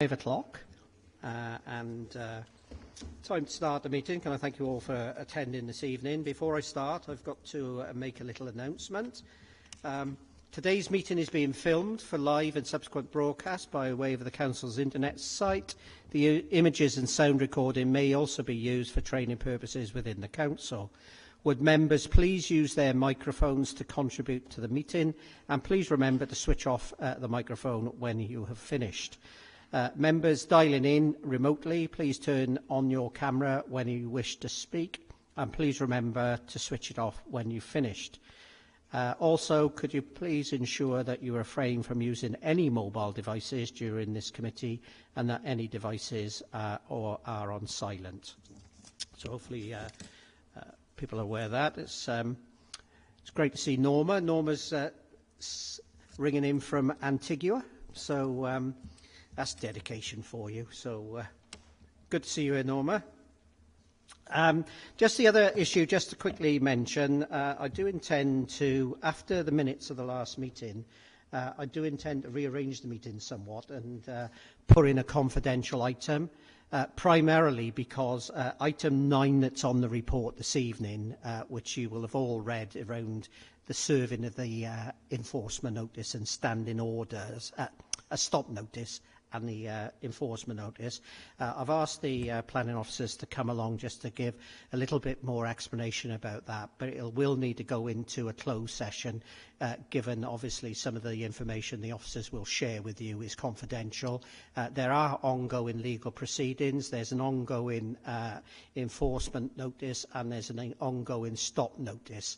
5 o'clock and time to start the meeting. Can I thank you all for attending this evening? Before I start, I've got to make a little announcement. Today's meeting is being filmed for live and subsequent broadcast by way of the Council's internet site. The images and sound recording may also be used for training purposes within the Council. Would members please use their microphones to contribute to the meeting, and please remember to switch off the microphone when you have finished. Members dialing in remotely, please turn on your camera when you wish to speak, and please remember to switch it off when you've finished. Also, could you please ensure that you refrain from using any mobile devices during this committee, and that any devices are on silent. So hopefully people are aware of that. It's great to see Norma. Norma's ringing in from Antigua, so that's dedication for you. So good to see you here, Norma. Just the other issue, just to quickly mention, I do intend to, after the minutes of the last meeting, I do intend to rearrange the meeting somewhat and put in a confidential item, primarily because item 9 that's on the report this evening, which you will have all read around the serving of the enforcement notice and standing orders, a stop notice and the enforcement notice. I've asked the planning officers to come along just to give a little bit more explanation about that, but it will need to go into a closed session, given obviously some of the information the officers will share with you is confidential. There are ongoing legal proceedings, there's an ongoing enforcement notice, and there's an ongoing stop notice.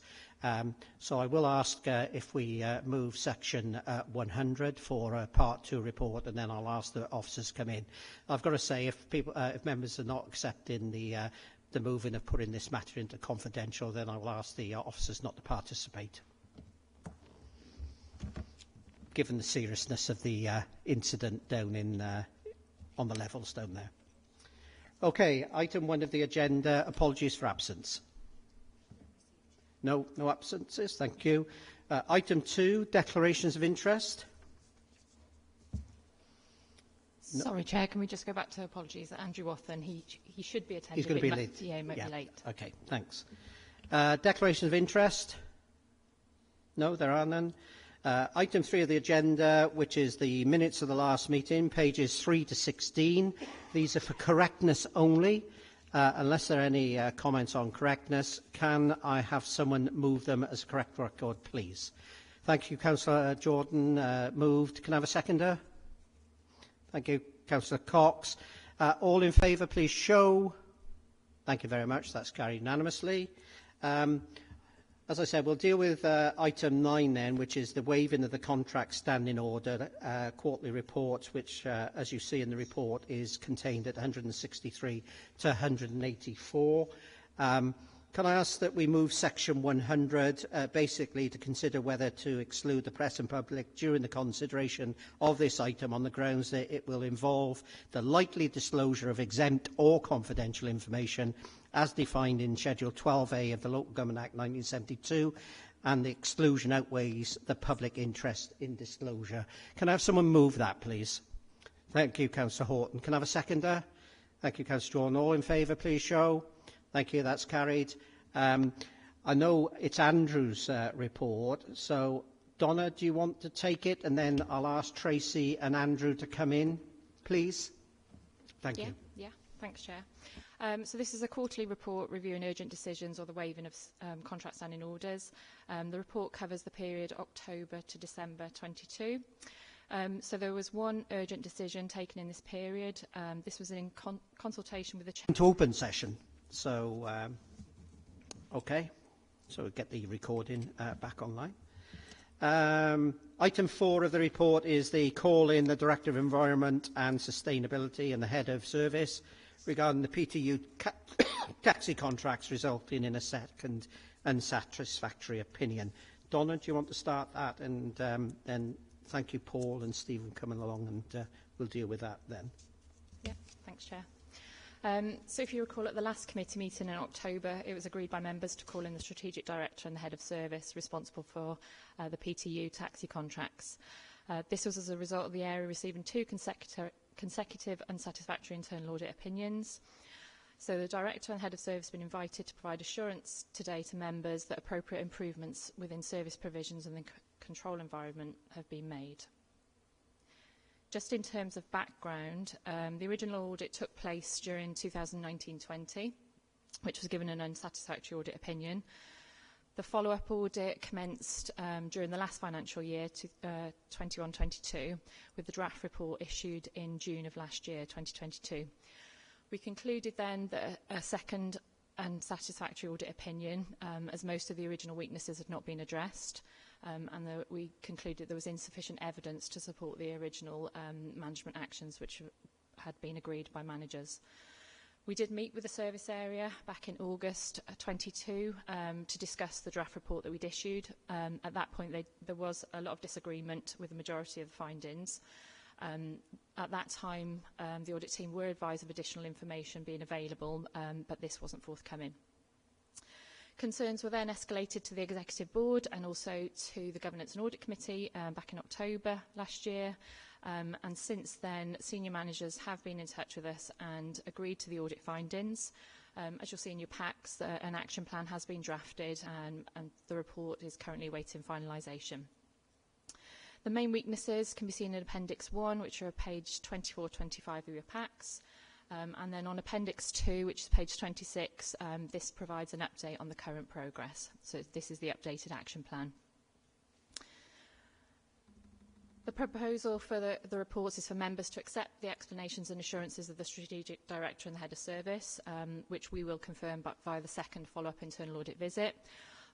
So I will ask if we move section 100 for a part 2 report, and then I'll ask the officers to come in. I've got to say, if members are not accepting the moving of putting this matter into confidential, then I will ask the officers not to participate, given the seriousness of the incident down in on the levels down there. Okay, item 1 of the agenda. Apologies for absence. No absences, thank you. Item 2, declarations of interest. No. Sorry, Chair, can we just go back to apologies? Andrew Wathen, he should be attending. He's going to be late. Yeah, he might be late. Okay, thanks. Declarations of interest. No, there are none. Item 3 of the agenda, which is the minutes of the last meeting, pages 3 to 16. These are for correctness only. Unless there are any comments on correctness, can I have someone move them as a correct record, please? Thank you, Councillor Jordan. Moved. Can I have a seconder? Thank you, Councillor Cox. All in favour, please show. Thank you very much. That's carried unanimously. As I said, we'll deal with item 9 then, which is the waiving of the contract standing order quarterly report, which, as you see in the report, is contained at 163 to 184. Can I ask that we move section 100, basically to consider whether to exclude the press and public during the consideration of this item on the grounds that it will involve the likely disclosure of exempt or confidential information as defined in Schedule 12A of the Local Government Act 1972, and the exclusion outweighs the public interest in disclosure. Can I have someone move that, please? Thank you, Councillor Horton. Can I have a seconder? Thank you, Councillor Jordan. All in favour, please show. Thank you, that's carried. I know it's Andrew's report, so Donna, do you want to take it? And then I'll ask Tracy and Andrew to come in, please. Thank you. Yeah, thanks, Chair. So this is a quarterly report reviewing urgent decisions or the waiving of contract standing orders. The report covers the period October to December 22. So there was one urgent decision taken in this period. This was in consultation with the... Into open session. So, okay. So we'll get the recording back online. Item 4 of the report is the call in the Director of Environment and Sustainability and the Head of Service regarding the PTU taxi contracts, resulting in a second unsatisfactory opinion. Donna, do you want to start that? And then thank you, Paul and Stephen, coming along, and we'll deal with that then. Yeah, thanks, Chair. So if you recall, at the last committee meeting in October, it was agreed by members to call in the Strategic Director and the Head of Service responsible for the PTU taxi contracts. This was as a result of the area receiving two consecutive consecutive unsatisfactory internal audit opinions. So the Director and Head of Service have been invited to provide assurance today to members that appropriate improvements within service provisions and the control environment have been made. Just in terms of background, the original audit took place during 2019-20, which was given an unsatisfactory audit opinion. The follow-up audit commenced during the last financial year, 21-22, with the draft report issued in June of last year, 2022. We concluded then that a second unsatisfactory audit opinion, as most of the original weaknesses had not been addressed, and we concluded there was insufficient evidence to support the original management actions which had been agreed by managers. We did meet with the service area back in August 22 to discuss the draft report that we'd issued. At that point, there was a lot of disagreement with the majority of the findings. At that time, the audit team were advised of additional information being available, but this wasn't forthcoming. Concerns were then escalated to the Executive Board and also to the Governance and Audit Committee back in October last year. And since then, senior managers have been in touch with us and agreed to the audit findings. As you'll see in your packs, an action plan has been drafted and the report is currently awaiting finalisation. The main weaknesses can be seen in Appendix 1, which are page 24-25 of your packs. And then on Appendix 2, which is page 26, this provides an update on the current progress. So this is the updated action plan. The proposal for the reports is for members to accept the explanations and assurances of the Strategic Director and the Head of Service, which we will confirm via the second follow-up internal audit visit.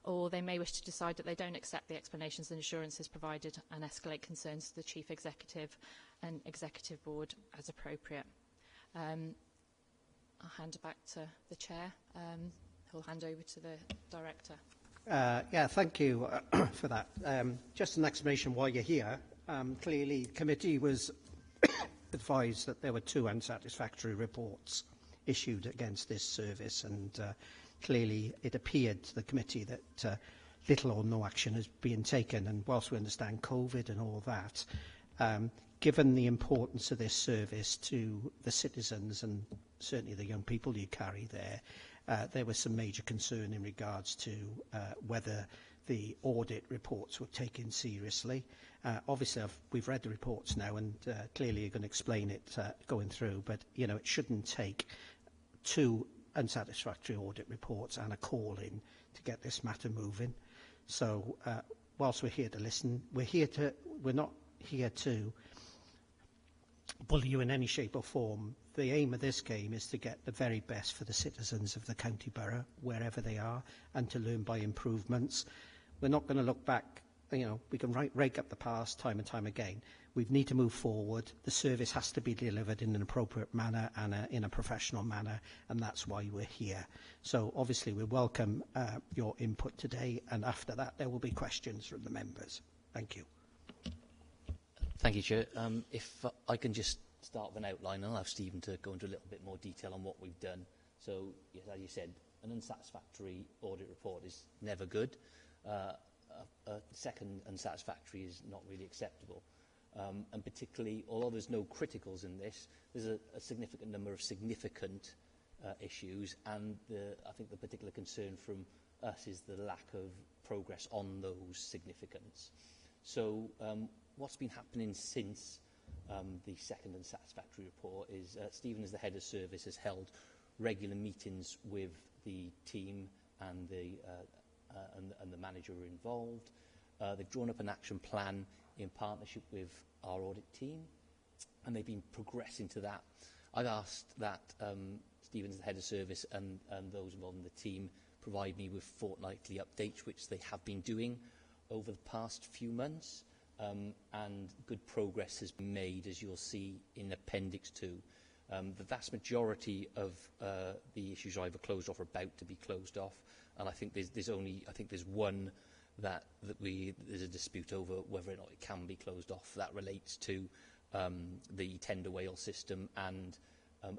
Or they may wish to decide that they don't accept the explanations and assurances provided and escalate concerns to the Chief Executive and Executive Board as appropriate. I'll hand it back to the Chair, who'll hand over to the Director. Yeah, thank you for that. Just an explanation why you're here. Clearly, the committee was advised that there were 2 unsatisfactory reports issued against this service, and clearly it appeared to the committee that little or no action is being taken. And whilst we understand COVID and all that, given the importance of this service to the citizens and certainly the young people you carry there was some major concern in regards to whether the audit reports were taken seriously. Obviously, we've read the reports now, and clearly you're going to explain it going through, but you know, it shouldn't take 2 unsatisfactory audit reports and a call-in to get this matter moving. So whilst we're here to listen, we're not here to bully you in any shape or form. The aim of this game is to get the very best for the citizens of the county borough, wherever they are, and to learn by improvements. We're not going to look back. You know, we can rake up the past time and time again. We need to move forward. The service has to be delivered in an appropriate manner and in a professional manner, and that's why we're here. So obviously we welcome your input today, and after that there will be questions from the members. Thank you. Thank you, Chair. If I can just start with an outline, and I'll have Stephen to go into a little bit more detail on what we've done. So, yes, as you said, an unsatisfactory audit report is never good. A second unsatisfactory is not really acceptable. And particularly, although there's no criticals in this, there's a significant number of significant issues, and I think the particular concern from us is the lack of progress on those significance. So what's been happening since the second unsatisfactory report is Stephen, as the Head of Service, has held regular meetings with the team and the manager involved. They've drawn up an action plan in partnership with our audit team, and they've been progressing to that. I've asked that Stephen, as the Head of Service, and those involved in the team provide me with fortnightly updates, which they have been doing over the past few months, and good progress has been made, as you'll see in Appendix 2. The vast majority of the issues are either closed off or about to be closed off, and I think there's one that there's a dispute over whether or not it can be closed off. That relates to the tender whale system and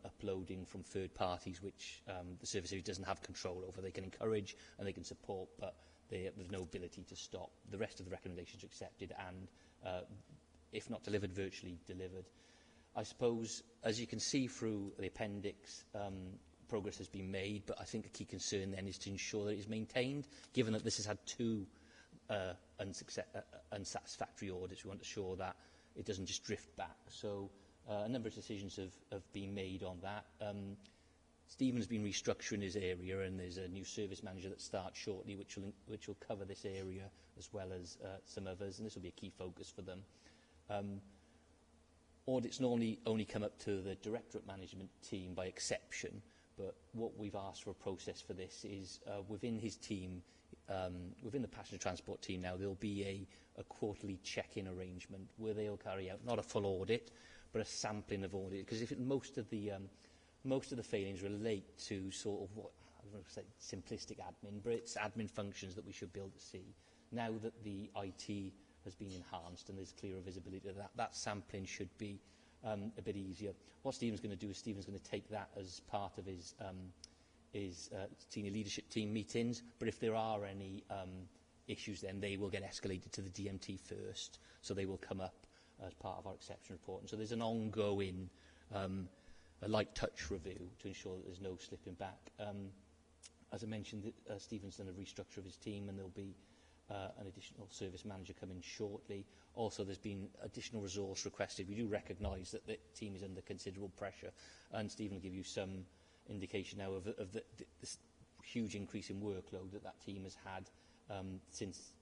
uploading from third parties, which the service area doesn't have control over. They can encourage and they can support, but there's no ability to stop. The rest of the recommendations are accepted and, if not delivered, virtually delivered. I suppose, as you can see through the appendix, progress has been made, but I think a key concern then is to ensure that it is maintained. Given that this has had two unsatisfactory audits, we want to ensure that it doesn't just drift back. So a number of decisions have been made on that. Stephen's been restructuring his area, and there's a new service manager that starts shortly, which will cover this area as well as some others, and this will be a key focus for them. Audits normally only come up to the directorate management team by exception, but what we've asked for a process for this is within his team, within the passenger transport team now, there'll be a quarterly check-in arrangement where they'll carry out not a full audit, but a sampling of audit. Because if most of the failings relate to sort of what I don't want to say simplistic admin, but it's admin functions that we should be able to see. Now that the IT has been enhanced and there's clearer visibility of that sampling should be a bit easier. What Stephen's going to do is Stephen's going to take that as part of his senior leadership team meetings, but if there are any issues, then they will get escalated to the DMT first, so they will come up as part of our exception report. And so there's an ongoing a light touch review to ensure that there's no slipping back. As I mentioned, Stephen's done a restructure of his team, and there'll be an additional service manager coming shortly. Also, there's been additional resource requested. We do recognise that the team is under considerable pressure, and Stephen will give you some indication now of the huge increase in workload that team has had since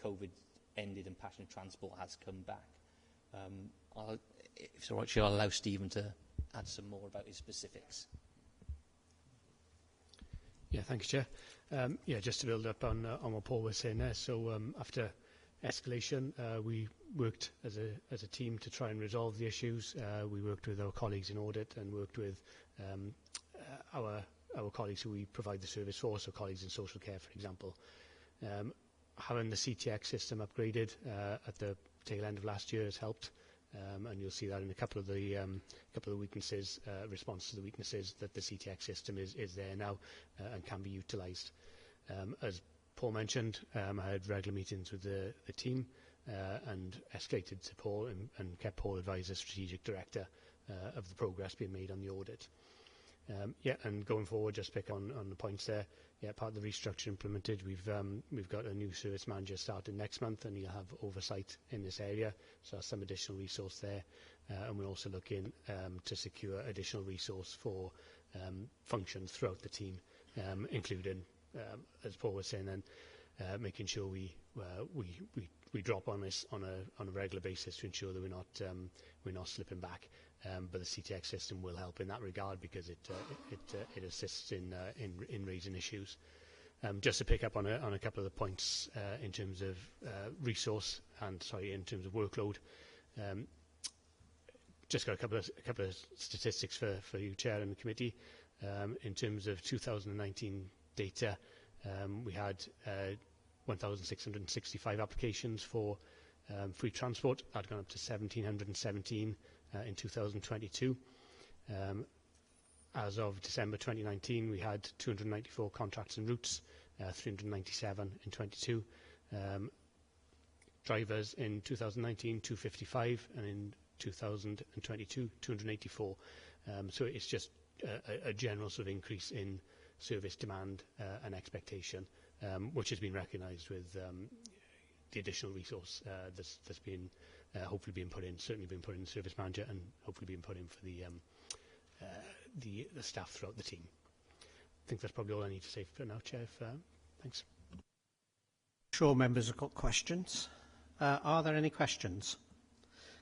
COVID ended and passenger transport has come back. If it's all right, I'll allow Stephen to add some more about his specifics. Yeah, thanks, Chair. Just to build up on what Paul was saying there. So after escalation, we worked as a team to try and resolve the issues. We worked with our colleagues in audit and worked with our colleagues who we provide the service for, so colleagues in social care, for example. Having the CTX system upgraded at the tail end of last year has helped. And you'll see that in a couple of the weaknesses, response to the weaknesses, that the CTX system is there now and can be utilised. As Paul mentioned, I had regular meetings with the team and escalated to Paul and kept Paul advised as strategic director of the progress being made on the audit. And going forward, just pick on the points there. Part of the restructure implemented, we've got a new service manager starting next month, and he'll have oversight in this area, so some additional resource there. And we're also looking to secure additional resource for functions throughout the team, including, as Paul was saying, then making sure we drop on this on a regular basis to ensure that we're not slipping back. But the CTX system will help in that regard because it assists in raising issues. Just to pick up on a couple of the points in terms of resource and in terms of workload. Just got a couple of statistics for you, Chair, and the committee. In terms of 2019 data, we had 1,665 applications for free transport. That had gone up to 1,717 in 2022. As of December 2019, we had 294 contracts and routes, 397 in 22. Drivers in 2019, 255, and in 2022, 284. So it's just a general sort of increase in service demand and expectation, which has been recognised with the additional resource that's been hopefully being put in, certainly being put in the service manager, and hopefully being put in for the staff throughout the team. I think that's probably all I need to say for now, Chair. Thanks. Sure, members have got questions. Are there any questions?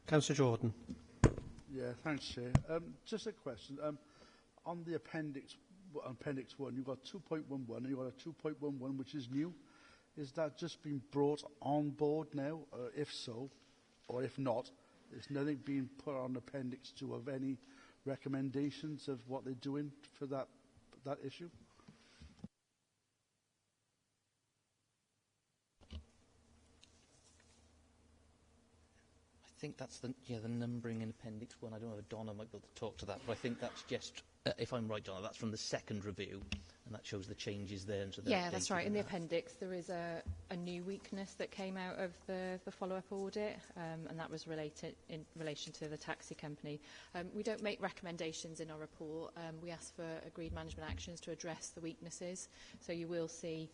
Councillor Jordan. Yeah, thanks, Chair. Just a question. On the appendix 1, you've got 2.11 and you've got a 2.11 which is new. Is that just been brought on board now? If so, or if not, is nothing being put on Appendix 2 of any recommendations of what they're doing for that issue? think that's the numbering in Appendix 1. I don't know if Donna might be able to talk to that, but I think that's just, if I'm right, Donna, that's from the second review, and that shows the changes there. And so yeah, that's right. In the appendix, there is a new weakness that came out of the follow-up audit, and that was related in relation to the taxi company. We don't make recommendations in our report. We ask for agreed management actions to address the weaknesses. So you will see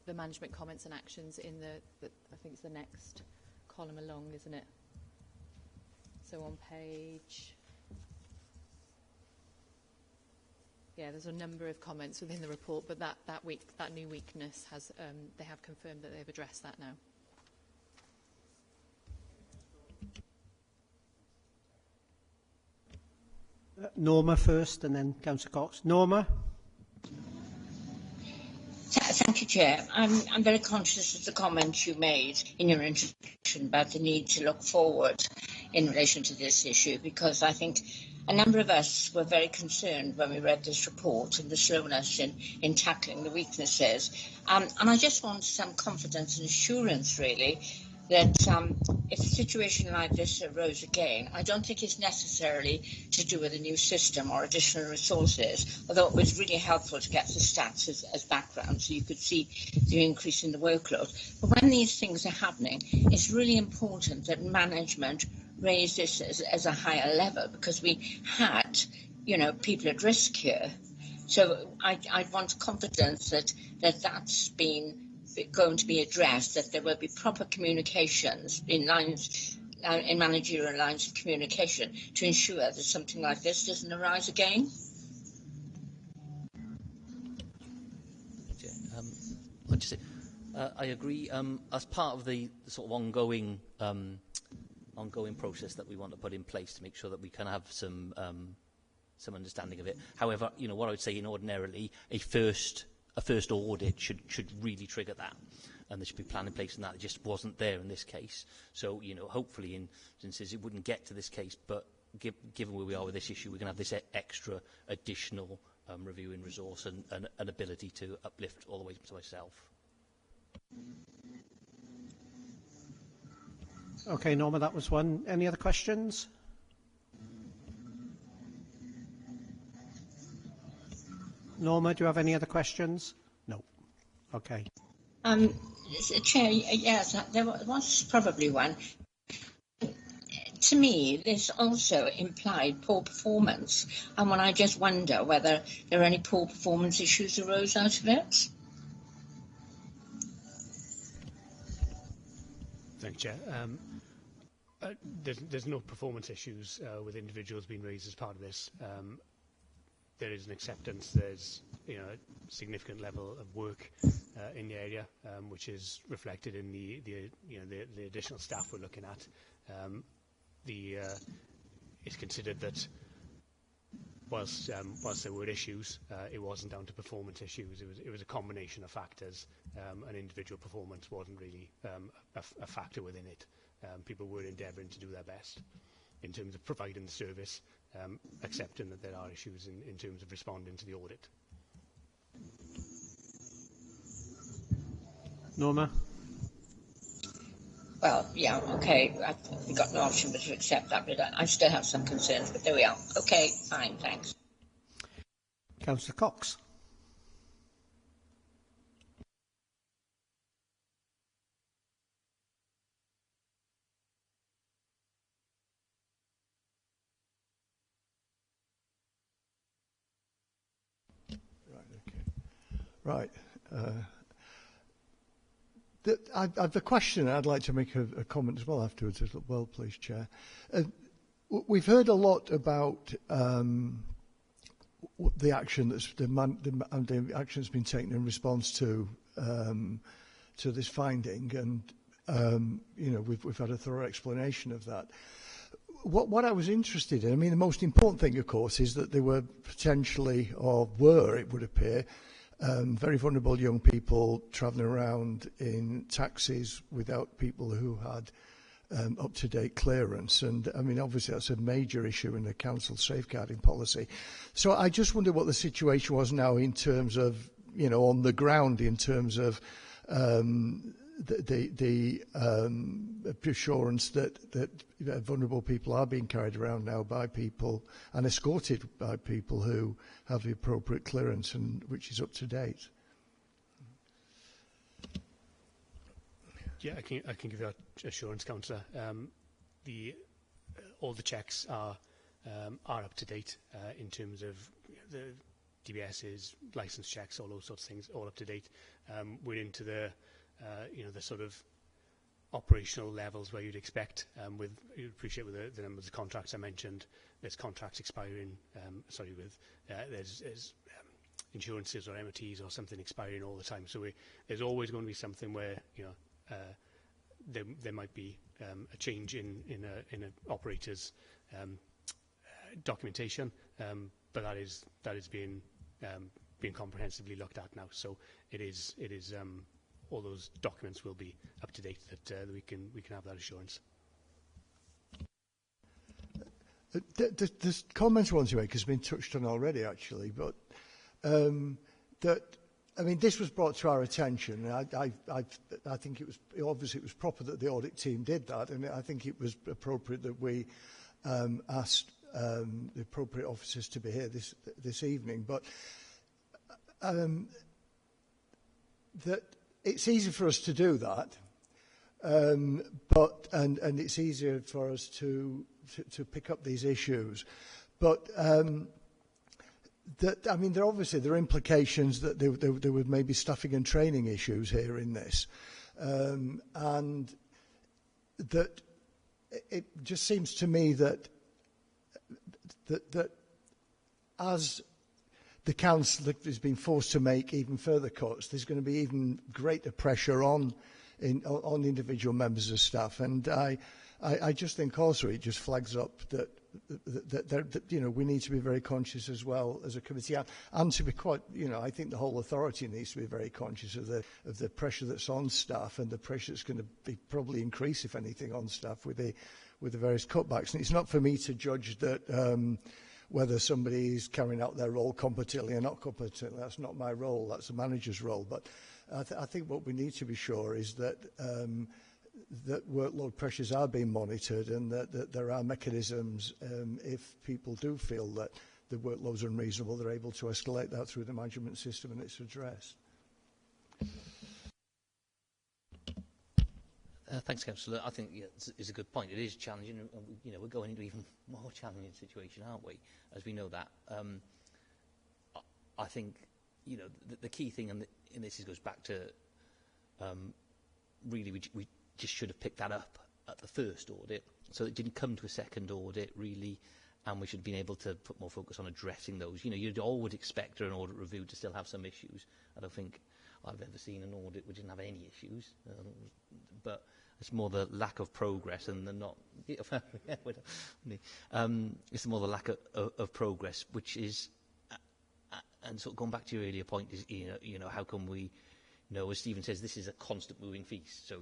the management comments and actions in the I think it's the next column along, isn't it? So on page, yeah, there's a number of comments within the report, but that new weakness has they have confirmed that they've addressed that now. Norma first, and then Councillor Cox. Norma. Thank you, Chair. I'm very conscious of the comments you made in your introduction about the need to look forward in relation to this issue, because I think a number of us were very concerned when we read this report and the slowness in tackling the weaknesses. And I just want some confidence and assurance, really, that if a situation like this arose again, I don't think it's necessarily to do with a new system or additional resources, although it was really helpful to get the stats as background so you could see the increase in the workload. But when these things are happening, it's really important that management raise this as a higher level, because we had, people at risk here. So I want confidence that that's been going to be addressed, that there will be proper communications in managerial lines of communication to ensure that something like this doesn't arise again. I agree. As part of the sort of ongoing process that we want to put in place to make sure that we can have some understanding of it. However, what I would say, ordinarily, a first audit should really trigger that, and there should be a plan in place, and that it just wasn't there in this case. So, hopefully in instances it wouldn't get to this case, but given where we are with this issue, we're going to have this extra additional reviewing resource and an ability to uplift all the way to myself. Okay, Norma, that was one. Any other questions? Norma, do you have any other questions? No. Okay. Chair, yes, there was probably one. To me, this also implied poor performance, and when I just wonder whether there are any poor performance issues arose out of it. Thank you, Chair. There's no performance issues with individuals being raised as part of this. There is an acceptance. There's a significant level of work in the area, which is reflected in the additional staff we're looking at. It's considered that whilst there were issues, it wasn't down to performance issues. It was a combination of factors, and individual performance wasn't really a factor within it. People were endeavouring to do their best in terms of providing the service, accepting that there are issues in terms of responding to the audit. Norma? Well, yeah, okay, we've got no option but to accept that, but I still have some concerns, but there we are. Okay, fine, thanks. Councillor Cox. Right. The question, I'd like to make a comment as well afterwards as well, please, Chair. We've heard a lot about the action the action that's been taken in response to this finding, and we've had a thorough explanation of that. What I was interested in, the most important thing, of course, is that there were potentially, or were, it would appear, very vulnerable young people travelling around in taxis without people who had up-to-date clearance. And, obviously that's a major issue in the council's safeguarding policy. So I just wonder what the situation was now in terms of, on the ground, in terms of the assurance that vulnerable people are being carried around now by people and escorted by people who have the appropriate clearance and which is up to date. Yeah, I can give that assurance, Councillor. All the checks are up to date in terms of the DBS's license checks, all those sorts of things, all up to date. We're into the the sort of operational levels where you'd expect. You'd appreciate with the numbers of contracts I mentioned. There's contracts expiring. There's insurances or MOTs or something expiring all the time. So there's always going to be something where there might be a change in an operator's documentation, but that is being comprehensively looked at now. So it is all those documents will be up to date that we can have that assurance. There's comments I want to make has been touched on already, actually, but this was brought to our attention. I think it was proper that the audit team did that, and I think it was appropriate that we asked the appropriate officers to be here this evening. But that it's easy for us to do that, and it's easier for us to pick up these issues, but. There are implications that there were maybe staffing and training issues here in this, and that it just seems to me that as the council has been forced to make even further cuts, there's going to be even greater pressure on individual members of staff, and I just think also it just flags up that we need to be very conscious as well as a committee, and to be quite, I think the whole authority needs to be very conscious of the pressure that's on staff and the pressure that's going to be probably increase, if anything, on staff with the various cutbacks. And it's not for me to judge that whether somebody is carrying out their role competently or not competently. That's not my role. That's the manager's role. But I think what we need to be sure is that that workload pressures are being monitored, and that there are mechanisms, if people do feel that the workload's unreasonable, they're able to escalate that through the management system and it's addressed. Thanks, Councillor. I think it's a good point. It is challenging, and we're going into even more challenging situation, aren't we? As we know that. I think the key thing in this goes back to really we just should have picked that up at the first audit, so it didn't come to a second audit really, and we should have been able to put more focus on addressing those. You'd always expect an audit review to still have some issues. I don't think I've ever seen an audit which didn't have any issues, but it's more the lack of progress and the not. It's more the lack of progress, which is, and sort of going back to your earlier point is, how can we, as Stephen says, this is a constant moving feast. So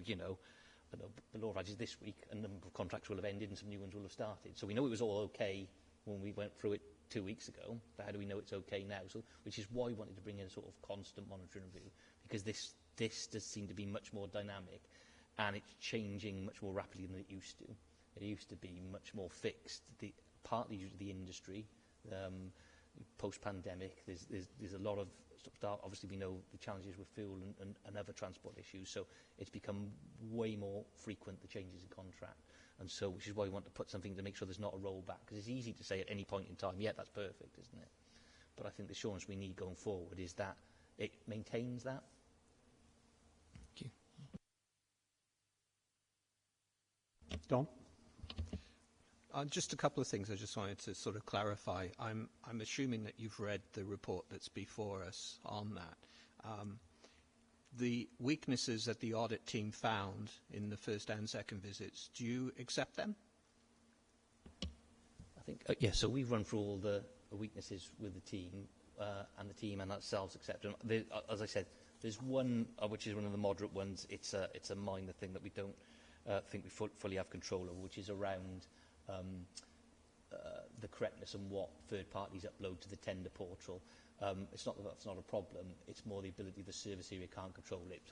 the law rises this week, a number of contracts will have ended and some new ones will have started. So we know it was all okay when we went through it 2 weeks ago, but how do we know it's okay now? So, which is why we wanted to bring in a sort of constant monitoring review, because this does seem to be much more dynamic, and it's changing much more rapidly than it used to. It used to be much more fixed, partly due to the industry. Post-pandemic, there's a lot of stuff. Obviously, we know the challenges with fuel and other transport issues, so it's become way more frequent, the changes in contract. And so, which is why we want to put something to make sure there's not a rollback, because it's easy to say at any point in time, yeah, that's perfect, isn't it? But I think the assurance we need going forward is that it maintains that. Thank you. Don? Just a couple of things I just wanted to sort of clarify. I'm assuming that you've read the report that's before us on that. The weaknesses that the audit team found in the first and second visits, do you accept them? I think, so we've run through all the weaknesses with the team, and the team and ourselves accept them. As I said, there's one, which is one of the moderate ones. It's a minor thing that we don't think we fully have control over, which is around the correctness and what third parties upload to the tender portal. It's not that that's not a problem. It's more the ability the service area can't control it.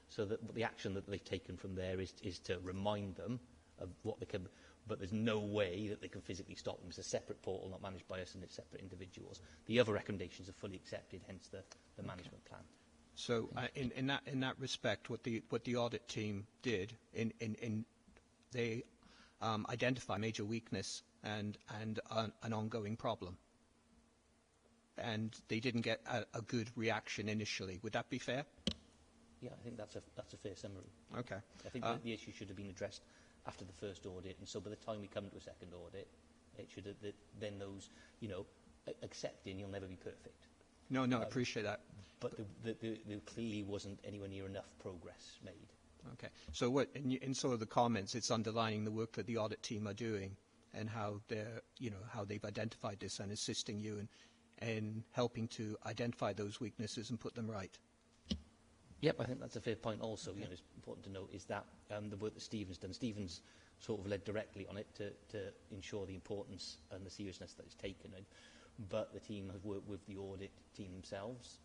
So the action that they've taken from there is to remind them of what they can. But there's no way that they can physically stop them. It's a separate portal, not managed by us, and it's separate individuals. The other recommendations are fully accepted, hence the management plan. So in that respect, what the audit team did, they identify major weakness and an ongoing problem, and they didn't get a good reaction initially. Would that be fair? Yeah, I think that's a fair summary. Okay. I think that the issue should have been addressed after the first audit, and so by the time we come to a second audit, it should have then those, accepting you'll never be perfect. No, I appreciate that. But there clearly wasn't anywhere near enough progress made. Okay. So what in sort of the comments, it's underlining the work that the audit team are doing and how how they've identified this and assisting you in helping to identify those weaknesses and put them right. Yep, I think that's a fair point also. It's important to note is that the work that Stephen's done, Stephen's sort of led directly on it to ensure the importance and the seriousness that it's taken. But the team have worked with the audit team themselves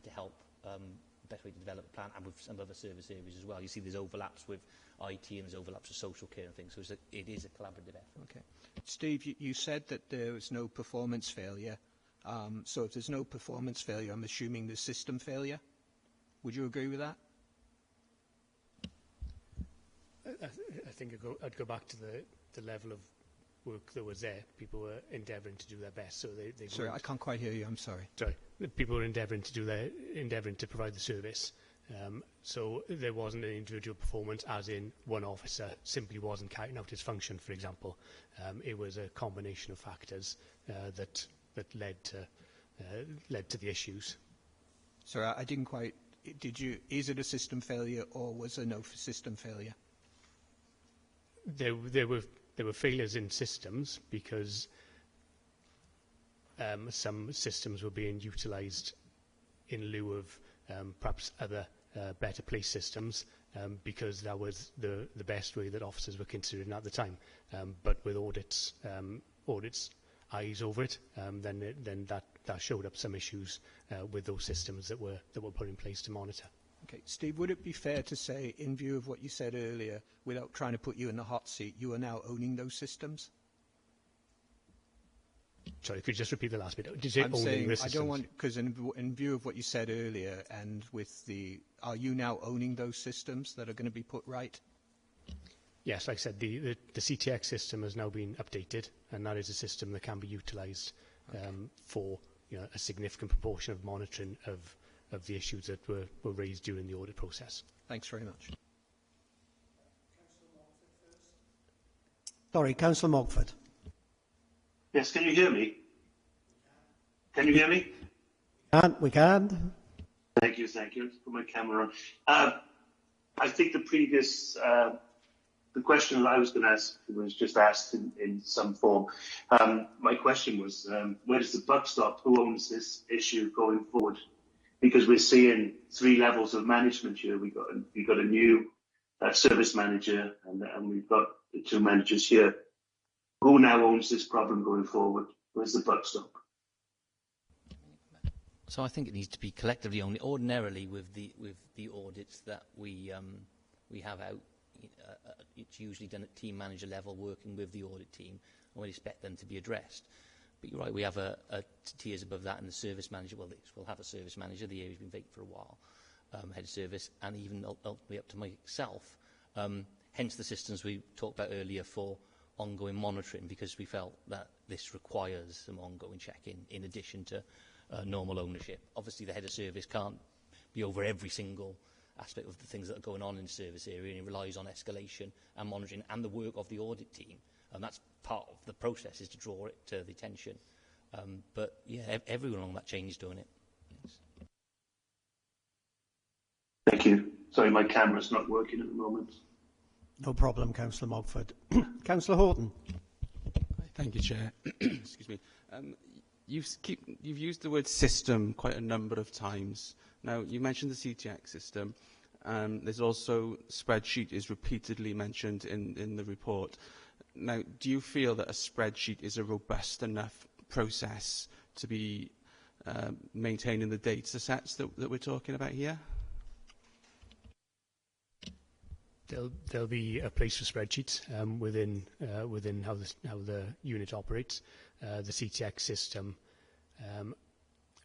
to help best way to develop a plan, and with some other service areas as well. You see there's overlaps with IT and there's overlaps with social care and things, so it is a collaborative effort. Okay. Steve, you said that there was no performance failure. So if there's no performance failure, I'm assuming there's system failure. Would you agree with that? I think I'd go back to the level of work that was there. People were endeavouring to do their best, so they Sorry, I can't quite hear you. I'm sorry. Sorry, people were endeavouring to provide the service. So there wasn't an individual performance, as in one officer simply wasn't carrying out his function, for example. It was a combination of factors that led to the issues. Sorry, I didn't quite. Is it a system failure, or was there no system failure? There were failures in systems because some systems were being utilised in lieu of perhaps other better placed systems because that was the best way that officers were considering at the time. But with audits eyes over it, then that showed up some issues with those systems that were put in place to monitor. Okay, Steve, would it be fair to say, in view of what you said earlier, without trying to put you in the hot seat, you are now owning those systems? Sorry, could you just repeat the last bit? Did you say I'm owning saying, the systems? I don't want, because in view of what you said earlier, and are you now owning those systems that are going to be put right? Yes, like I said, the CTX system has now been updated, and that is a system that can be utilised for a significant proportion of monitoring of the issues that were raised during the audit process. Thanks very much. Sorry, Councillor Mogford. Yes, can you hear me? Can you hear me? We can. Thank you. Put my camera on. I think the previous, the question that I was going to ask was just asked in some form. My question was, where does the buck stop? Who owns this issue going forward? Because we're seeing 3 levels of management here. We've got a new service manager, and we've got the 2 managers here. Who now owns this problem going forward? Where's the buck stop? So I think it needs to be collectively owned. Ordinarily, with the audits that we have out, it's usually done at team manager level, working with the audit team, and we expect them to be addressed. But you're right, we have a tiers above that, and the service manager. Well, we'll have a service manager. The area's been vacant for a while, head of service, and even ultimately up to myself. Hence the systems we talked about earlier for ongoing monitoring, because we felt that this requires some ongoing check-in in addition to normal ownership. Obviously, the head of service can't be over every single aspect of the things that are going on in the service area, and it relies on escalation and monitoring and the work of the audit team. And that's part of the process, is to draw it to the attention. But yeah, everyone along that chain is doing it. Yes. Thank you. Sorry, my camera's not working at the moment. No problem, Councillor Mogford. Councillor Horton. Thank you, Chair. Excuse me. You've used the word system quite a number of times. Now, you mentioned the CTX system. There's also spreadsheet is repeatedly mentioned in the report. Now, do you feel that a spreadsheet is a robust enough process to be maintaining the data sets that we're talking about here? There'll be a place for spreadsheets within how the unit operates. The CTX system,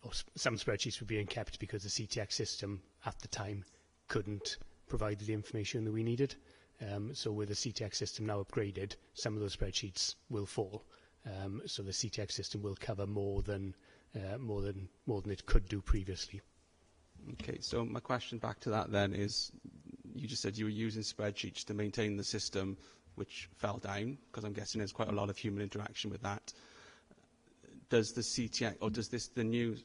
or some spreadsheets were being kept because the CTX system at the time couldn't provide the information that we needed. So with the CTX system now upgraded, some of those spreadsheets will fall. So the CTX system will cover more than it could do previously. Okay, so my question back to that then is, you just said you were using spreadsheets to maintain the system, which fell down, because I'm guessing there's quite a lot of human interaction with that. Does the CTX, or does the new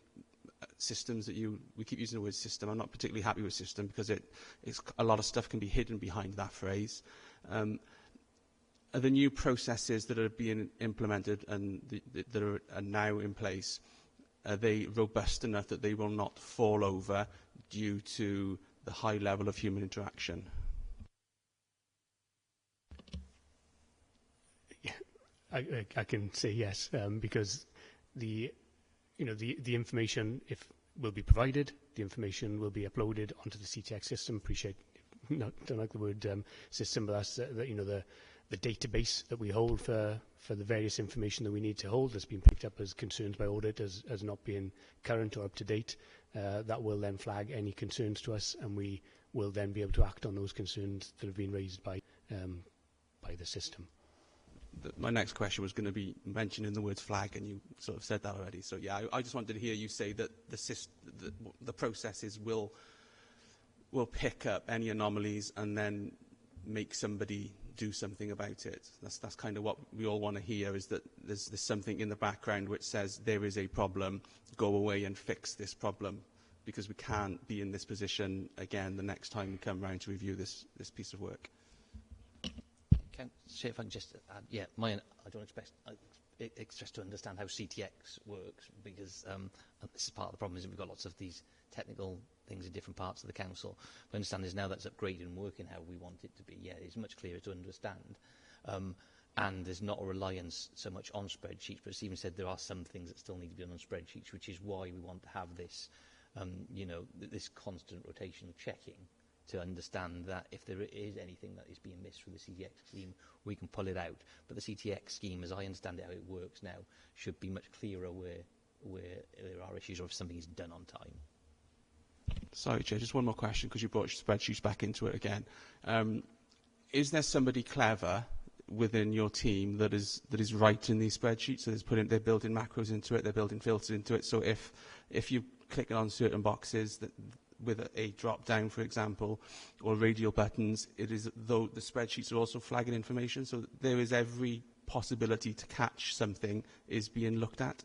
systems that we keep using the word system, I'm not particularly happy with system because it's a lot of stuff can be hidden behind that phrase. Are the new processes that are being implemented and that are now in place, are they robust enough that they will not fall over due to the high level of human interaction? Yeah, I can say yes, because the information will be provided, the information will be uploaded onto the CTX system. Don't like the word system, but that's the database that we hold for the various information that we need to hold that's been picked up as concerns by audit as not being current or up to date. That will then flag any concerns to us, and we will then be able to act on those concerns that have been raised by the system. My next question was going to be mentioning the word flag, and you sort of said that already. So yeah, I just wanted to hear you say that the processes will pick up any anomalies and then make somebody do something about it. That's kind of what we all want to hear, is that there's something in the background which says there is a problem, go away and fix this problem, because we can't be in this position again the next time we come round to review this piece of work. So if I can just add, I don't expect to understand how CTX works, because this is part of the problem, is that we've got lots of these technical things in different parts of the council. My understanding is now that's upgraded and working how we want it to be. Yeah, it's much clearer to understand. And there's not a reliance so much on spreadsheets, but Stephen said there are some things that still need to be done on spreadsheets, which is why we want to have this, this constant rotation of checking, to understand that if there is anything that is being missed from the CTX scheme, we can pull it out. But the CTX scheme, as I understand it, how it works now, should be much clearer where there are issues, or if something is done on time. Sorry, Chair, just one more question, because you brought spreadsheets back into it again. Is there somebody clever within your team that is writing these spreadsheets? So they're building macros into it, they're building filters into it. So if you click on certain boxes with a drop down, for example, or radial buttons, it is though the spreadsheets are also flagging information. So there is every possibility to catch something is being looked at.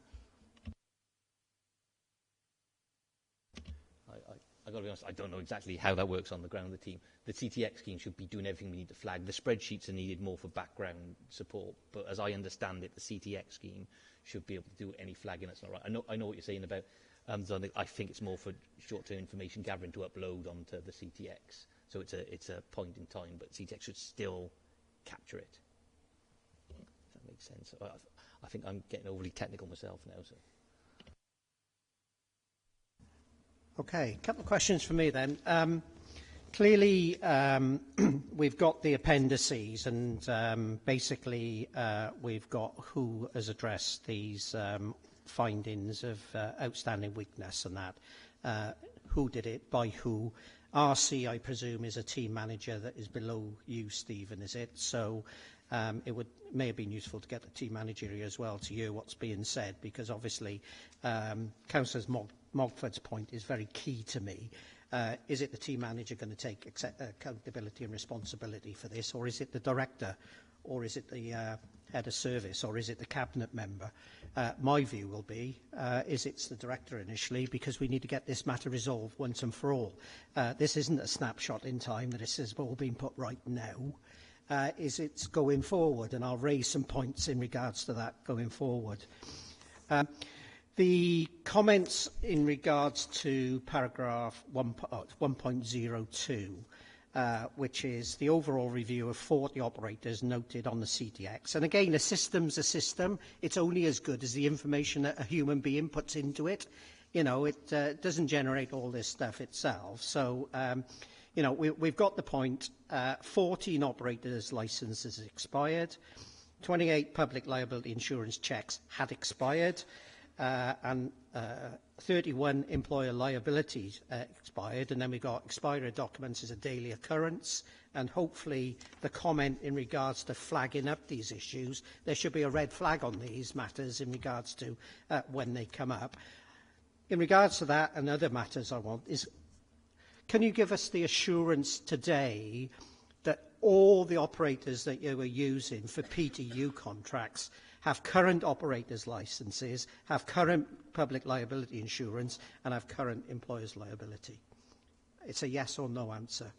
I've got to be honest, I don't know exactly how that works on the ground of the team. The CTX scheme should be doing everything we need to flag. The spreadsheets are needed more for background support, but as I understand it, the CTX scheme should be able to do any flagging. That's not right. I know what you're saying about, I think it's more for short-term information gathering to upload onto the CTX. So it's a point in time, but CTX should still capture it. If that makes sense. I think I'm getting overly technical myself now. So. Okay, a couple of questions for me then. Clearly, we've got the appendices, and basically we've got who has addressed these findings of outstanding weakness and that. Who did it, by who. RC, I presume, is a team manager that is below you, Stephen, is it? So it may have been useful to get the team manager here as well to hear what's being said, because obviously Councillor Mogford's point is very key to me. Is it the team manager going to take accountability and responsibility for this, or is it the director, or is it the head of service, or is it the cabinet member? My view will be is it's the director initially, because we need to get this matter resolved once and for all. This isn't a snapshot in time that this has all been put right now. Is it's going forward, and I'll raise some points in regards to that going forward. The comments in regards to paragraph 1.02, which is the overall review of 40 operators noted on the CDX. And again, a system's a system. It's only as good as the information that a human being puts into it. You know, it doesn't generate all this stuff itself. So, you know, we've got the point. 14 operators' licences expired. 28 public liability insurance checks had expired. And 31 employer liabilities expired, and then we've got expired documents as a daily occurrence, and hopefully the comment in regards to flagging up these issues, there should be a red flag on these matters in regards to when they come up. In regards to that and other matters I want is, can you give us the assurance today that all the operators that you were using for PTU contracts have current operators' licences, have current public liability insurance, and have current employers' liability? It's a yes or no answer.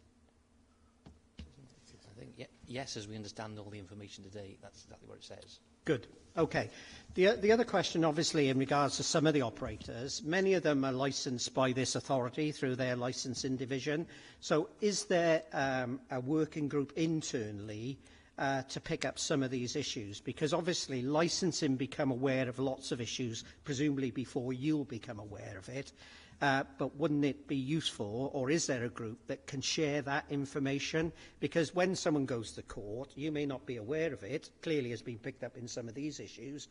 I think yes, as we understand all the information today, that's exactly what it says. Good. Okay. The other question, obviously, in regards to some of the operators, many of them are licensed by this authority through their licensing division. So is there a working group internally to pick up some of these issues? Because obviously licensing become aware of lots of issues, presumably before you'll become aware of it. But wouldn't it be useful, or is there a group that can share that information? Because when someone goes to court, you may not be aware of it, clearly has been picked up in some of these issues,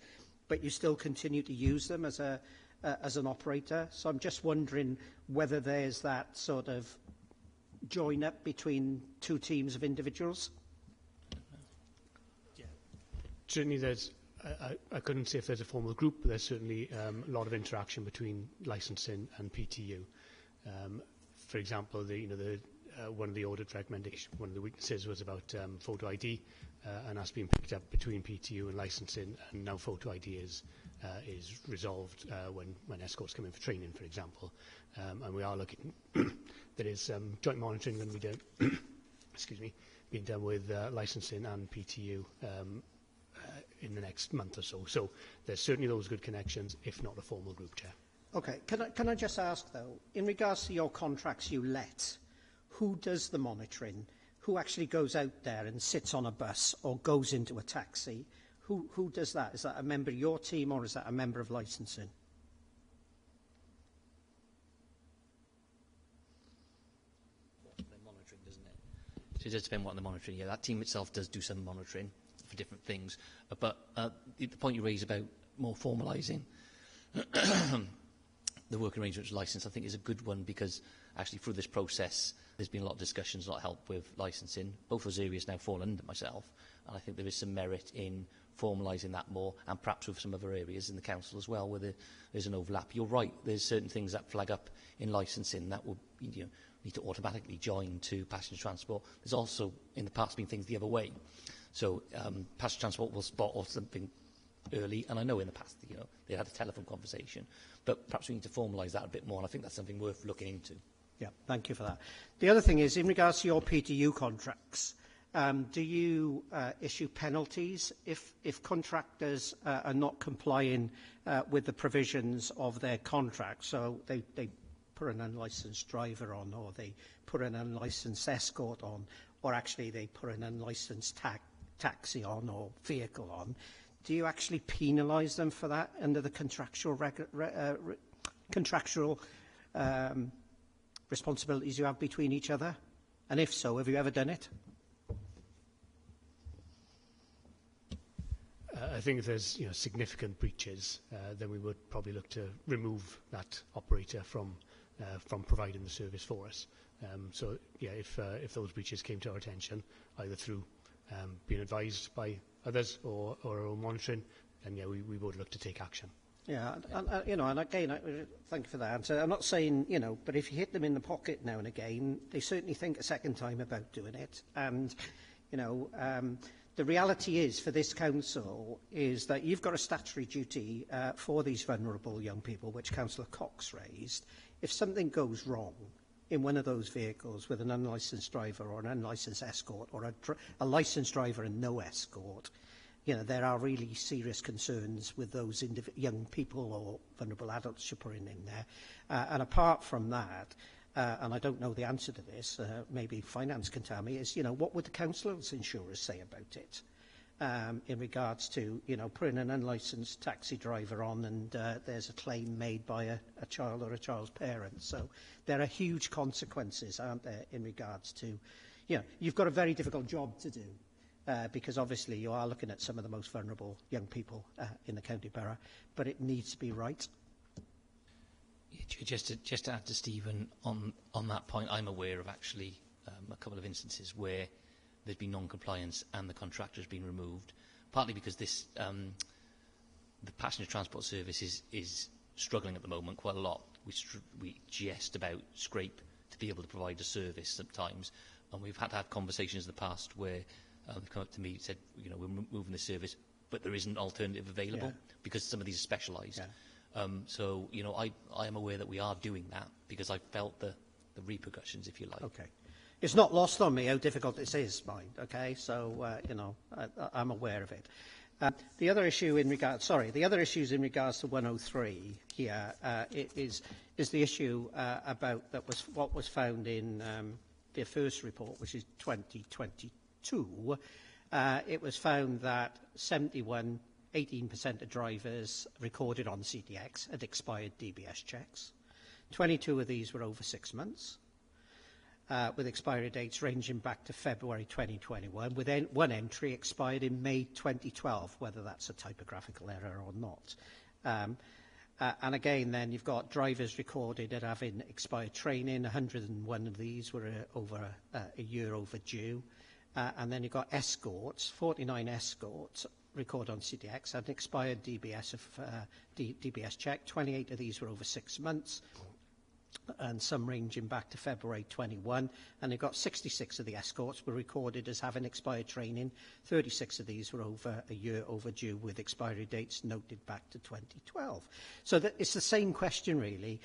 but you still continue to use them as an operator. So I'm just wondering whether there's that sort of join up between two teams of individuals. Certainly there's, I couldn't say if there's a formal group, but there's certainly a lot of interaction between licensing and PTU. For example, one of the audit recommendations, one of the weaknesses was about photo ID, and that's been picked up between PTU and licensing, and now photo ID is resolved when escorts come in for training, for example. And we are looking, there is joint monitoring going to be done, excuse me, being done with licensing and PTU in the next month or so. So there's certainly those good connections, if not a formal group, Chair. Okay. Can I just ask, though, in regards to your contracts you let, who does the monitoring? Who actually goes out there and sits on a bus or goes into a taxi? Who does that? Is that a member of your team, or is that a member of licensing? The monitoring, doesn't it? So it does depend what the monitoring. Yeah, that team itself does do some monitoring for different things. But the point you raise about more formalising the work arrangements licence, I think, is a good one, because actually through this process there's been a lot of discussions, a lot of help with licensing. Both those areas now fall under myself, and I think there is some merit in formalising that more, and perhaps with some other areas in the council as well where there's an overlap. You're right, there's certain things that flag up in licensing that would need to automatically join to passenger transport. There's also in the past been things the other way. So passenger transport will spot or something early, and I know in the past they had a telephone conversation, but perhaps we need to formalise that a bit more, and I think that's something worth looking into. Yeah, thank you for that. The other thing is, in regards to your PTU contracts, do you issue penalties if contractors are not complying with the provisions of their contract? So they put an unlicensed driver on, or they put an unlicensed escort on, or actually they put an unlicensed taxi on or vehicle on. Do you actually penalise them for that under the contractual responsibilities you have between each other? And if so, have you ever done it? I think if there's significant breaches, then we would probably look to remove that operator from providing the service for us. So yeah, if those breaches came to our attention, either through being advised by others or our own monitoring, then yeah, we would look to take action. Yeah, and again, thank you for that answer. I'm not saying, but if you hit them in the pocket now and again, they certainly think a second time about doing it. And, the reality is for this council is that you've got a statutory duty for these vulnerable young people, which Councillor Cox raised. If something goes wrong in one of those vehicles with an unlicensed driver or an unlicensed escort, or a licensed driver and no escort, there are really serious concerns with those young people or vulnerable adults you're putting in there. And apart from that, and I don't know the answer to this, maybe finance can tell me, is, what would the council's insurers say about it? In regards to, putting an unlicensed taxi driver on and there's a claim made by a child or a child's parent. So there are huge consequences, aren't there, in regards to, you've got a very difficult job to do because obviously you are looking at some of the most vulnerable young people in the county borough, but it needs to be right. Just to add to Stephen on that point, I'm aware of actually a couple of instances where there's been non-compliance and the contractor has been removed, partly because this the passenger transport service is struggling at the moment quite a lot. We just about scrape to be able to provide a service sometimes, and we've had to have conversations in the past where they've come up to me and said, we're moving the service, but there isn't an alternative available because some of these are specialised. Yeah. So, I am aware that we are doing that because I felt the repercussions, if you like. Okay. It's not lost on me how difficult this is, mind, okay? So, I'm aware of it. The other issue in regards, the other issues in regards to 103 here is the issue about what was found in the first report, which is 2022. It was found that 18% of drivers recorded on CDX had expired DBS checks. 22 of these were over 6 months. With expiry dates ranging back to February 2021, with one entry expired in May 2012, whether that's a typographical error or not. And again, then you've got drivers recorded at having expired training. 101 of these were over a year overdue. And then you've got escorts, 49 escorts recorded on CDX, had an expired DBS check. 28 of these were over 6 months. And some ranging back to February 21, and they've got 66 of the escorts were recorded as having expired training. 36 of these were over a year overdue, with expiry dates noted back to 2012. So it's the same question, really.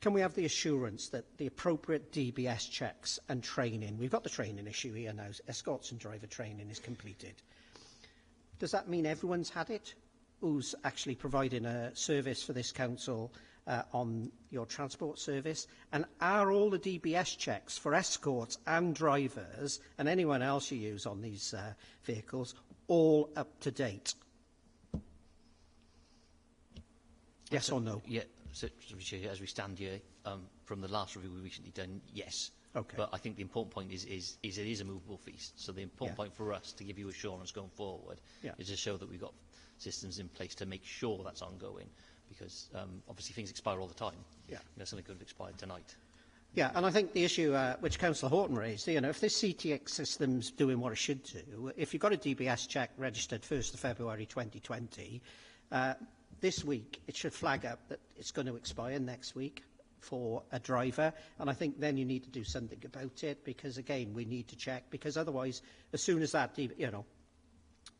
Can we have the assurance that the appropriate DBS checks and training, we've got the training issue here now, escorts and driver training is completed. Does that mean everyone's had it who's actually providing a service for this council on your transport service? And are all the DBS checks for escorts and drivers and anyone else you use on these vehicles all up to date? Yes or no? Yeah, so as we stand here, from the last review we've recently done, yes. Okay. But I think the important point is it is a movable feast. So the important point for us to give you assurance going forward is to show that we've got systems in place to make sure that's ongoing. Because obviously things expire all the time. Yeah. Something could have expired tonight. Yeah, and I think the issue which Councillor Horton raised, if this CTX system's doing what it should do, if you've got a DBS check registered 1st of February 2020, this week it should flag up that it's going to expire next week for a driver, and I think then you need to do something about it, because again we need to check, because otherwise as soon as that,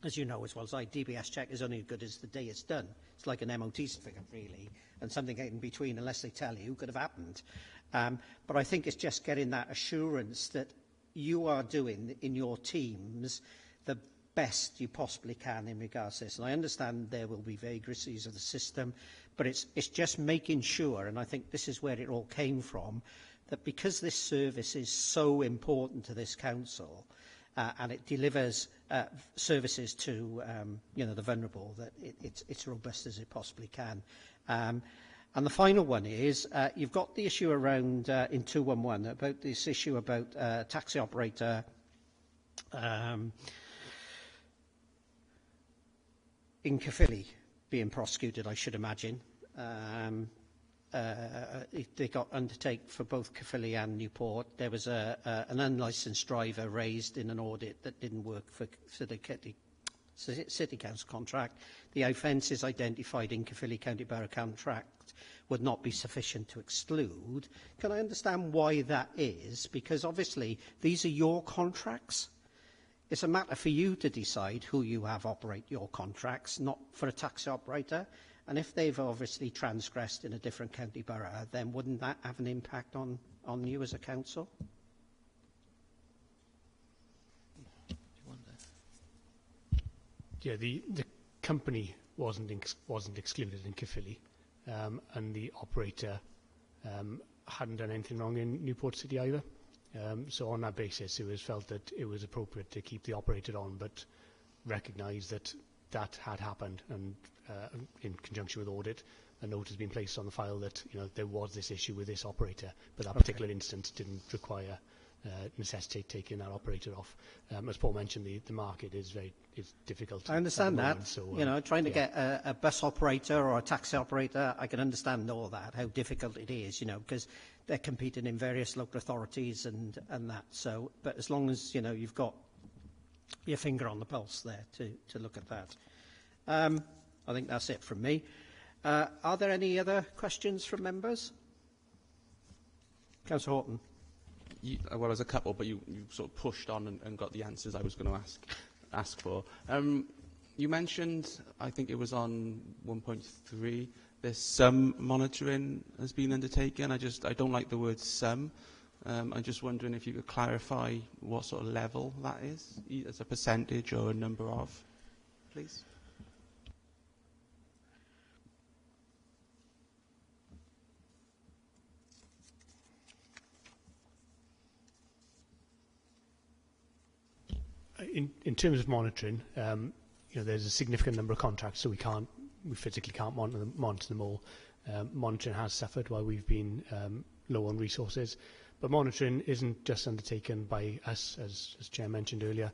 as you know as well as I, DBS check is only as good as the day it's done. It's like an MOT certificate, really, and something in between, unless they tell you, could have happened. But I think it's just getting that assurance that you are doing in your teams the best you possibly can in regards to this. And I understand there will be vagaries of the system, but it's just making sure, and I think this is where it all came from, that because this service is so important to this council, and it delivers services to the vulnerable, that it's robust as it possibly can. And the final one is you've got the issue around in 211 about this issue about taxi operator in Caerphilly being prosecuted, I should imagine. They got undertake for both Caerphilly and Newport. There was an unlicensed driver raised in an audit that didn't work for the City Council contract. The offences identified in Caerphilly County Borough contract would not be sufficient to exclude. Can I understand why that is? Because obviously these are your contracts. It's a matter for you to decide who you have operate your contracts, not for a taxi operator. And if they've obviously transgressed in a different county borough, then wouldn't that have an impact on you as a council? Yeah, the company wasn't excluded in Caerphilly, and the operator hadn't done anything wrong in Newport City either. So on that basis, it was felt that it was appropriate to keep the operator on, but recognise that that had happened, and in conjunction with audit, a note has been placed on the file that there was this issue with this operator, but that particular instance didn't require necessitate taking that operator off. As Paul mentioned, the market is difficult. I understand that. So, trying to get a bus operator or a taxi operator, I can understand all that, how difficult it is, because they're competing in various local authorities and that. So, but as long as, you've got your finger on the pulse there to look at that. I think that's it from me. Are there any other questions from members? Councillor Horton. Well, there's a couple, but you sort of pushed on and got the answers I was going to ask for. You mentioned, I think it was on 1.3, there's some monitoring has been undertaken. I don't like the word some. I'm just wondering if you could clarify what sort of level that is, as a percentage or a number of, please. In terms of monitoring, there's a significant number of contracts, so we physically can't monitor them all. Monitoring has suffered while we've been low on resources, but monitoring isn't just undertaken by us, as Chair mentioned earlier.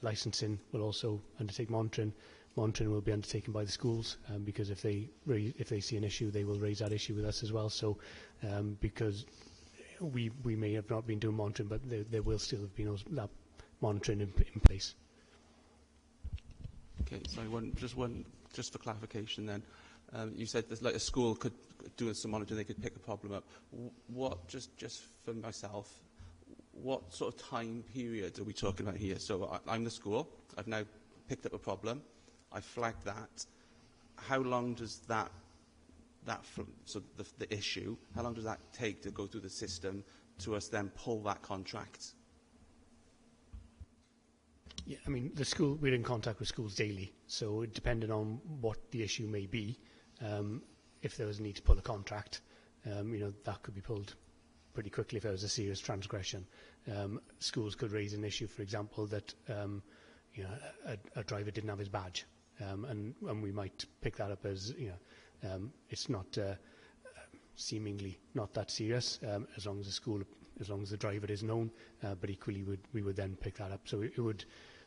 Licensing will also undertake monitoring. Monitoring will be undertaken by the schools, because if they see an issue, they will raise that issue with us as well. So, because we may have not been doing monitoring, but there will still have been that monitoring in place. Okay, so just for clarification then, you said that like a school could do some monitoring, they could pick a problem up. What, just for myself, what sort of time period are we talking about here? So I'm the school, I've now picked up a problem, I flagged that. How long does the issue, how long does that take to go through the system to us then pull that contract? Yeah, I mean, we're in contact with schools daily, so depending on what the issue may be, if there was a need to pull a contract, that could be pulled pretty quickly if there was a serious transgression. Schools could raise an issue, for example, that a driver didn't have his badge, and we might pick that up as it's not seemingly not that serious, as long as the driver is known, but equally we would then pick that up. So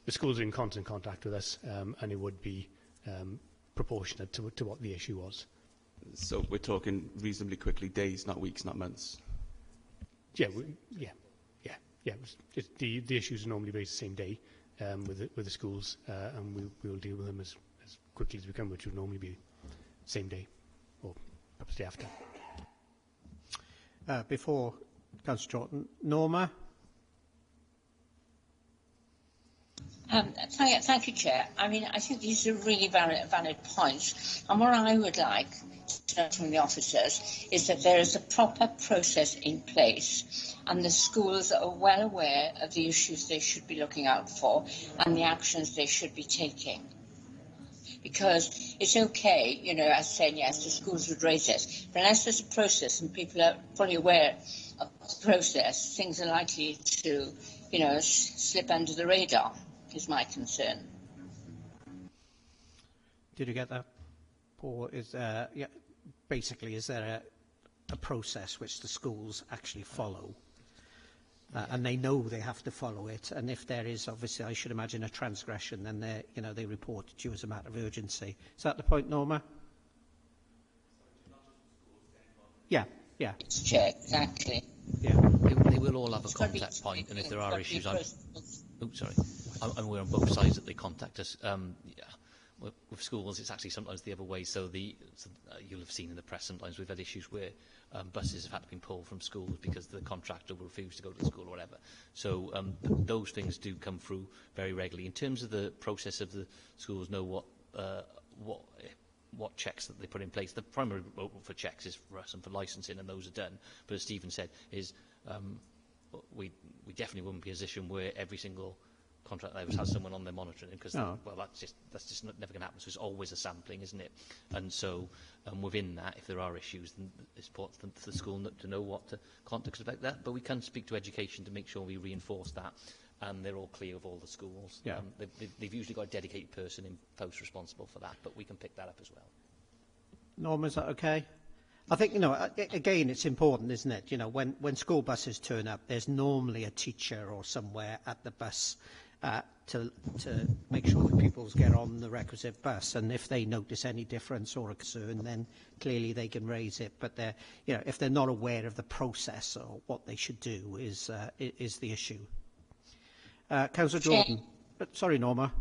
the schools are in constant contact with us, and it would be proportionate to what the issue was. So we're talking reasonably quickly, days, not weeks, not months. Yeah. The issues are normally raised the same day with the schools, and we will deal with them as quickly as we can, which would normally be same day or perhaps the day after. Before Councillor Jordan, Norma. Thank you, Chair. I mean, I think these are really valid points. And what I would like to know from the officers is that there is a proper process in place and the schools are well aware of the issues they should be looking out for and the actions they should be taking. Because it's okay, as saying, yes, the schools would raise this, but unless there's a process and people are fully aware of the process, things are likely to, slip under the radar, is my concern. Did you get that, Paul? Basically, is there a process which the schools actually follow? And they know they have to follow it, and if there is, obviously, I should imagine, a transgression, then they report it to you as a matter of urgency. Is that the point, Norma? Yeah. Chair, exactly. Yeah. They will all have a contact point, and if there are issues, we're on both sides that they contact us. With schools, it's actually sometimes the other way. So you'll have seen in the press sometimes we've had issues where buses have had to be pulled from schools because the contractor will refuse to go to the school or whatever. So those things do come through very regularly. In terms of the process of the schools know what checks that they put in place. The primary role for checks is for us and for licensing, and those are done. But as Stephen said, we definitely wouldn't be in a position where every single contract drivers has someone on there monitoring because No. well, that's just never going to happen. So it's always a sampling, isn't it? And so within that, if there are issues, then it's important for the school to know what to context about that. But we can speak to education to make sure we reinforce that. And they're all clear of all the schools. Yeah. They've usually got a dedicated person in post responsible for that, but we can pick that up as well. Norma, is that okay? I think, again, it's important, isn't it? When school buses turn up, there's normally a teacher or somewhere at the bus to make sure that pupils get on the requisite bus. And if they notice any difference or a concern, then clearly they can raise it. But if they're not aware of the process or what they should do is the issue. Councillor Jordan. Sorry, Norma.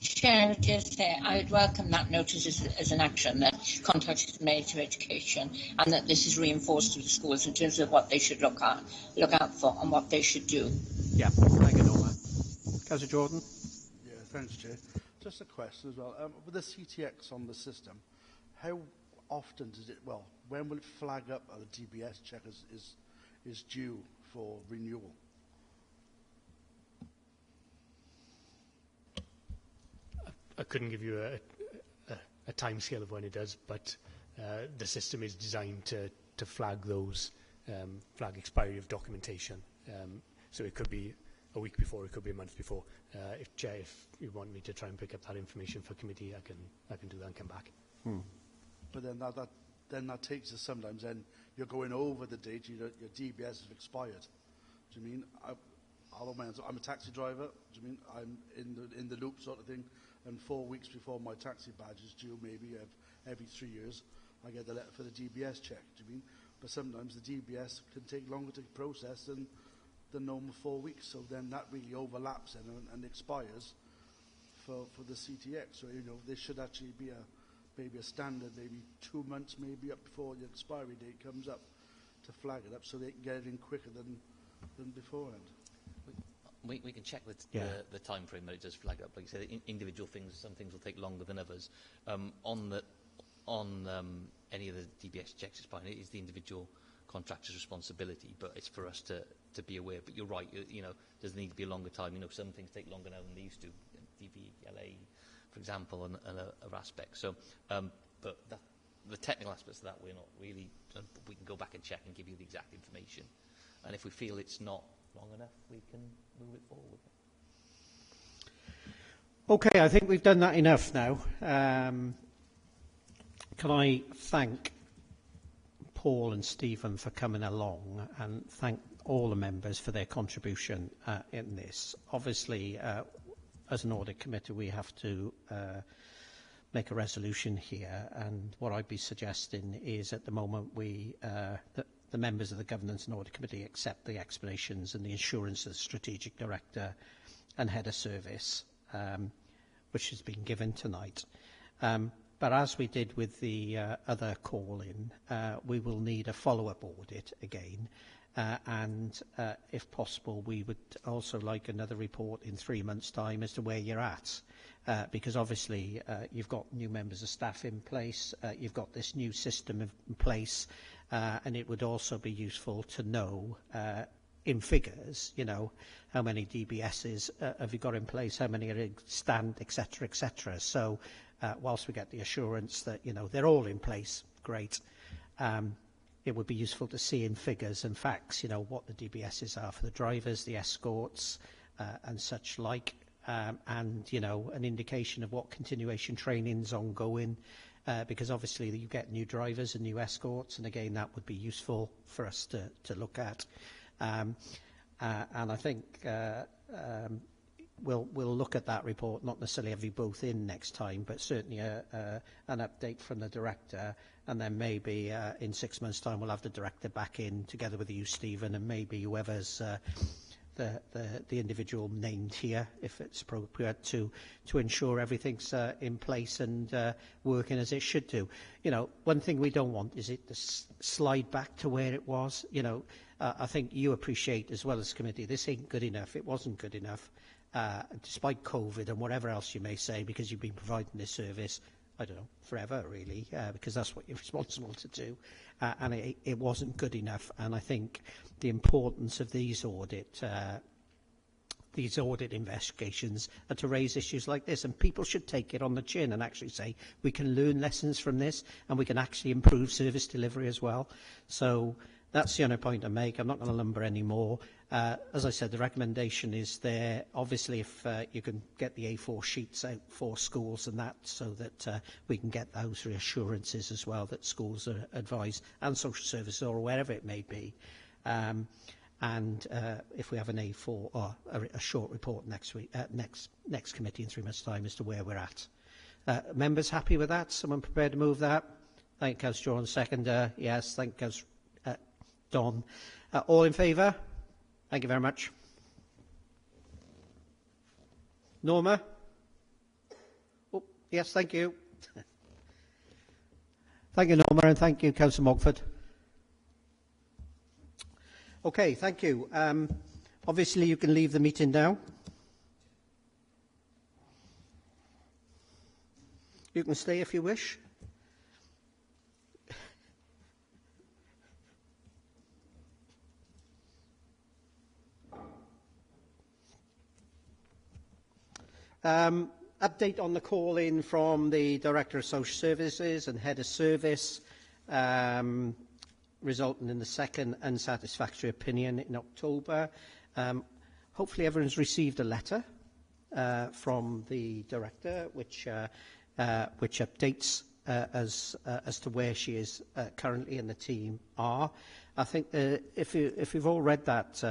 Chair, just say I would welcome that notice as an action that contact is made to education and that this is reinforced to the schools in terms of what they should look out for and what they should do. Yeah, thank you, Norma. Councillor Jordan. Yeah, thanks, Chair. Just a question as well. With the CTX on the system, how often does it, when will it flag up that the DBS check is due for renewal? I couldn't give you a time scale of when it does, but the system is designed to flag those, flag expiry of documentation. So it could be a week before, it could be a month before. If you want me to try and pick up that information for committee, I can do that and come back. But then that takes us sometimes, then you're going over the date, your DBS has expired. Do you mean? I'm a taxi driver. Do you mean I'm in the loop sort of thing? And 4 weeks before my taxi badge is due, maybe every 3 years, I get the letter for the DBS check. Do you mean? But sometimes the DBS can take longer to process than the normal 4 weeks. So then that really overlaps and expires for the CTX. So there should actually be maybe a standard, maybe 2 months, maybe up before the expiry date comes up, to flag it up so they can get it in quicker than beforehand. We can check the time frame that it does flag up. Like you say, individual things, some things will take longer than others. On any of the DBS checks, it is the individual contractor's responsibility, but it's for us to be aware. But you're right, does need to be a longer time. Some things take longer now than they used to. DVLA, for example, and other aspects. So, but the technical aspects of that, we're not really. We can go back and check and give you the exact information. And if we feel it's not long enough, we can move it forward. Okay, I think we've done that enough now. Can I thank Paul and Stephen for coming along and thank all the members for their contribution in this. Obviously, as an audit committee, we have to make a resolution here, and what I'd be suggesting is at the moment the members of the Governance and Audit Committee accept the explanations and the assurance of the Strategic Director and Head of Service, which has been given tonight. But as we did with the other call-in, we will need a follow-up audit again, and if possible, we would also like another report in 3 months' time as to where you're at. Because obviously you've got new members of staff in place, you've got this new system in place, and it would also be useful to know in figures, how many DBSs have you got in place, how many are stand, etc., etc. So whilst we get the assurance that, they're all in place, great, it would be useful to see in figures and facts, what the DBSs are for the drivers, the escorts, and such like. And, an indication of what continuation training is ongoing, because obviously you get new drivers and new escorts, and again, that would be useful for us to look at. And I think we'll look at that report, not necessarily have you both in next time, but certainly an update from the Director, and then maybe in 6 months' time we'll have the Director back in together with you, Stephen, and maybe whoever's the individual named here, if it's appropriate, to ensure everything's in place and working as it should do. One thing we don't want is it to slide back to where it was. I think you appreciate as well as committee, this ain't good enough. It wasn't good enough, despite COVID and whatever else you may say, because you've been providing this service, I don't know, forever really, because that's what you're responsible to do. And it wasn't good enough. And I think the importance of these audit, these audit investigations are to raise issues like this, and people should take it on the chin and actually say we can learn lessons from this and we can actually improve service delivery as well. So that's the only point I make. I'm not going to lumber anymore. As I said, the recommendation is there. Obviously, if you can get the A4 sheets out for schools and that, so that we can get those reassurances as well that schools are advised, and social services or wherever it may be. And if we have an A4 or a short report next week, next committee in 3 months' time as to where we're at. Members happy with that? Someone prepared to move that? Thank you, Councillor John. Second, yes. Thank you, Councillor Don. All in favour? Thank you very much. Norma? Oh, yes, thank you. Thank you, Norma, and thank you, Councillor Mogford. Okay, thank you. Obviously, you can leave the meeting now. You can stay if you wish. Update on the call-in from the Director of Social Services and Head of Service, resulting in the second unsatisfactory opinion in October. Hopefully everyone's received a letter from the Director which updates as to where she is currently and the team are. I think if you've all read that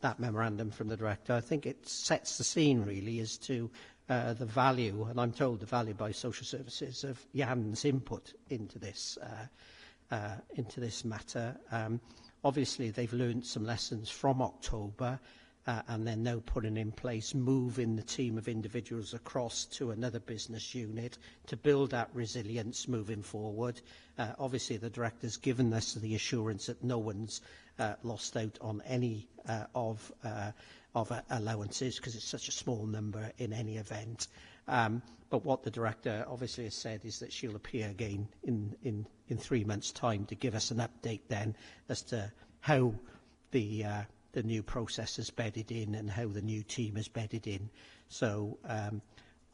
that memorandum from the Director, I think it sets the scene really as to the value, and I'm told the value by social services, of Jan's input into this matter. Obviously, they've learned some lessons from October, and they're now putting in place, moving the team of individuals across to another business unit to build that resilience moving forward. Obviously, the Director's given us the assurance that no one's lost out on any of allowances, because it's such a small number in any event. But what the Director obviously has said is that she'll appear again in 3 months' time to give us an update then as to how the new process is bedded in and how the new team is bedded in. So I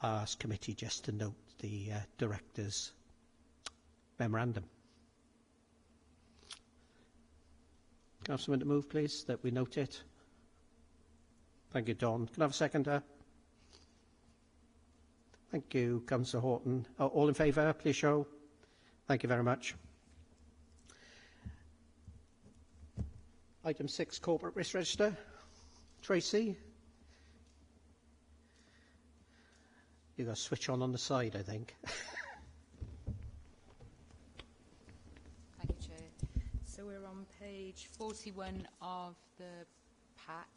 ask committee just to note the Director's memorandum. Can I have someone to move, please, that we note it? Thank you, Don. Can I have a seconder? Thank you, Councillor Horton. All in favour, please show. Thank you very much. Item 6, Corporate Risk Register. Tracy? You've got to switch on the side, I think. Thank you, Chair. So we're on page 41 of the pack.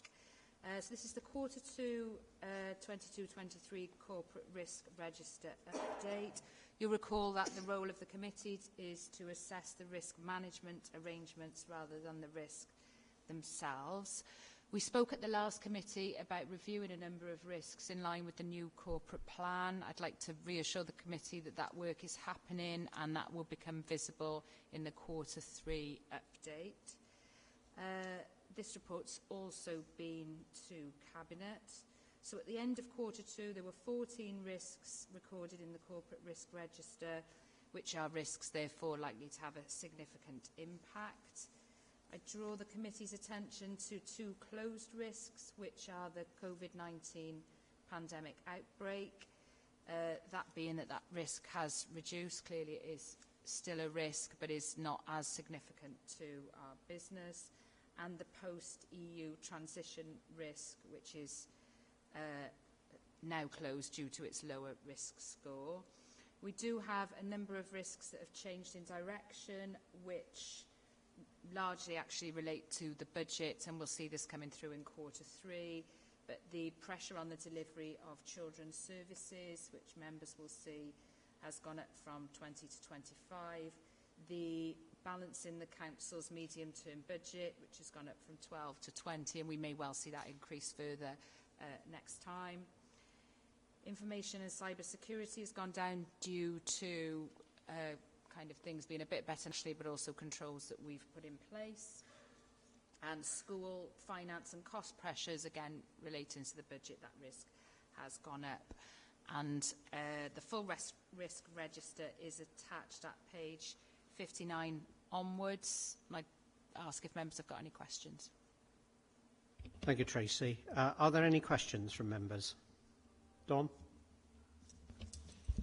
So this is the Quarter 2 22-23 Corporate Risk Register update. You'll recall that the role of the committee is to assess the risk management arrangements rather than the risk themselves. We spoke at the last committee about reviewing a number of risks in line with the new corporate plan. I'd like to reassure the committee that that work is happening and that will become visible in the Quarter 3 update. This report's also been to Cabinet. So at the end of Quarter 2, there were 14 risks recorded in the Corporate Risk Register, which are risks, therefore, likely to have a significant impact. I draw the committee's attention to 2 closed risks, which are the COVID-19 pandemic outbreak. That being that risk has reduced. Clearly it is still a risk, but is not as significant to our business. And the post-EU transition risk, which is now closed due to its lower risk score. We do have a number of risks that have changed in direction, which largely actually relate to the budget, and we'll see this coming through in Quarter 3. But the pressure on the delivery of children's services, which members will see, has gone up from 20 to 25. The balance in the Council's medium-term budget, which has gone up from 12 to 20, and we may well see that increase further next time. Information and cyber security has gone down due to kind of things being a bit better, actually, but also controls that we've put in place. and school finance and cost pressures, again, relating to the budget, that risk has gone up. And the full risk register is attached at page 59 onwards. I'd ask if members have got any questions. Thank you, Tracy. Are there any questions from members? Don?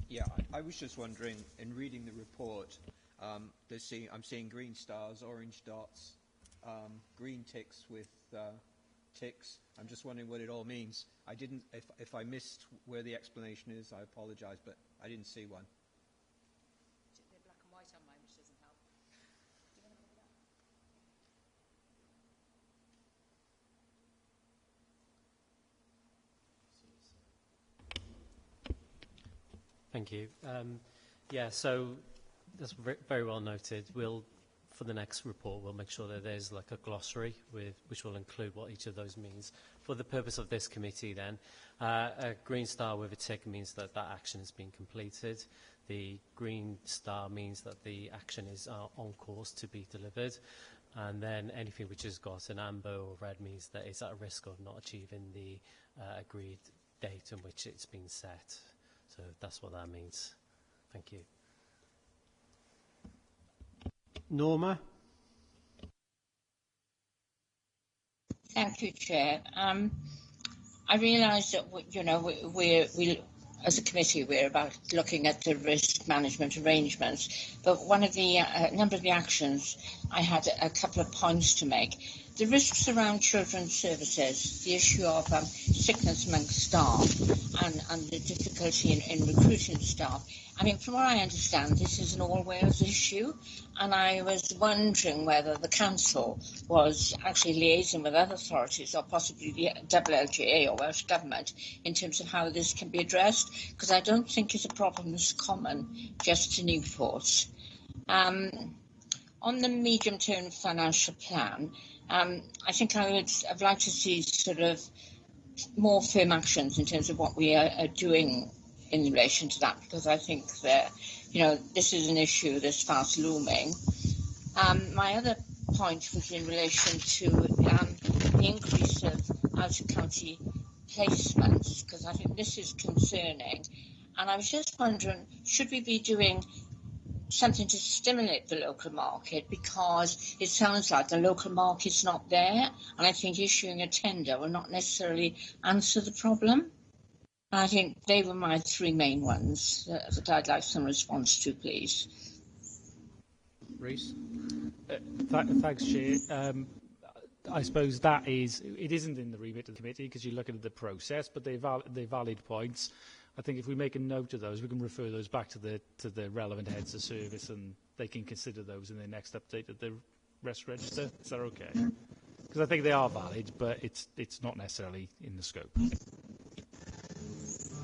Yeah, I was just wondering, in reading the report, I'm seeing green stars, orange dots, green ticks with ticks. I'm just wondering what it all means. I didn't, if I missed where the explanation is, I apologise, but I didn't see one. They're black and white on mine, which doesn't help. Do you want to cover that? Thank you. Yeah, so that's very well noted. For the next report, we'll make sure that there's like a glossary which will include what each of those means. For the purpose of this committee then, a green star with a tick means that that action has been completed. The green star means that the action is on course to be delivered. And then anything which has got an amber or red means that it's at risk of not achieving the agreed date in which it's been set. So that's what that means. Thank you. Norma? Thank you, Chair. I realise that we as a committee we're about looking at the risk management arrangements, but one of the number of the actions I had a couple of points to make. The risks around children's services, the issue of sickness amongst staff and the difficulty in recruiting staff. I mean, from what I understand, this is an all Wales issue, and I was wondering whether the council was actually liaising with other authorities or possibly the WLGA or Welsh Government in terms of how this can be addressed, because I don't think it's a problem that's common just to Newport. On the medium-term financial plan, I think I'd like to see sort of more firm actions in terms of what we are doing in relation to that, because I think that, this is an issue that's fast looming. My other point was in relation to the increase of out-of-county placements, because I think this is concerning. And I was just wondering, should we be doing something to stimulate the local market, because it sounds like the local market's not there, and I think issuing a tender will not necessarily answer the problem. I think they were my three main ones that I'd like some response to, please. Rhys? Thanks, Chair. I suppose it isn't in the remit of the committee because you're looking at the process, but they're valid points. I think if we make a note of those, we can refer those back to the relevant heads of service, and they can consider those in their next update of the risk register. Is that okay? Because I think they are valid, but it's not necessarily in the scope.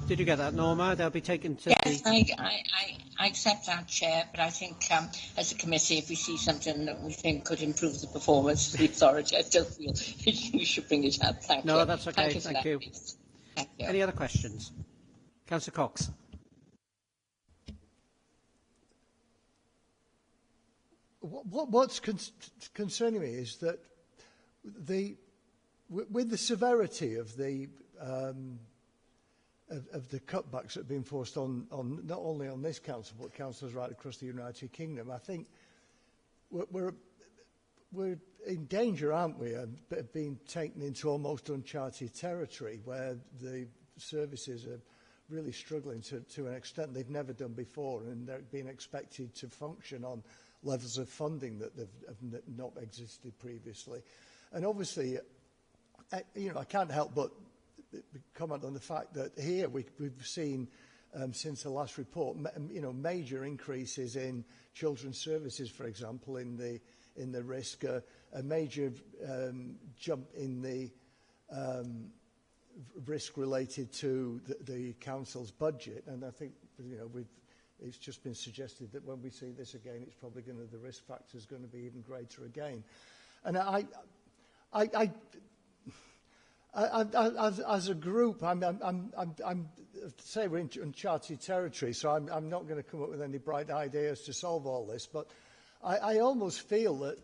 Did you get that, Norma? They'll be taken to yes, I accept that, Chair, but I think as a committee, if we see something that we think could improve the performance of the authority, I still feel you should bring it up. Thank you. No, that's okay. Thank you. Thank you. Any other questions? Councillor Cox. What's concerning me is that with the severity of the cutbacks that have been forced on not only on this council but councils right across the United Kingdom, I think we're in danger, aren't we, of being taken into almost uncharted territory where the services are really struggling to an extent they've never done before, and they're being expected to function on levels of funding that have not existed previously. And obviously, I can't help but comment on the fact that here we've seen since the last report, major increases in children's services, for example, in the risk, a major jump in the risk related to the council's budget, and I think it's just been suggested that when we see this again, it's probably the risk factor is going to be even greater again. And as a group, I'm say we're in uncharted territory, so I'm not going to come up with any bright ideas to solve all this, but I almost feel that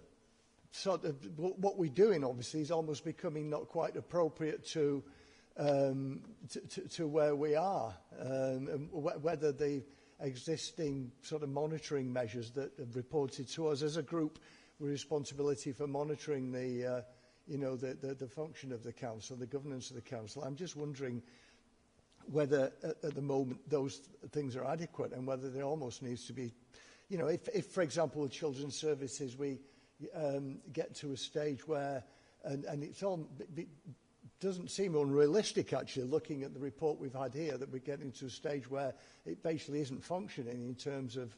sort of what we're doing, obviously, is almost becoming not quite appropriate to where we are, and whether the existing sort of monitoring measures that have reported to us as a group with responsibility for monitoring the function of the council, the governance of the council. I'm just wondering whether at the moment those things are adequate, and whether there almost needs to be, if for example, with children's services, we get to a stage where, and it's all, doesn't seem unrealistic actually, looking at the report we've had here, that we're getting to a stage where it basically isn't functioning in terms of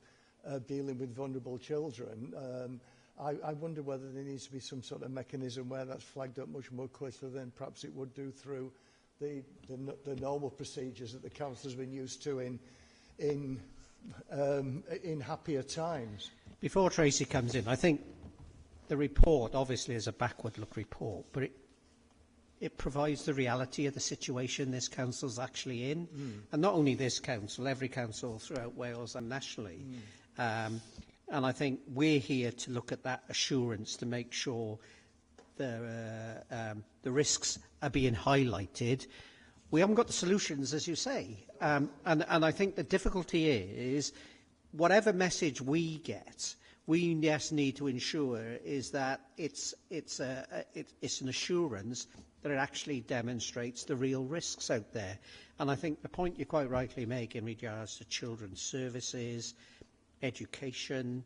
dealing with vulnerable children. I wonder whether there needs to be some sort of mechanism where that's flagged up much more quickly than perhaps it would do through the normal procedures that the council has been used to in happier times. Before Tracy comes in, I think the report obviously is a backward-look report, but it provides the reality of the situation this council's actually in. And not only this council, every council throughout Wales and nationally. And I think we're here to look at that assurance to make sure the risks are being highlighted. We haven't got the solutions, as you say. And I think the difficulty is, whatever message we get, we just need to ensure is that it's an assurance that it actually demonstrates the real risks out there. And I think the point you quite rightly make in regards to children's services, education,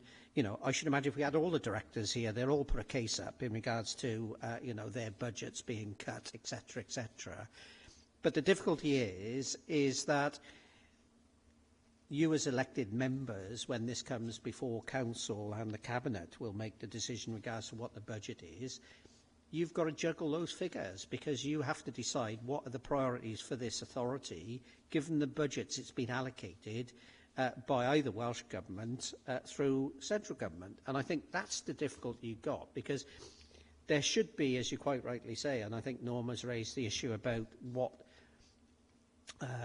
I should imagine if we had all the directors here, they'll all put a case up in regards to, their budgets being cut, etc., etc. But the difficulty is that you as elected members, when this comes before council and the cabinet will make the decision in regards to what the budget is, you've got to juggle those figures, because you have to decide what are the priorities for this authority, given the budgets it's been allocated by either Welsh Government through central government. And I think that's the difficulty you've got, because there should be, as you quite rightly say, and I think Norma's raised the issue about what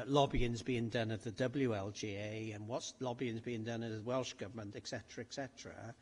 lobbying's being done at the WLGA and what's lobbying's being done at the Welsh Government, etc., etc.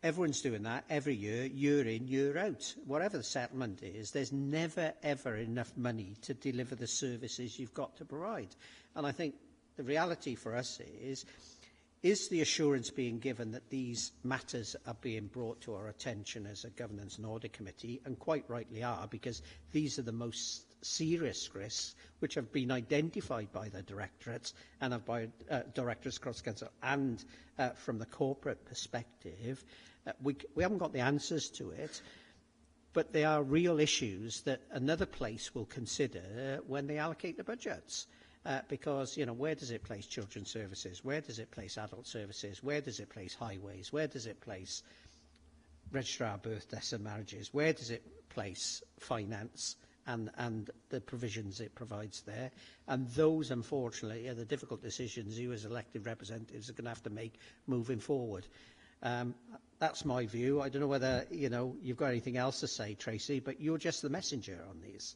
Everyone's doing that every year, year in, year out. Whatever the settlement is, there's never, ever enough money to deliver the services you've got to provide. And I think the reality for us is the assurance being given that these matters are being brought to our attention as a Governance and Audit Committee, and quite rightly are, because these are the most serious risks which have been identified by the directorates and by directors across council and from the corporate perspective. We haven't got the answers to it, but they are real issues that another place will consider when they allocate the budgets. Because, where does it place children's services? Where does it place adult services? Where does it place highways? Where does it place registrar birth, deaths and marriages? Where does it place finance and the provisions it provides there? And those, unfortunately, are the difficult decisions you as elected representatives are going to have to make moving forward. That's my view. I don't know whether, you've got anything else to say, Tracy, but you're just the messenger on these.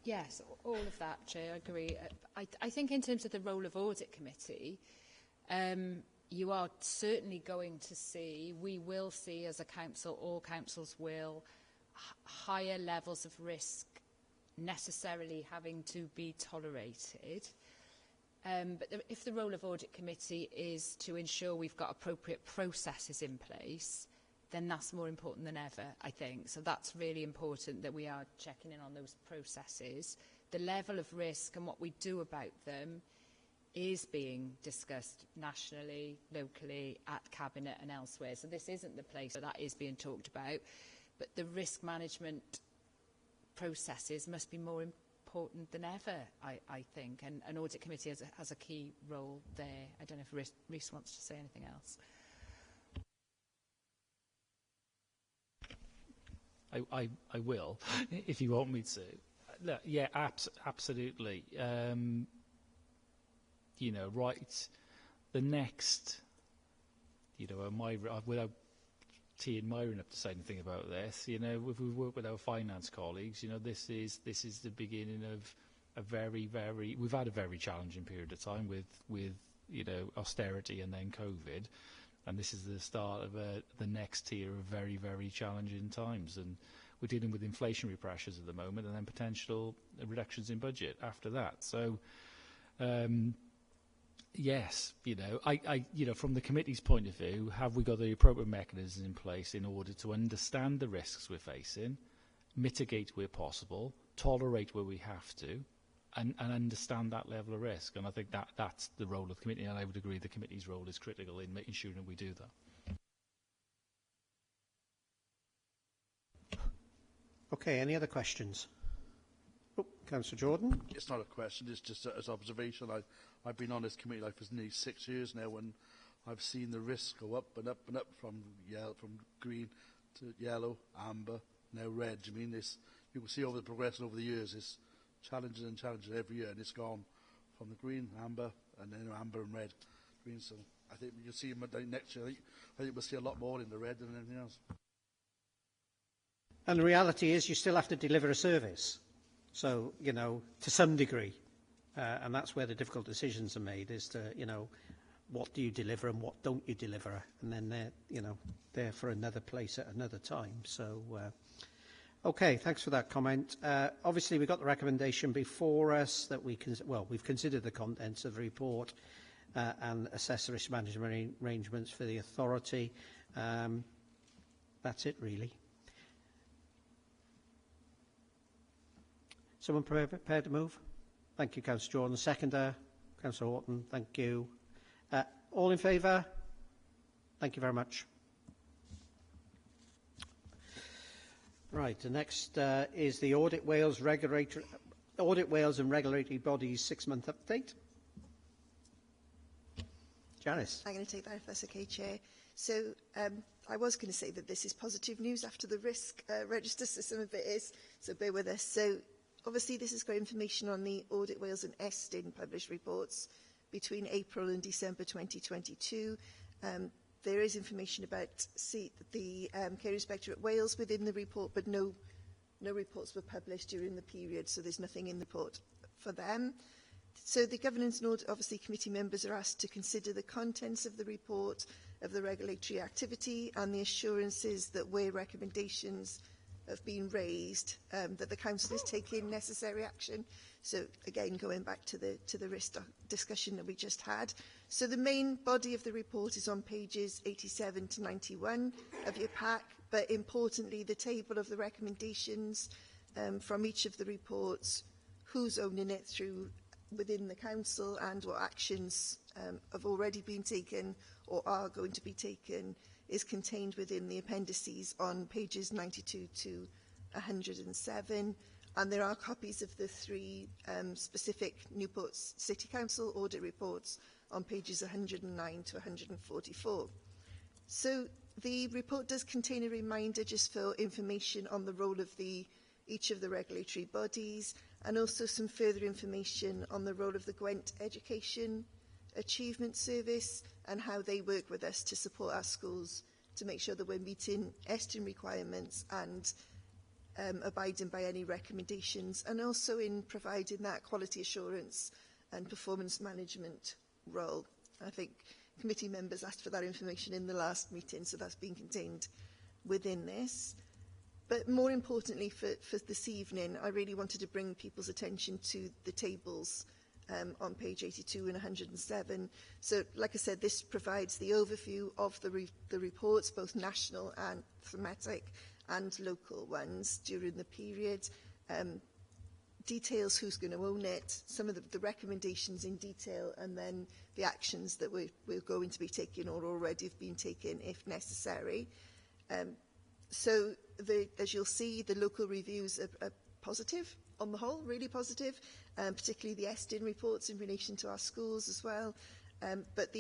Yes, all of that, Chair, I agree. I think in terms of the role of Audit Committee, you are certainly going to see, we will see as a council, all councils will, higher levels of risk necessarily having to be tolerated. But if the role of Audit Committee is to ensure we've got appropriate processes in place, then that's more important than ever, I think. So that's really important that we are checking in on those processes. The level of risk and what we do about them is being discussed nationally, locally, at Cabinet and elsewhere. So this isn't the place where that is being talked about. But the risk management processes must be more important than ever, I think. And an Audit Committee has a key role there. I don't know if Rhys wants to say anything else. I will, if you want me to. Look, yeah, absolutely. Right, the next, without teeing Myron up to say anything about this, if we work with our finance colleagues, this is the beginning of a we've had a very challenging period of time with austerity and then COVID. And this is the start of the next tier of very, very challenging times. And we're dealing with inflationary pressures at the moment, and then potential reductions in budget after that. So, yes, from the committee's point of view, have we got the appropriate mechanisms in place in order to understand the risks we're facing, mitigate where possible, tolerate where we have to, and understand that level of risk? And I think that's the role of the committee, and I would agree the committee's role is critical in making sure that we do that. Okay, any other questions? Oh, Councillor Jordan. It's not a question, it's just as observation. I've been on this committee like for nearly 6 years now, and I've seen the risks go up and up and up from green to yellow, amber, now red. I mean, you can see over the progression over the years, it's challenges and challenges every year, and it's gone from the green, amber, and then amber and red. Green, so I think you'll see next year. I think we'll see a lot more in the red than anything else. And the reality is you still have to deliver a service. So, to some degree. And that's where the difficult decisions are made, is to, what do you deliver and what don't you deliver? And then they're, there for another place at another time. So, okay, thanks for that comment. Obviously, we've got the recommendation before us that we've considered the contents of the report and assessed the risk management arrangements for the authority. That's it, really. Someone prepared to move? Thank you, Councillor Jordan. Seconder, Councillor Horton. Thank you. All in favour? Thank you very much. Right. The next is the Audit Wales and Regulatory Bodies 6-month update. Janice. I'm going to take that if that's okay, Chair. So I was going to say that this is positive news after the risk register, so some of it is, so bear with us. So obviously, this has got information on the Audit Wales and Estin published reports between April and December 2022. There is information about the Care Inspectorate Wales within the report, but no reports were published during the period, so there's nothing in the report for them. So the Governance and Audit, obviously, committee members are asked to consider the contents of the report, of the regulatory activity, and the assurances that where recommendations have been raised, that the Council is taking necessary action. So again, going back to the risk discussion that we just had. So the main body of the report is on pages 87 to 91 of your pack, but importantly, the table of the recommendations from each of the reports, who's owning it through within the Council, and what actions have already been taken or are going to be taken, is contained within the appendices on pages 92 to 107. And there are copies of the three specific Newport City Council audit reports on pages 109 to 144. So the report does contain a reminder just for information on the role of each of the regulatory bodies, and also some further information on the role of the Gwent Education Achievement Service and how they work with us to support our schools to make sure that we're meeting Estin requirements and abiding by any recommendations, and also in providing that quality assurance and performance management role. I think committee members asked for that information in the last meeting, so that's been contained within this. But more importantly for this evening, I really wanted to bring people's attention to the tables on page 82 and 107. So, like I said, this provides the overview of the reports, both national and thematic and local ones during the period. Details who's going to own it, some of the recommendations in detail, and then the actions that we're going to be taking or already have been taken if necessary. So, as you'll see, the local reviews are positive on the whole, really positive, particularly the Estin reports in relation to our schools as well. But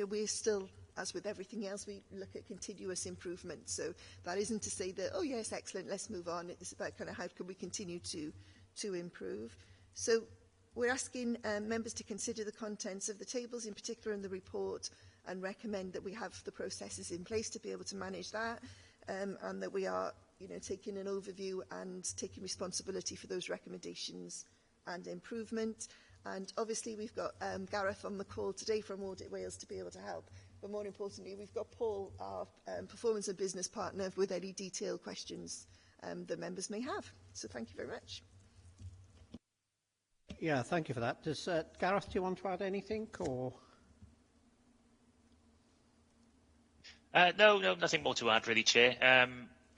we're still, as with everything else, we look at continuous improvement. So that isn't to say that, oh yes, excellent, let's move on. It's about kind of how can we continue to improve. So we're asking members to consider the contents of the tables, in particular in the report, and recommend that we have the processes in place to be able to manage that, and that we are taking an overview and taking responsibility for those recommendations and improvement. And obviously we've got Gareth on the call today from Audit Wales to be able to help but more importantly, we've got Paul, our performance and business partner, with any detailed questions that members may have. So thank you very much. Yeah, thank you for that. Does Gareth, do you want to add anything, or? No, nothing more to add, really, Chair.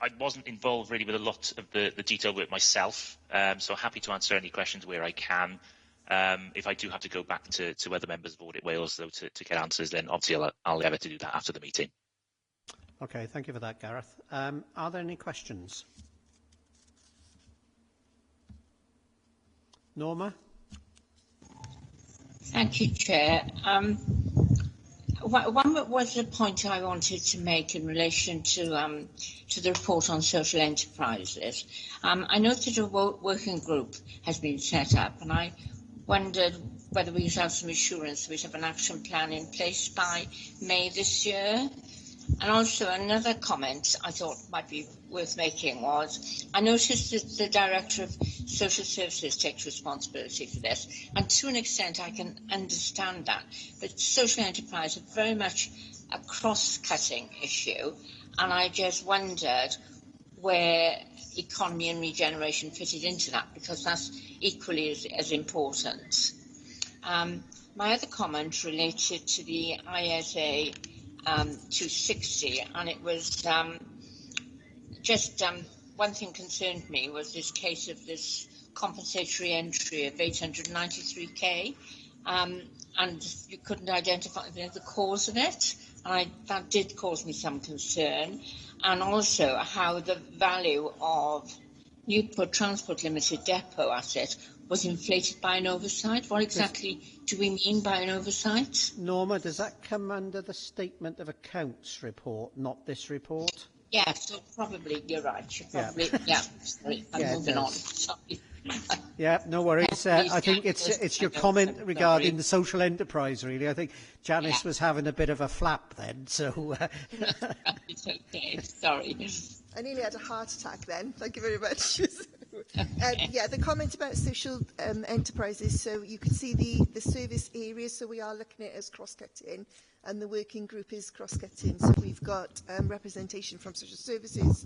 I wasn't involved really with a lot of the detailed work myself, so happy to answer any questions where I can. If I do have to go back to other members of Audit Wales, though, to get answers, then obviously I'll endeavour to do that after the meeting. Okay, thank you for that, Gareth. Are there any questions? Norma? Thank you, Chair. One was a point I wanted to make in relation to the report on social enterprises. I noted a working group has been set up, and I wondered whether we should have some assurance we have an action plan in place by May this year. And also another comment I thought might be worth making was, I noticed that the Director of Social Services takes responsibility for this, and to an extent I can understand that, but social enterprise is very much a cross-cutting issue, and I just wondered where economy and regeneration fitted into that, because that's equally as important. My other comment related to the ISA 260, and it was one thing concerned me was this case of this compensatory entry of 893k, and you couldn't identify the cause of it, and that did cause me some concern, and also how the value of Newport Transport Limited depot asset was inflated by an oversight. What exactly do we mean by an oversight? Norma, does that come under the Statement of Accounts report, not this report? Yeah, so probably, you're right. Sorry, I'm moving on. Sorry. Yeah, no worries. I think it's your comment regarding the social enterprise, really. I think Janice was having a bit of a flap then, so... It's okay, sorry. I nearly had a heart attack then. Thank you very much. Yeah, the comment about social enterprises. So you can see the service areas. So we are looking at it as cross-cutting, and the working group is cross-cutting. So we've got representation from social services,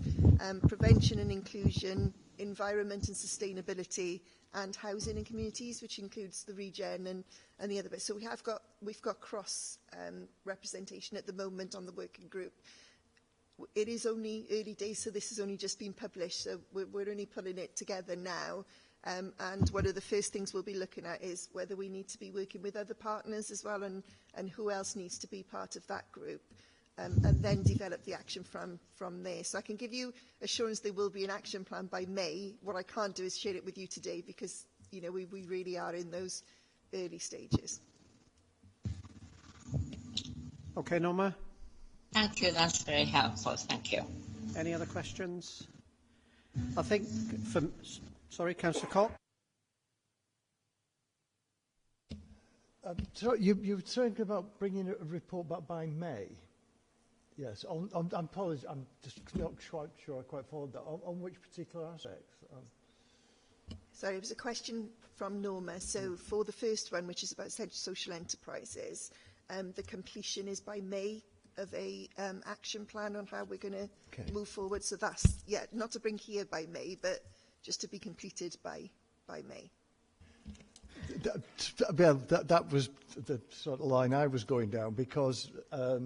prevention and inclusion, environment and sustainability, and housing and communities, which includes the regen and the other bits. So we've got cross representation at the moment on the working group. It is only early days, so this has only just been published, so we're only pulling it together now. And one of the first things we'll be looking at is whether we need to be working with other partners as well, and who else needs to be part of that group, and then develop the action from there. So I can give you assurance there will be an action plan by May. What I can't do is share it with you today, because we really are in those early stages. Okay, Norma? Thank you, that's very helpful, thank you. Any other questions? I think sorry, Councillor Cox. So you were talking about bringing a report back by May. Yes, I'm just not quite sure I quite followed that. On which particular aspects? Sorry, it was a question from Norma. So for the first one, which is about social enterprises, the completion is by May of a action plan on how we're going to move forward. So that's, not to bring here by May, but just to be completed by May. That was the sort of line I was going down, because I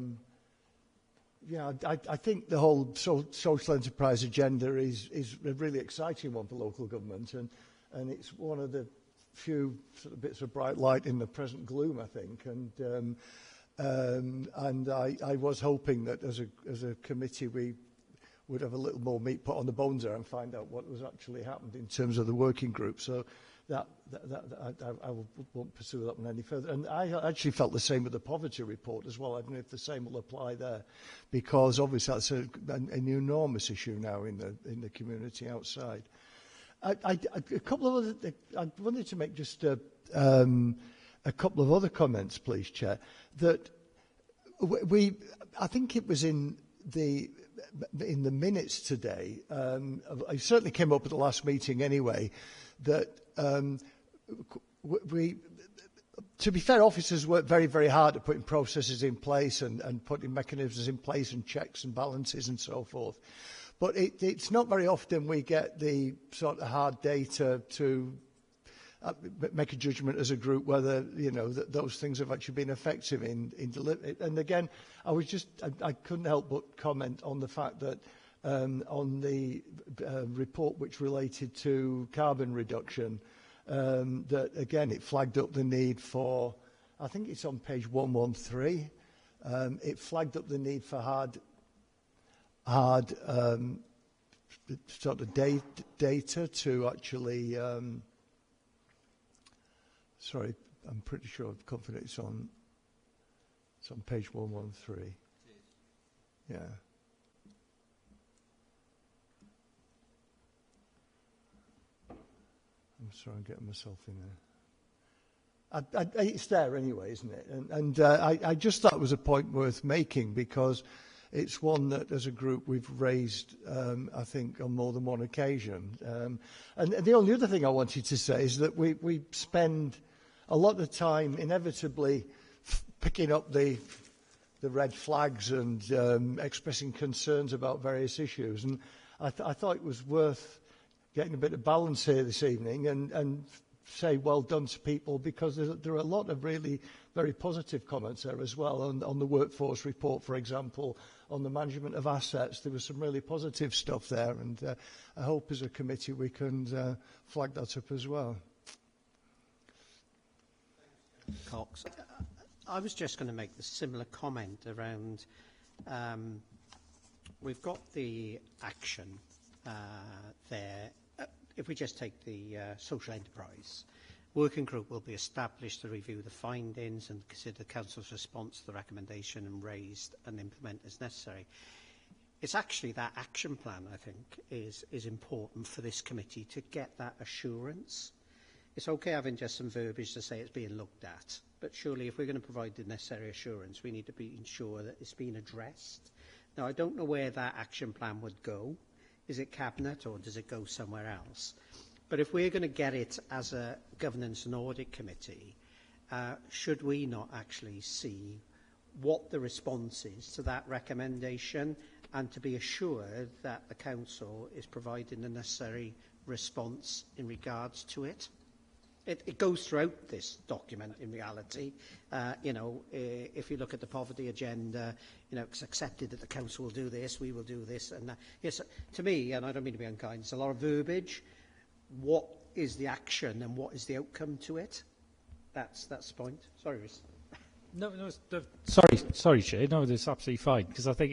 think the whole social enterprise agenda is a really exciting one for local government, and it's one of the few sort of bits of bright light in the present gloom, I think. And I was hoping that as a committee we would have a little more meat put on the bones there and find out what was actually happened in terms of the working group. So I won't pursue that one any further. And I actually felt the same with the poverty report as well. I don't know if the same will apply there, because obviously that's an enormous issue now in the community outside. I wanted to make just a couple of other comments, please, Chair. That I think it was in the minutes today. It certainly came up at the last meeting anyway. That to be fair, officers work very, very hard at putting processes in place and putting mechanisms in place and checks and balances and so forth. But it's not very often we get the sort of hard data to make a judgment as a group whether, you know, those things have actually been effective in delivery. And again, I couldn't help but comment on the fact that on the report which related to carbon reduction, that again it flagged up the need for, I think it's on page 113, it flagged up the need for hard sort of data to actually sorry, I'm pretty sure I'm confident it's on page 113. Yeah. I'm sorry, I'm getting myself in there. It's there anyway, isn't it? And I just thought it was a point worth making because it's one that, as a group, we've raised, I think, on more than one occasion. And the only other thing I wanted to say is that we spend a lot of time inevitably picking up the red flags and expressing concerns about various issues. And I thought it was worth getting a bit of balance here this evening and say well done to people, because there are a lot of really very positive comments there as well on the workforce report, for example, on the management of assets. There was some really positive stuff there, and I hope as a committee we can flag that up as well. Cox. I was just going to make the similar comment around we've got the action there. If we just take the social enterprise, working group will be established to review the findings and consider the Council's response to the recommendation and raised and implement as necessary. It's actually that action plan, I think, is important for this committee to get that assurance. It's okay having just some verbiage to say it's being looked at, but surely if we're going to provide the necessary assurance, we need to be ensure that it's been addressed. Now, I don't know where that action plan would go. Is it Cabinet or does it go somewhere else? But if we're going to get it as a Governance and Audit Committee, should we not actually see what the response is to that recommendation and to be assured that the Council is providing the necessary response in regards to it? It goes throughout this document in reality. If you look at the poverty agenda, it's accepted that the Council will do this, we will do this and that. Yes, to me, and I don't mean to be unkind, it's a lot of verbiage. What is the action and what is the outcome to it? That's the point. Sorry, Rhys. Sorry, Chair. No, that's absolutely fine, because I think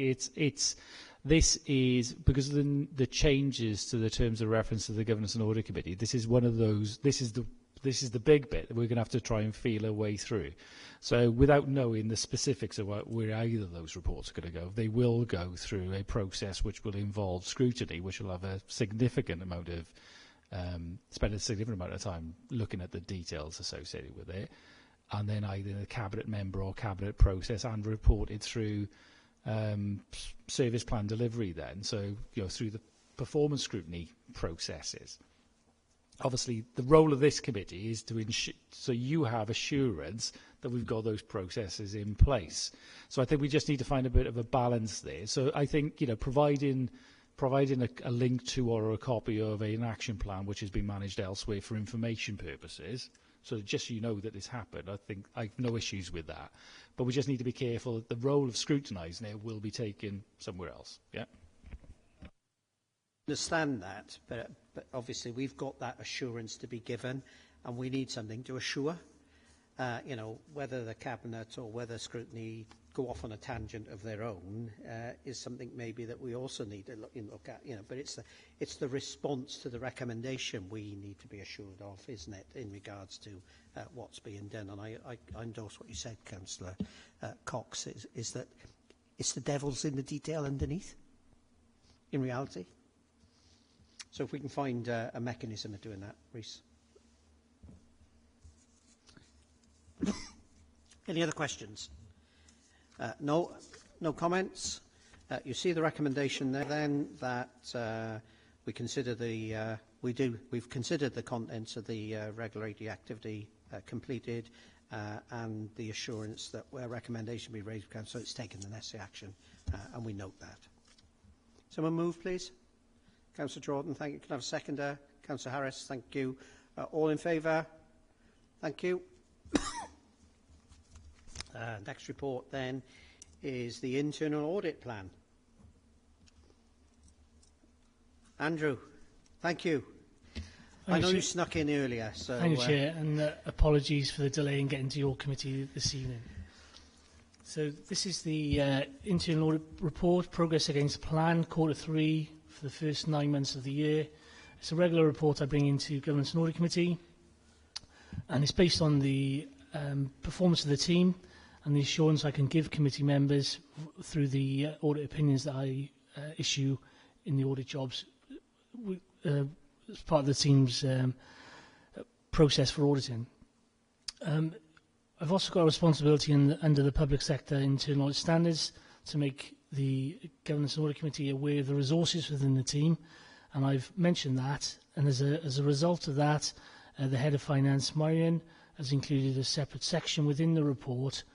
this is because of the changes to the terms of reference to the Governance and Audit Committee. This is one of those. This is the big bit that we're going to have to try and feel our way through. So without knowing the specifics of where either of those reports are going to go, they will go through a process which will involve scrutiny, which will have a significant amount of spend a significant amount of time looking at the details associated with it, and then either the Cabinet member or Cabinet process and reported through service plan delivery then, so through the performance scrutiny processes. Obviously, the role of this committee is to ensure, so you have assurance that we've got those processes in place. So I think we just need to find a bit of a balance there. So I think, providing a link to or a copy of an action plan which has been managed elsewhere for information purposes, so just so you know that this happened, I think I have no issues with that. But we just need to be careful that the role of scrutinising it will be taken somewhere else. Yeah. Understand that, but obviously we've got that assurance to be given, and we need something to assure. Whether the Cabinet or whether scrutiny go off on a tangent of their own is something maybe that we also need to look at. But it's the response to the recommendation we need to be assured of, isn't it, in regards to what's being done? And I endorse what you said, Councillor Cox, is that it's the devil's in the detail underneath, in reality. So if we can find a mechanism of doing that, Rhys. Any other questions? No comments. You see the recommendation there then that we consider we've considered the contents of the regulatory activity completed, and the assurance that where recommendation be raised with Council, it's taken the necessary action, and we note that. Someone move, please. Councillor Jordan, thank you. Can I have a seconder? Councillor Harris, thank you. All in favour? Thank you. Next report then is the internal audit plan. Andrew, thank you. I know you snuck in earlier. So, thank you, Chair, and apologies for the delay in getting to your committee this evening. So this is the internal audit report, progress against plan, Q3 for the first 9 months of the year. It's a regular report I bring into Governance and Audit Committee, and it's based on the performance of the team and the assurance I can give committee members through the audit opinions that I issue in the audit jobs as part of the team's process for auditing. I've also got a responsibility under the public sector internal audit standards to make the Governance and Audit Committee aware of the resources within the team, and I've mentioned that, and as a result of that, the Head of Finance, Marion, has included a separate section within the report,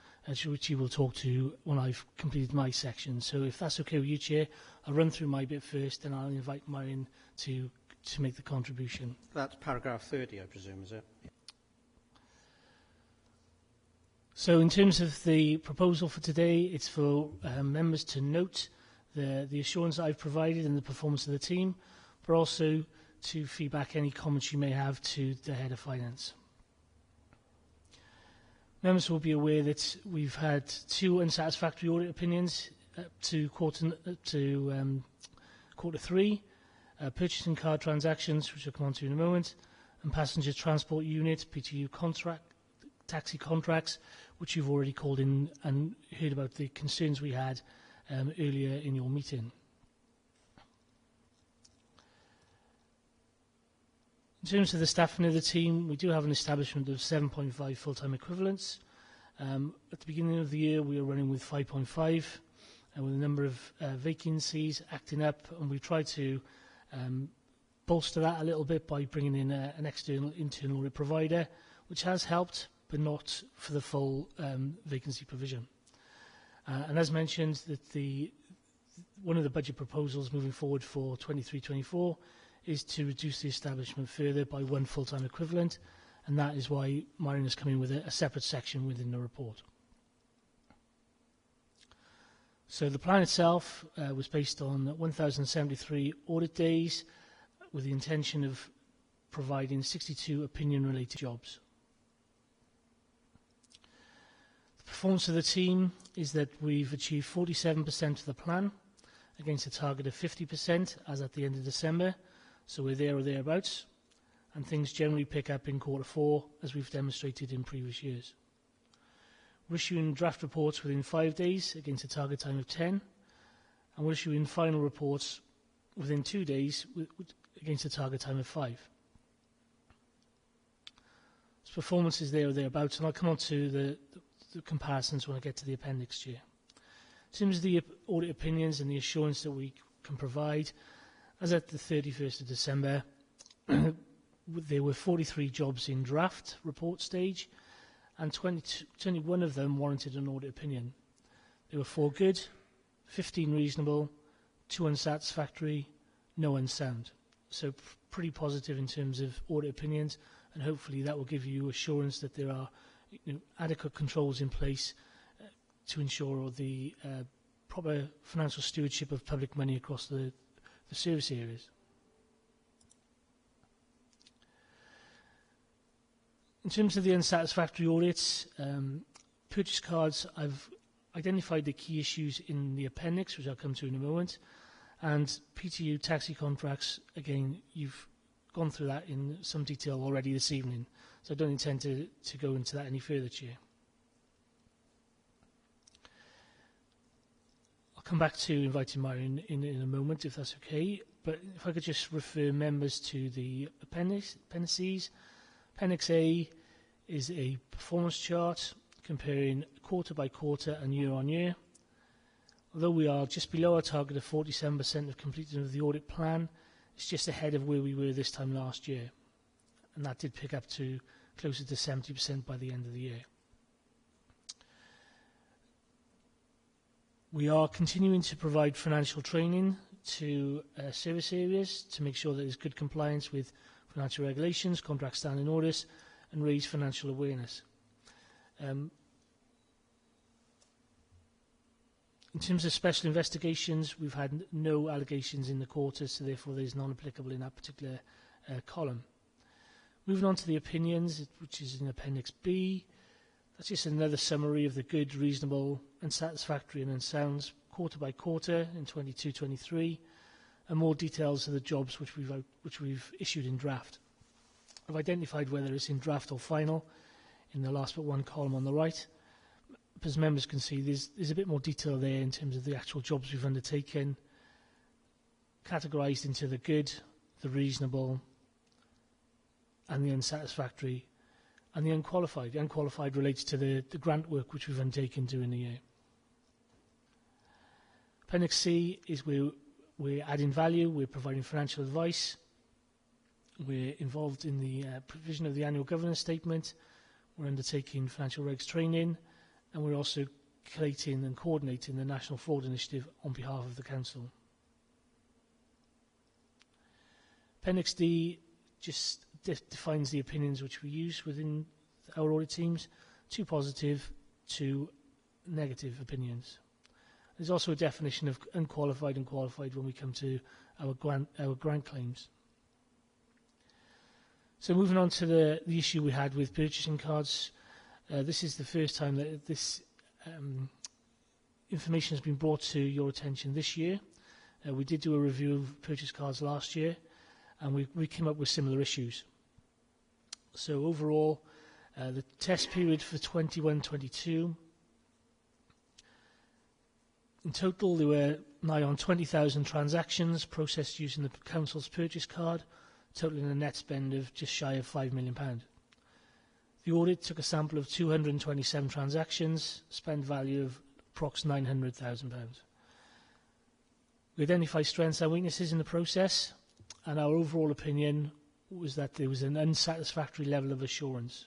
which he will talk to when I've completed my section. So if that's okay with you, Chair, I'll run through my bit first, and I'll invite Marion to make the contribution. That's paragraph 30, I presume, is it? So in terms of the proposal for today, it's for members to note the assurance that I've provided and the performance of the team, but also to feedback any comments you may have to the Head of Finance. Members will be aware that we've had 2 unsatisfactory audit opinions to Q3, purchasing car transactions, which I'll come on to in a moment, and passenger transport unit, PTU taxi contracts, which you've already called in and heard about the concerns we had earlier in your meeting. In terms of the staffing of the team, we do have an establishment of 7.5 full-time equivalents. At the beginning of the year, we were running with 5.5, with a number of vacancies acting up, and we tried to bolster that a little bit by bringing in an external internal audit provider, which has helped, but not for the full vacancy provision. And as mentioned, that one of the budget proposals moving forward for 23-24 is to reduce the establishment further by 1 full-time equivalent, and that is why Marion has come in with a separate section within the report. So the plan itself was based on 1,073 audit days with the intention of providing 62 opinion-related jobs. The performance of the team is that we've achieved 47% of the plan against a target of 50% as at the end of December, so we're there or thereabouts, and things generally pick up in Q4 as we've demonstrated in previous years. We're issuing draft reports within 5 days against a target time of 10, and we're issuing final reports within 2 days against a target time of 5. So performance is there or thereabouts, and I'll come on to the comparisons when I get to the appendix here. In terms of the audit opinions and the assurance that we can provide, as at the 31st of December, there were 43 jobs in draft report stage, and 21 of them warranted an audit opinion. There were 4 good, 15 reasonable, 2 unsatisfactory, no unsound. So pretty positive in terms of audit opinions, and hopefully that will give you assurance that there are adequate controls in place to ensure the proper financial stewardship of public money across the service areas. In terms of the unsatisfactory audits, purchase cards, I've identified the key issues in the appendix, which I'll come to in a moment, and PTU taxi contracts, again, you've gone through that in some detail already this evening, so I don't intend to go into that any further, Chair. I'll come back to inviting Marion in a moment, if that's okay, but if I could just refer members to the appendices. Appendix A is a performance chart comparing quarter by quarter and year on year. Although we are just below our target of 47% of completion of the audit plan, it's just ahead of where we were this time last year. And that did pick up to closer to 70% by the end of the year. We are continuing to provide financial training to service areas to make sure that there's good compliance with financial regulations, contract standing orders, and raise financial awareness. In terms of special investigations, we've had no allegations in the quarter, so therefore there's non-applicable in that particular column. Moving on to the opinions, which is in Appendix B, that's just another summary of the good, reasonable, and satisfactory and unsound quarter by quarter in 22-23, and more details of the jobs which we've issued in draft. I've identified whether it's in draft or final in the last but one column on the right. As members can see, there's a bit more detail there in terms of the actual jobs we've undertaken, categorised into the good, the reasonable, and the unsatisfactory, and the unqualified. The unqualified relates to the grant work which we've undertaken during the year. Appendix C is where we're adding value, we're providing financial advice, we're involved in the provision of the annual governance statement, we're undertaking financial regs training, and we're also collating and coordinating the National Fraud Initiative on behalf of the Council. Appendix D just defines the opinions which we use within our audit teams, 2 positive, 2 negative opinions. There's also a definition of unqualified and qualified when we come to our grant claims. So moving on to the issue we had with purchasing cards. This is the first time that this information has been brought to your attention this year. We did do a review of purchase cards last year, and we came up with similar issues. So overall, the test period for 21-22, in total there were nigh on 20,000 transactions processed using the Council's purchase card, totaling a net spend of just shy of £5 million. The audit took a sample of 227 transactions, spend value of approximately £900,000. We identified strengths and weaknesses in the process, and our overall opinion was that there was an unsatisfactory level of assurance,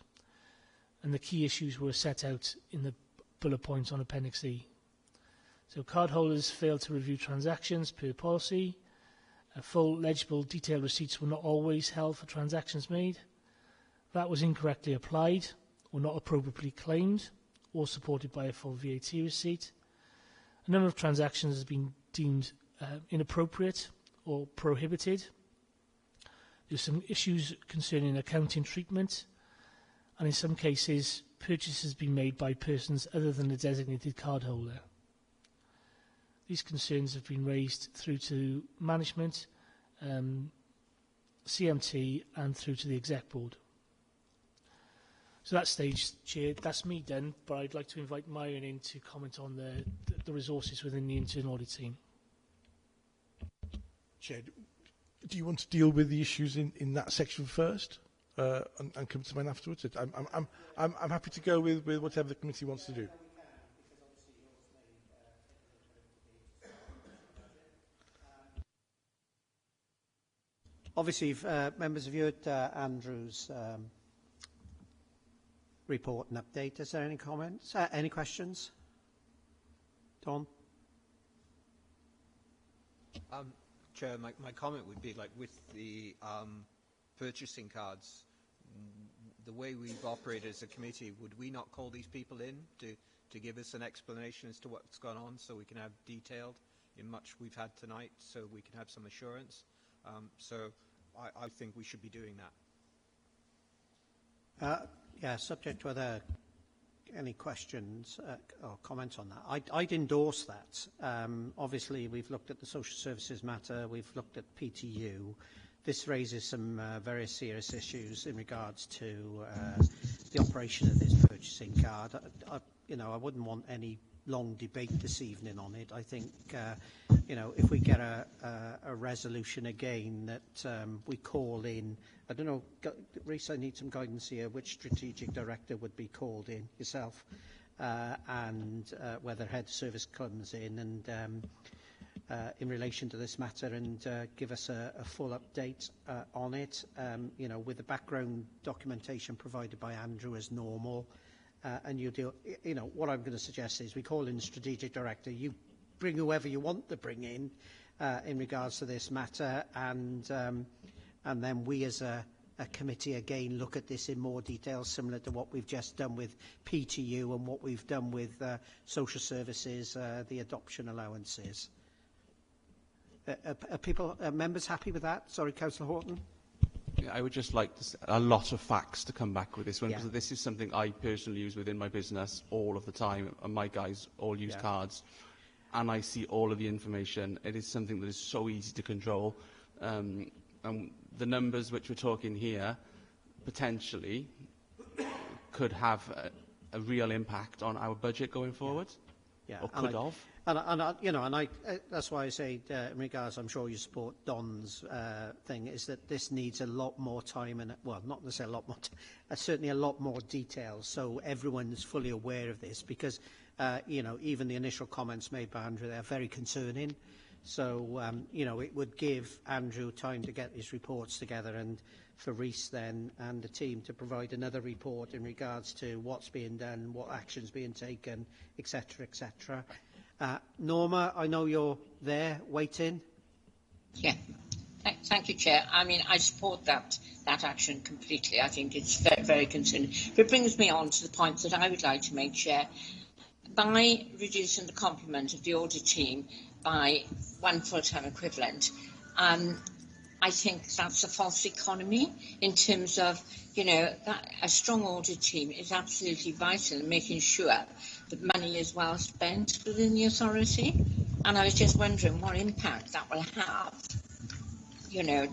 and the key issues were set out in the bullet points on Appendix E. So cardholders failed to review transactions per policy, full, legible, detailed receipts were not always held for transactions made, VAT was incorrectly applied or not appropriately claimed or supported by a full VAT receipt. A number of transactions has been deemed inappropriate or prohibited. There's some issues concerning accounting treatment, and in some cases purchases have been made by persons other than the designated cardholder. These concerns have been raised through to management, CMT, and through to the exec board. So that stage, Chair, that's me done, but I'd like to invite Myron in to comment on the resources within the internal audit team. Chair, do you want to deal with the issues in that section first and come to mine afterwards? I'm happy to go with whatever the committee wants to do. Obviously, members have viewed Andrew's report and update. Is there any comments? Any questions? Tom? Chair, my comment would be, like, with the purchasing cards, the way we've operated as a committee, would we not call these people in to give us an explanation as to what's gone on, so we can have detailed in much we've had tonight, so we can have some assurance? So I think we should be doing that. Yeah, subject to whether any questions or comments on that. I'd endorse that. Obviously, we've looked at the social services matter, we've looked at PTU. This raises some very serious issues in regards to the operation of this purchasing card. I wouldn't want any long debate this evening on it. I think, if we get a resolution again that we call in, I don't know, Rhys, I need some guidance here, which strategic director would be called in, yourself, and whether head service comes in and in relation to this matter and give us a full update on it, with the background documentation provided by Andrew as normal. And you deal, what I'm going to suggest is we call in the strategic director, you bring whoever you want to bring in regards to this matter, and then we as a committee again look at this in more detail, similar to what we've just done with PTU and what we've done with social services, the adoption allowances. Are members happy with that? Sorry, Councillor Horton. Yeah, I would just like a lot of facts to come back with this one, because this is something I personally use within my business all of the time, and my guys all use cards, and I see all of the information. It is something that is so easy to control. And the numbers which we're talking here potentially could have a real impact on our budget going forward. Yeah, or could have. And that's why I say, in regards, I'm sure you support Don's thing, is that this needs a lot more time and, well, not necessarily a lot more, certainly a lot more detail, so everyone's fully aware of this, because, even the initial comments made by Andrew, they're very concerning. So, it would give Andrew time to get his reports together, and for Rhys then and the team to provide another report in regards to what's being done, what actions being taken, etc., etc. Norma, I know you're there waiting. Yeah. Thank you, Chair. I mean, I support that action completely. I think it's very, very concerning. But it brings me on to the point that I would like to make, Chair. By reducing the complement of the audit team by one full-time equivalent, I think that's a false economy in terms of, that a strong audit team is absolutely vital in making sure that money is well spent within the authority. And I was just wondering what impact that will have,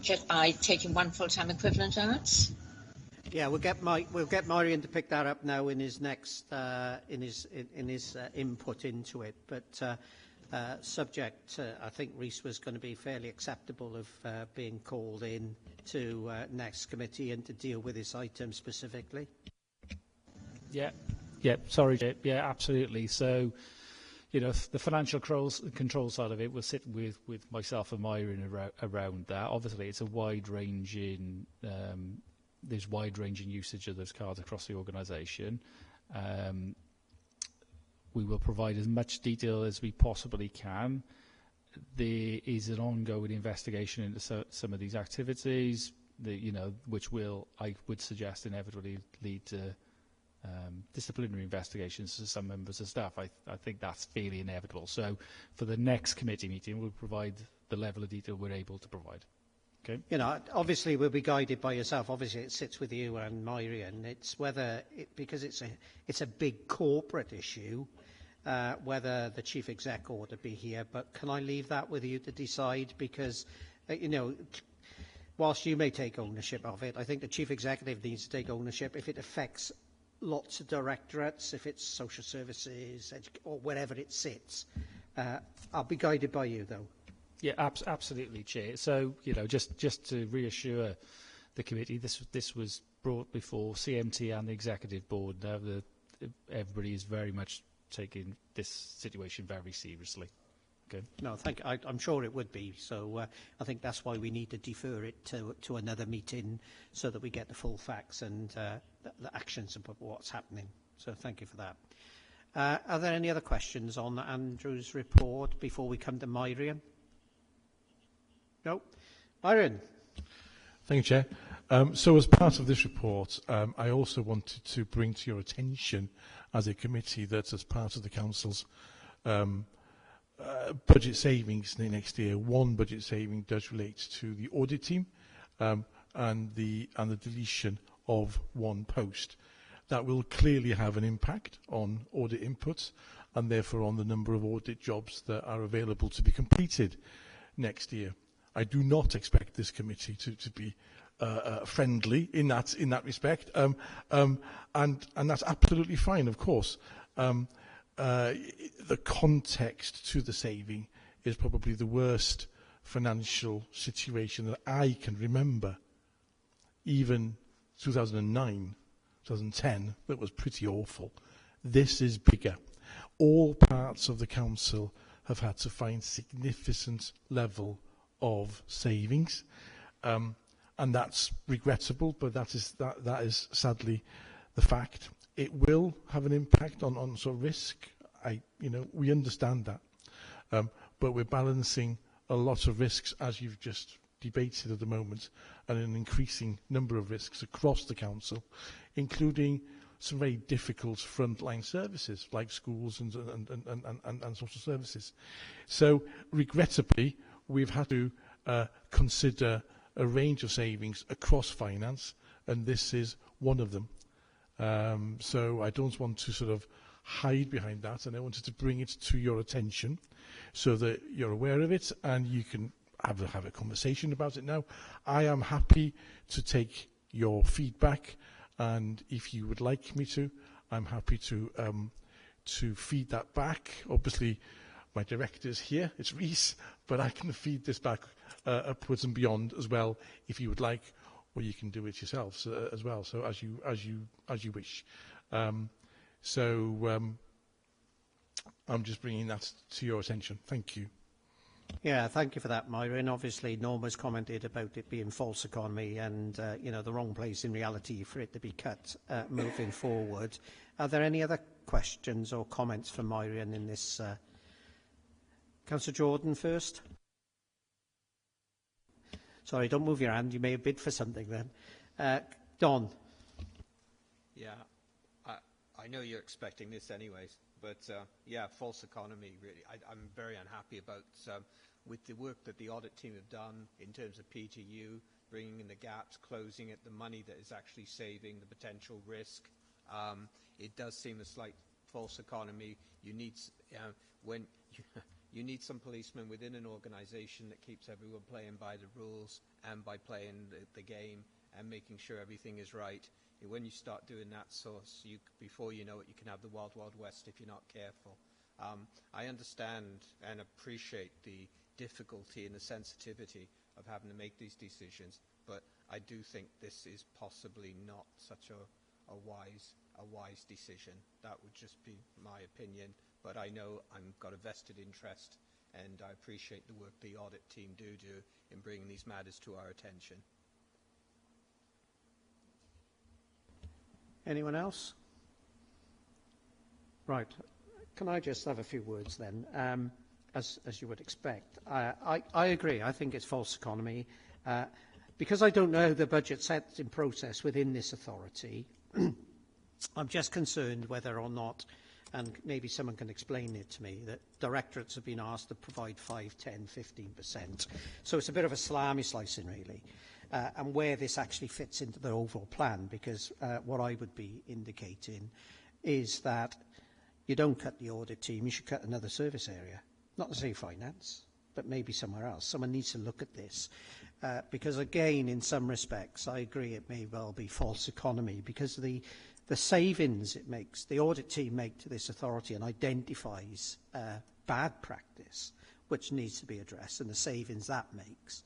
just by taking one full-time equivalent out. Yeah, we'll get Marion to pick that up now in his next in his input into it. But subject, I think Rhys was going to be fairly acceptable of being called in to next committee and to deal with this item specifically. Yeah. Sorry, Jay. Yeah, absolutely. So, the financial control side of it will sit with myself and Myron around that. Obviously, it's a wide-ranging. There's wide-ranging usage of those cards across the organisation. We will provide as much detail as we possibly can. There is an ongoing investigation into some of these activities, which will, I would suggest, inevitably lead to disciplinary investigations to some members of staff. I think that's fairly inevitable. So for the next committee meeting, we'll provide the level of detail we're able to provide. Okay. Obviously we'll be guided by yourself. Obviously it sits with you and Myrian. It's whether, because it's a big corporate issue, whether the chief exec ought to be here. But can I leave that with you to decide? Because, whilst you may take ownership of it, I think the chief executive needs to take ownership if it affects lots of directorates, if it's social services, or wherever it sits. I'll be guided by you, though. Yeah, absolutely, Chair. So, just to reassure the committee, this was brought before CMT and the Executive Board. Now, everybody is very much taking this situation very seriously. Okay. No, thank you. I'm sure it would be. So I think that's why we need to defer it to another meeting so that we get the full facts and the actions about what's happening. So thank you for that. Are there any other questions on Andrew's report before we come to Myrian? No. Myrian. Thank you, Chair. So as part of this report, I also wanted to bring to your attention as a committee that as part of the Council's budget savings next year, one budget saving does relate to the audit team and the deletion of one post. That will clearly have an impact on audit inputs and therefore on the number of audit jobs that are available to be completed next year. I do not expect this committee to be friendly in that respect, and that's absolutely fine, of course. The context to the saving is probably the worst financial situation that I can remember. Even 2009, 2010, that was pretty awful. This is bigger. All parts of the council have had to find significant level of savings, and that's regrettable, but that is sadly the fact. It will have an impact on sort of risk. We understand that, But we're balancing a lot of risks, as you've just debated at the moment, and an increasing number of risks across the council, including some very difficult frontline services like schools and social services. So, regrettably, we've had to consider a range of savings across finance, and this is one of them. So I don't want to sort of hide behind that, and I wanted to bring it to your attention so that you're aware of it and you can have a conversation about it now. I am happy to take your feedback, and if you would like me to, I'm happy to feed that back. Obviously, my director is here, it's Rhys, but I can feed this back upwards and beyond as well if you would like, or you can do it yourselves as well. So as you wish. I'm just bringing that to your attention. Thank you. Yeah, thank you for that, Myra. And obviously, Norma's commented about it being false economy and the wrong place in reality for it to be cut moving forward. Are there any other questions or comments from Myra in this? Councillor Jordan first. Sorry, don't move your hand. You may have bid for something then. Don. Yeah, I know you're expecting this anyways, but yeah, false economy, really. I'm very unhappy about, with the work that the audit team have done in terms of PTU, bringing in the gaps, closing it, the money that is actually saving, the potential risk. It does seem a slight false economy. You need, you need some policemen within an organisation that keeps everyone playing by the rules and by playing the game and making sure everything is right. When you start doing that source, before you know it, you can have the wild, wild west if you're not careful. I understand and appreciate the difficulty and the sensitivity of having to make these decisions, but I do think this is possibly not such a wise decision. That would just be my opinion, but I know I've got a vested interest, and I appreciate the work the audit team do in bringing these matters to our attention. Anyone else? Right. Can I just have a few words then? As you would expect. I agree. I think it's false economy. Because I don't know the budget set in process within this authority, I'm just concerned whether or not, and maybe someone can explain it to me, that directorates have been asked to provide 5, 10, 15%. So it's a bit of a salami slicing, really. And where this actually fits into the overall plan, because what I would be indicating is that you don't cut the audit team, you should cut another service area. Not to say finance, but maybe somewhere else. Someone needs to look at this. Because again, in some respects, I agree it may well be false economy, because the savings it makes, the audit team make to this authority and identifies bad practice, which needs to be addressed, and the savings that makes,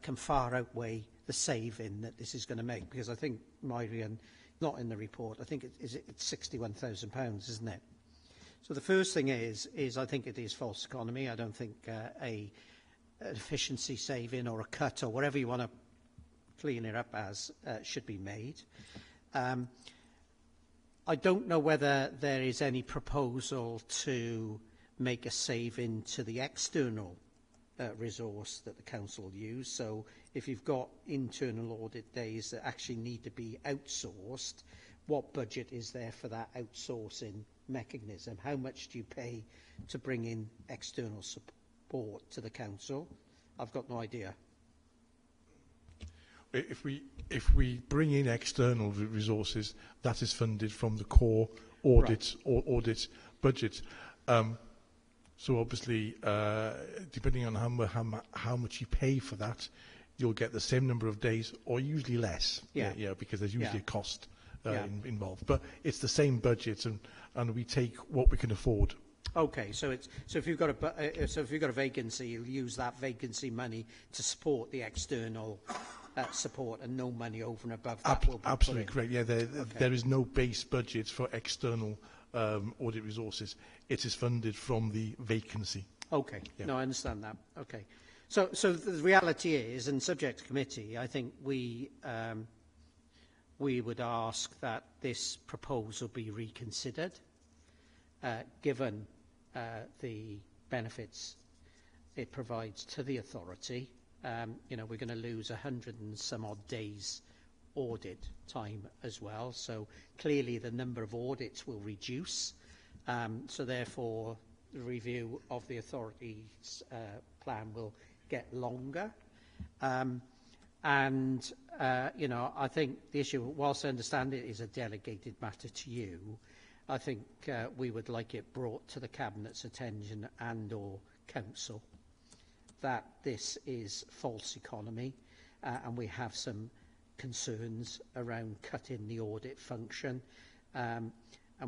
can far outweigh the saving that this is going to make. Because I think, Myrian, not in the report, I think it's £61,000, isn't it? So the first thing is I think it is false economy. I don't think an efficiency saving or a cut or whatever you want to clean it up as should be made. I don't know whether there is any proposal to make a saving to the external resource that the council use. So if you've got internal audit days that actually need to be outsourced, what budget is there for that outsourcing mechanism? How much do you pay to bring in external support to the council? I've got no idea. If we bring in external resources, that is funded from the core audit budget. So obviously, depending on how much you pay for that, you'll get the same number of days, or usually less. Yeah, because there's usually a cost involved. But it's the same budget, and we take what we can afford. Okay, so if you've got a vacancy, you'll use that vacancy money to support the external support, and no money over and above that will be absolutely correct. Yeah, there is no base budget for external audit resources. It is funded from the vacancy. Okay, no, I understand that. Okay, so the reality is, and subject to committee, I think we would ask that this proposal be reconsidered, given the benefits it provides to the authority. You know, we're going to lose 100 and some odd days audit time as well. So clearly the number of audits will reduce. So therefore the review of the authority's plan will get longer. You know, I think the issue, whilst I understand it is a delegated matter to you, I think we would like it brought to the Cabinet's attention and or Council that this is false economy and we have some concerns around cutting the audit function. And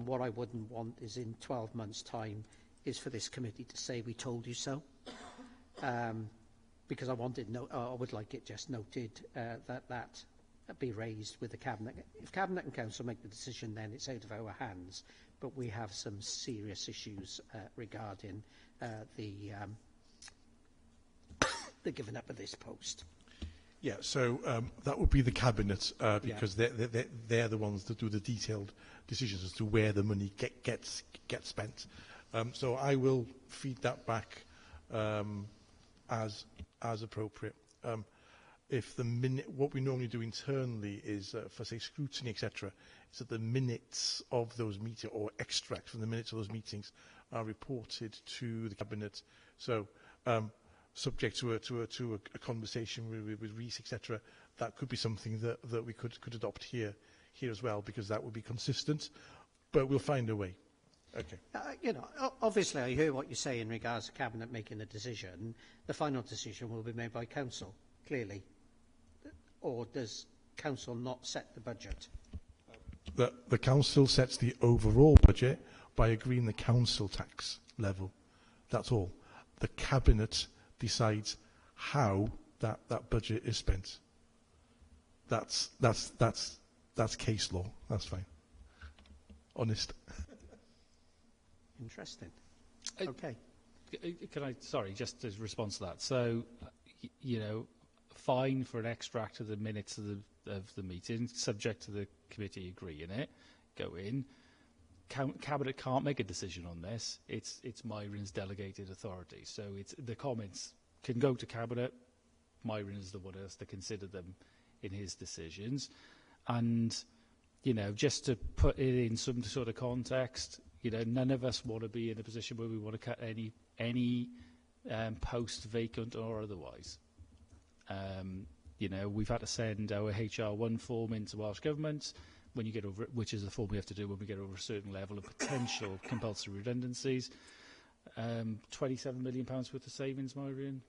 what I wouldn't want is in 12 months' time is for this committee to say we told you so. Because I would like it just noted that be raised with the Cabinet. If Cabinet and Council make the decision, then it's out of our hands. But we have some serious issues regarding the giving up of this post. Yeah, so that would be the Cabinet because they're the ones that do the detailed decisions as to where the money gets spent. So I will feed that back as appropriate. If what we normally do internally is for say scrutiny, etc., is that the minutes of those meetings or extracts from the minutes of those meetings are reported to the Cabinet. So subject to a conversation with Rees, etc., that could be something that we could adopt here as well, because that would be consistent. But we'll find a way. Okay. You know, obviously I hear what you say in regards to Cabinet making the decision. The final decision will be made by Council, clearly. Or does Council not set the budget? The Council sets the overall budget by agreeing the Council tax level. That's all. The Cabinet decides how that budget is spent. That's case law. That's fine. Honest. Interesting. Okay. Can I, sorry, just as response to that. So, you know, fine for an extract of the minutes of the meeting, subject to the committee agreeing it, go in. Cabinet can't make a decision on this. It's Myron's delegated authority. So the comments can go to Cabinet. Myron is the one who has to consider them in his decisions. And, you know, just to put it in some sort of context, you know, none of us want to be in a position where we want to cut any post vacant or otherwise. You know, we've had to send our HR1 form into Welsh Government when you get over, which is the form we have to do when we get over a certain level of potential compulsory redundancies. £27 million worth of savings, Myrian.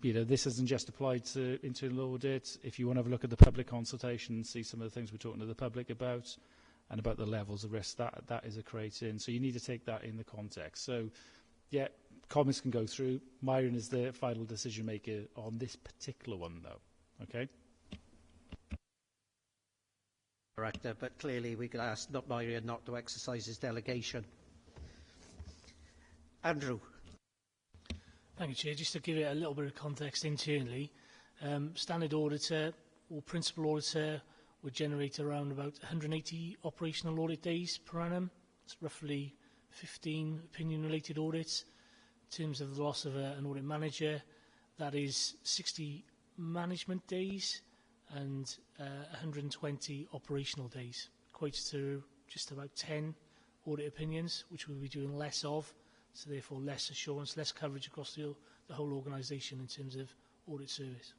You know, this isn't just applied to internal audit. If you want to have a look at the public consultation and see some of the things we're talking to the public about and about the levels of risk, that is a creating. So you need to take that in the context. So, yeah, comments can go through. Myron is the final decision maker on this particular one, though. Okay? Director, but clearly we could ask Myron not to exercise his delegation. Andrew. Thank you, Chair. Just to give it a little bit of context internally, standard auditor or principal auditor would generate around about 180 operational audit days per annum. It's roughly 15 opinion-related audits. In terms of the loss of an audit manager, that is 60 management days and 120 operational days. Equates to just about 10 audit opinions, which we'll be doing less of, so therefore less assurance, less coverage across the whole organisation in terms of audit service.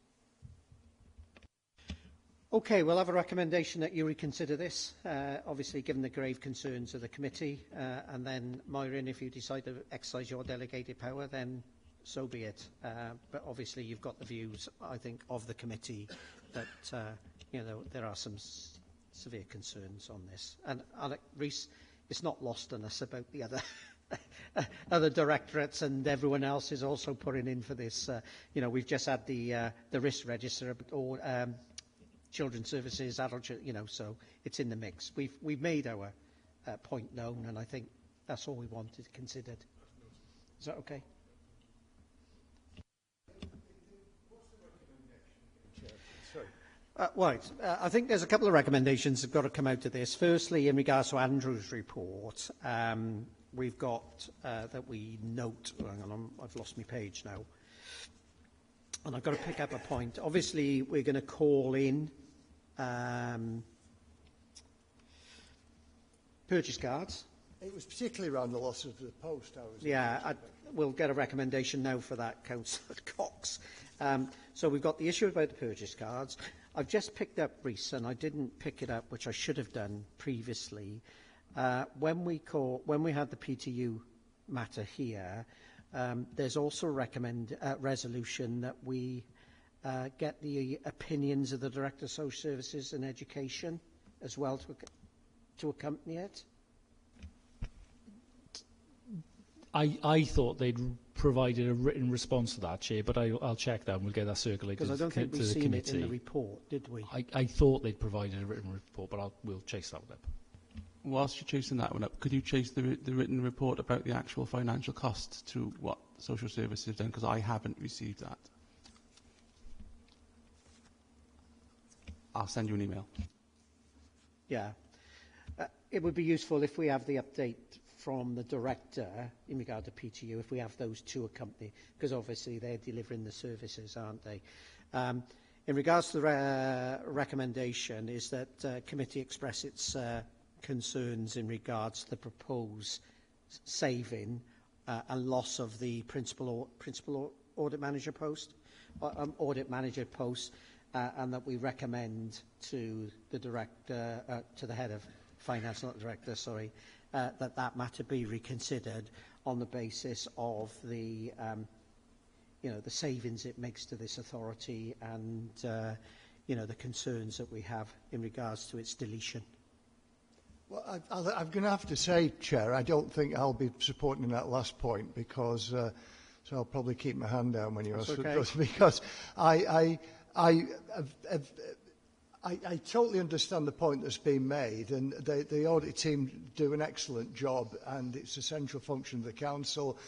Okay, we'll have a recommendation that you reconsider this, obviously given the grave concerns of the committee, and then, Myron, if you decide to exercise your delegated power, then so be it. But obviously you've got the views, I think, of the committee that, you know, there are some severe concerns on this. And, Alec Rees, it's not lost on us about the other directorates, and everyone else is also putting in for this. You know, we've just had the risk register, or children's services, adult, you know, so it's in the mix. We've made our point known, and I think that's all we wanted considered. Is that okay? Right. I think there's a couple of recommendations that have got to come out of this. Firstly, in regards to Andrew's report, we've got that we note. Hang on, I've lost my page now. And I've got to pick up a point. Obviously, we're going to call in purchase cards. It was particularly around the loss of the post. We'll get a recommendation now for that, Councillor Cox. So we've got the issue about the purchase cards. I've just picked up, Rhys, and I didn't pick it up, which I should have done previously. When we had the PTU matter here, there's also a resolution that we get the opinions of the Director of Social Services and Education as well to accompany it. I thought they'd provided a written response to that, Chair, but I'll check that and we'll get that circulated to the committee. Because I don't think we've seen it in the report, did we? I thought they'd provided a written report, but we'll chase that one up. Whilst you're chasing that one up, could you chase the written report about the actual financial cost to what social services have done? Because I haven't received that. I'll send you an email. Yeah. It would be useful if we have the update from the Director in regard to PTU, if we have those to accompany, because obviously they're delivering the services, aren't they? In regards to the recommendation, is that committee express its concerns in regards to the proposed saving and loss of the principal audit manager post, and that we recommend to the director, to the head of finance, not the director, sorry, that matter be reconsidered on the basis of the the savings it makes to this authority and the concerns that we have in regards to its deletion. Well, I'm going to have to say, Chair, I don't think I'll be supporting that last point because, so I'll probably keep my hand down when you ask for it, because I totally understand the point that's been made, and the audit team do an excellent job, and it's a central function of the council.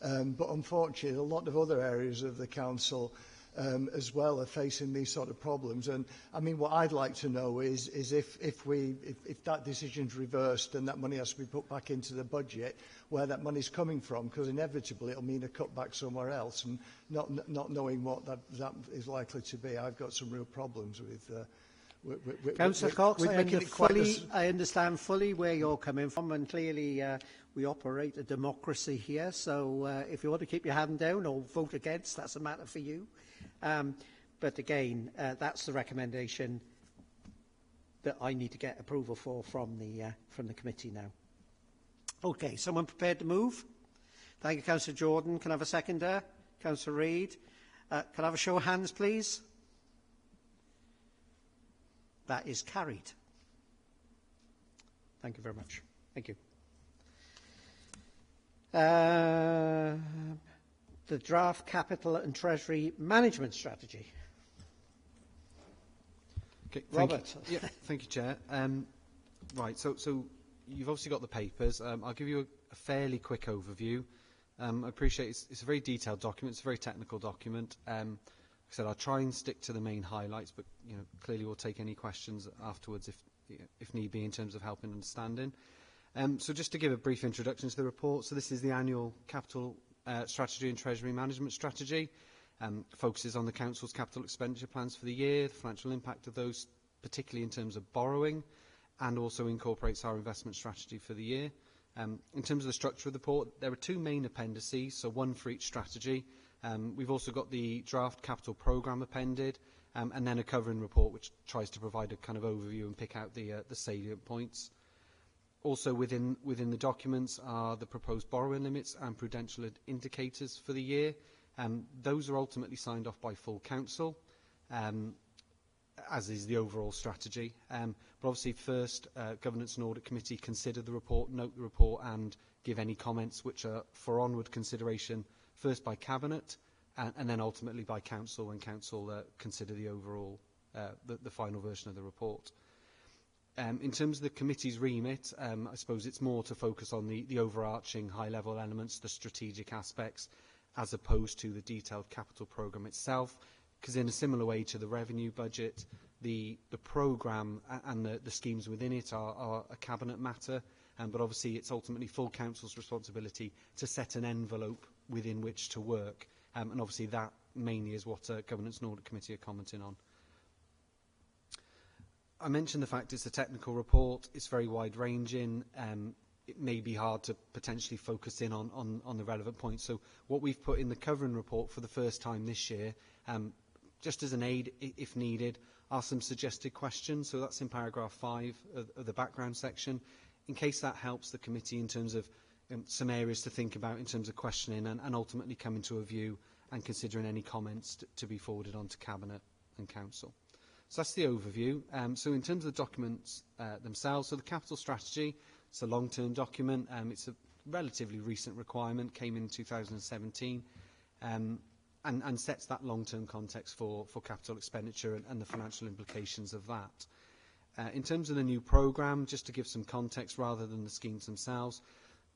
But unfortunately, a lot of other areas of the council as well are facing these sort of problems. And I mean, what I'd like to know is if that decision's reversed and that money has to be put back into the budget, where that money's coming from, because inevitably it'll mean a cutback somewhere else, and not knowing what that is likely to be. I've got some real problems with Councillor Cox, I understand fully where you're coming from, and clearly we operate a democracy here, so if you want to keep your hand down or vote against, that's a matter for you. But again, that's the recommendation that I need to get approval for from the committee now. Okay, someone prepared to move? Thank you, Councillor Jordan. Can I have a seconder? Councillor Reid. Can I have a show of hands, please? That is carried. Thank you very much. Thank you. The draft capital and treasury management strategy. Okay, Robert. Thank you, Chair. Right, so you've obviously got the papers. I'll give you a fairly quick overview. I appreciate it's a very detailed document. It's a very technical document. Like I said, I'll try and stick to the main highlights, but clearly we'll take any questions afterwards if need be in terms of helping understanding. So just to give a brief introduction to the report, so this is the annual capital strategy and treasury management strategy. Focuses on the Council's capital expenditure plans for the year, the financial impact of those, particularly in terms of borrowing, and also incorporates our investment strategy for the year. In terms of the structure of the report, there are two main appendices, so one for each strategy. We've also got the draft capital programme appended, and then a covering report which tries to provide a kind of overview and pick out the salient points. Also within the documents are the proposed borrowing limits and prudential indicators for the year. Those are ultimately signed off by full council, as is the overall strategy. But obviously first, Governance and Audit Committee consider the report, note the report and give any comments which are for onward consideration first by Cabinet and then ultimately by Council when Council consider the overall, the final version of the report. In terms of the committee's remit, I suppose it's more to focus on the overarching high-level elements, the strategic aspects, as opposed to the detailed capital programme itself, because in a similar way to the revenue budget, the programme and the schemes within it are a cabinet matter, but obviously it's ultimately full council's responsibility to set an envelope within which to work, and obviously that mainly is what Governance and Audit Committee are commenting on. I mentioned the fact it's a technical report, it's very wide-ranging, it may be hard to potentially focus in on the relevant points. So what we've put in the covering report for the first time this year, just as an aid if needed, are some suggested questions. So that's in paragraph 5 of the background section, in case that helps the committee in terms of some areas to think about in terms of questioning and ultimately coming to a view and considering any comments to be forwarded on to Cabinet and Council. So that's the overview. So in terms of the documents themselves, so the capital strategy, it's a long-term document. It's a relatively recent requirement, came in 2017, and sets that long-term context for capital expenditure and the financial implications of that. In terms of the new programme, just to give some context rather than the schemes themselves,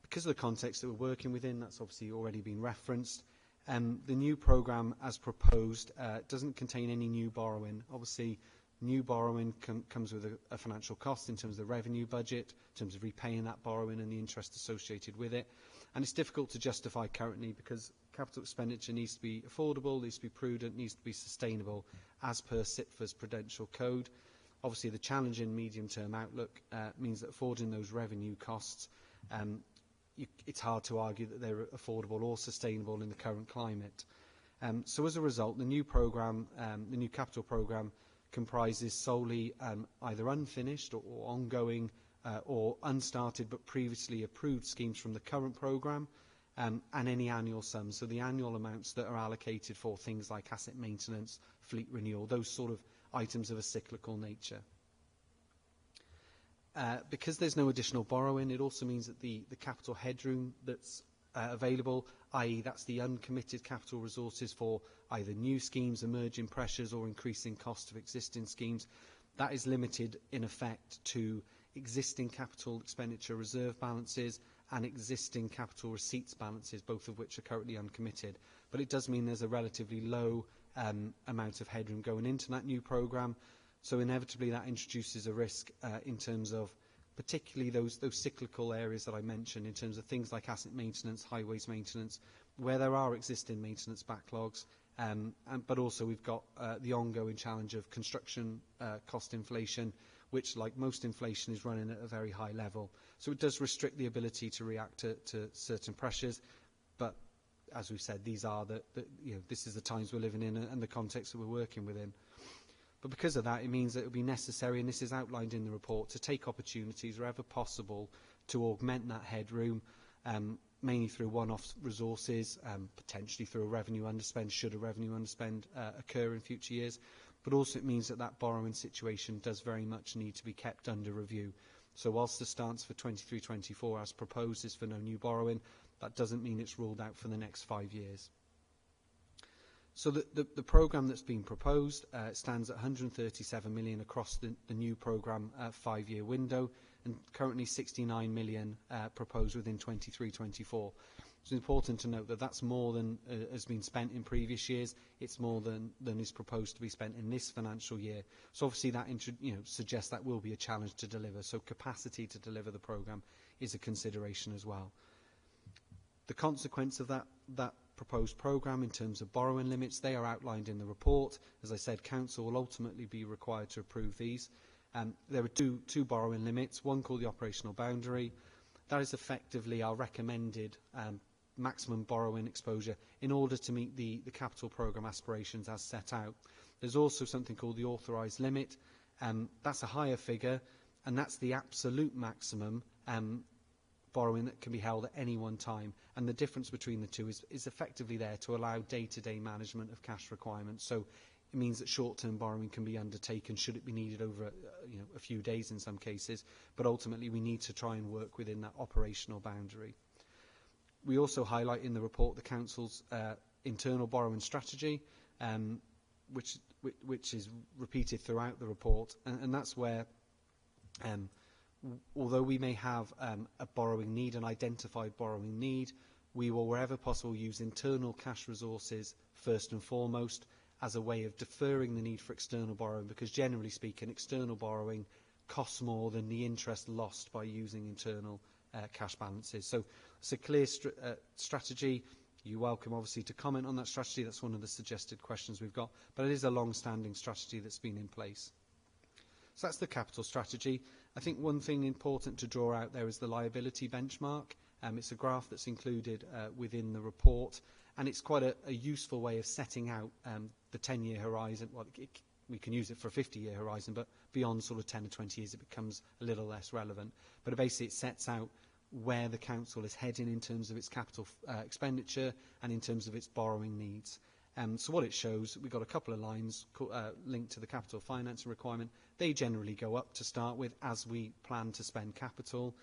because of the context that we're working within, that's obviously already been referenced. The new programme, as proposed, doesn't contain any new borrowing. Obviously, new borrowing comes with a financial cost in terms of the revenue budget, in terms of repaying that borrowing and the interest associated with it. And it's difficult to justify currently because capital expenditure needs to be affordable, needs to be prudent, needs to be sustainable, as per SITFA's Prudential Code. Obviously, the challenging medium-term outlook means that affording those revenue costs, it's hard to argue that they're affordable or sustainable in the current climate. So as a result, the new programme, the new capital programme, comprises solely either unfinished or ongoing or unstarted but previously approved schemes from the current programme, and any annual sums. So the annual amounts that are allocated for things like asset maintenance, fleet renewal, those sort of items of a cyclical nature. Because there's no additional borrowing, it also means that the capital headroom that's available, i.e. that's the uncommitted capital resources for either new schemes, emerging pressures or increasing cost of existing schemes, that is limited in effect to existing capital expenditure reserve balances and existing capital receipts balances, both of which are currently uncommitted. But it does mean there's a relatively low amount of headroom going into that new programme, so inevitably that introduces a risk in terms of particularly those cyclical areas that I mentioned, in terms of things like asset maintenance, highways maintenance, where there are existing maintenance backlogs, but also we've got the ongoing challenge of construction cost inflation, which, like most inflation, is running at a very high level. So it does restrict the ability to react to certain pressures, but as we've said, these are this is the times we're living in and the context that we're working within. But because of that, it means that it will be necessary, and this is outlined in the report, to take opportunities wherever possible to augment that headroom, mainly through one-off resources, potentially through a revenue underspend, should a revenue underspend occur in future years. But also it means that that borrowing situation does very much need to be kept under review. So whilst the stance for 23-24 as proposed is for no new borrowing, that doesn't mean it's ruled out for the next 5 years. So the programme that's been proposed stands at 137 million across the new programme 5-year window, and currently 69 million proposed within 23-24. It's important to note that that's more than has been spent in previous years. It's more than is proposed to be spent in this financial year. So obviously that suggests that will be a challenge to deliver. So capacity to deliver the programme is a consideration as well. The consequence of that proposed programme in terms of borrowing limits, they are outlined in the report. As I said, Council will ultimately be required to approve these. There are two borrowing limits, one called the operational boundary. That is effectively our recommended maximum borrowing exposure in order to meet the capital programme aspirations as set out. There's also something called the authorised limit. That's a higher figure, and that's the absolute maximum borrowing that can be held at any one time, and the difference between the two is effectively there to allow day-to-day management of cash requirements. So it means that short-term borrowing can be undertaken should it be needed over a few days in some cases, but ultimately we need to try and work within that operational boundary. We also highlight in the report the Council's internal borrowing strategy, which is repeated throughout the report, and that's where although we may have a borrowing need, an identified borrowing need, we will, wherever possible, use internal cash resources first and foremost as a way of deferring the need for external borrowing, because generally speaking, external borrowing costs more than the interest lost by using internal cash balances. So it's a clear strategy. You're welcome, obviously, to comment on that strategy. That's one of the suggested questions we've got. But it is a long-standing strategy that's been in place. So that's the capital strategy. I think one thing important to draw out there is the liability benchmark. It's a graph that's included within the report, and it's quite a useful way of setting out the 10-year horizon. Well, we can use it for a 50-year horizon, but beyond sort of 10 or 20 years, it becomes a little less relevant. But basically, it sets out where the council is heading in terms of its capital expenditure and in terms of its borrowing needs. So what it shows, we've got a couple of lines linked to the capital financing requirement. They generally go up to start with as we plan to spend capital.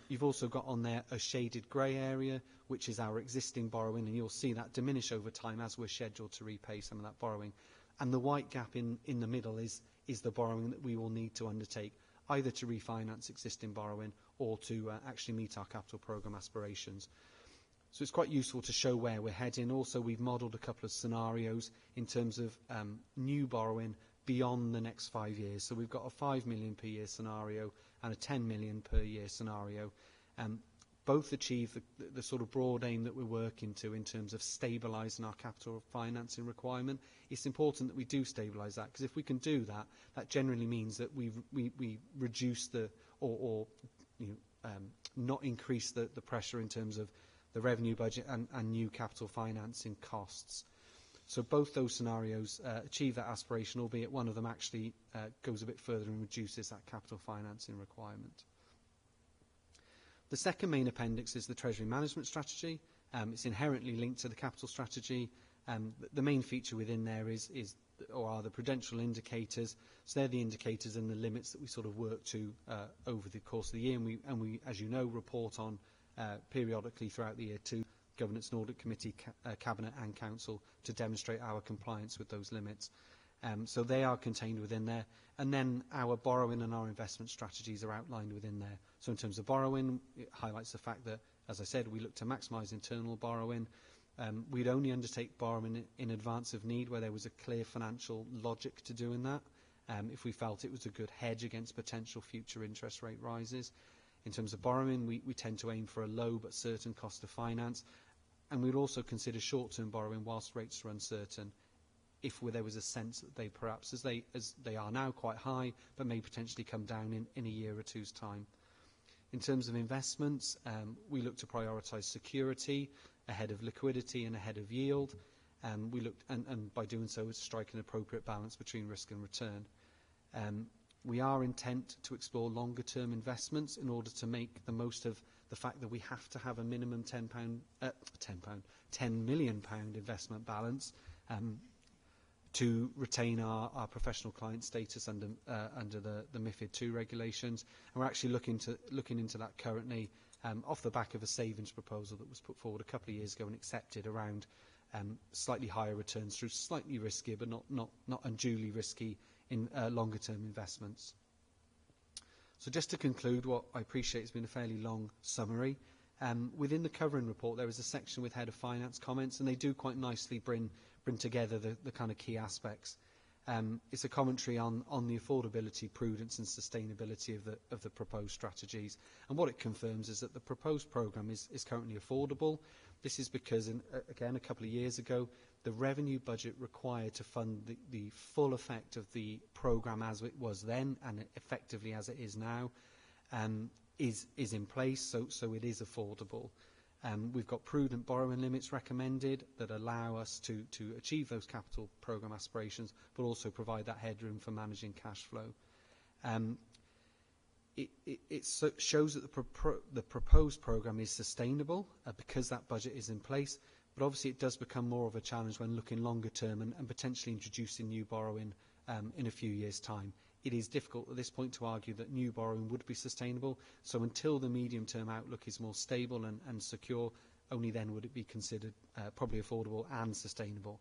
You've also got on there a shaded grey area, which is our existing borrowing, and you'll see that diminish over time as we're scheduled to repay some of that borrowing. And the white gap in the middle is the borrowing that we will need to undertake, either to refinance existing borrowing or to actually meet our capital programme aspirations. So it's quite useful to show where we're heading. Also, we've modelled a couple of scenarios in terms of new borrowing beyond the next 5 years. So we've got a 5 million per year scenario and a 10 million per year scenario. Both achieve the sort of broad aim that we're working to in terms of stabilising our capital financing requirement. It's important that we do stabilise that, because if we can do that, that generally means that we reduce or not increase the pressure in terms of the revenue budget and new capital financing costs. So both those scenarios achieve that aspiration, albeit one of them actually goes a bit further and reduces that capital financing requirement. The second main appendix is the Treasury Management Strategy. It's inherently linked to the capital strategy. The main feature within there are the prudential indicators. So they're the indicators and the limits that we sort of work to over the course of the year. And we, as you know, report on periodically throughout the year to Governance and Audit Committee, Cabinet and Council to demonstrate our compliance with those limits. So they are contained within there. And then our borrowing and our investment strategies are outlined within there. So in terms of borrowing, it highlights the fact that, as I said, we look to maximise internal borrowing. We'd only undertake borrowing in advance of need where there was a clear financial logic to doing that, if we felt it was a good hedge against potential future interest rate rises. In terms of borrowing, we tend to aim for a low but certain cost of finance, and we'd also consider short-term borrowing whilst rates are uncertain, if there was a sense that they perhaps, as they are now, quite high, but may potentially come down in a year or two's time. In terms of investments, we look to prioritise security ahead of liquidity and ahead of yield. We looked, and by doing so, strike an appropriate balance between risk and return. We are intent to explore longer-term investments in order to make the most of the fact that we have to have a minimum £10 million investment balance to retain our professional client status under the MiFID II regulations. And we're actually looking into that currently off the back of a savings proposal that was put forward a couple of years ago and accepted around slightly higher returns through slightly riskier but not unduly risky in longer-term investments. So just to conclude, what I appreciate has been a fairly long summary. Within the covering report, there is a section with Head of Finance comments, and they do quite nicely bring together the kind of key aspects. It's a commentary on the affordability, prudence and sustainability of the proposed strategies. And what it confirms is that the proposed programme is currently affordable. This is because, again, a couple of years ago, the revenue budget required to fund the full effect of the programme as it was then and effectively as it is now is in place, so it is affordable. We've got prudent borrowing limits recommended that allow us to achieve those capital programme aspirations, but also provide that headroom for managing cash flow. It shows that the proposed programme is sustainable because that budget is in place, but obviously it does become more of a challenge when looking longer term and potentially introducing new borrowing in a few years' time. It is difficult at this point to argue that new borrowing would be sustainable, so until the medium-term outlook is more stable and secure, only then would it be considered probably affordable and sustainable.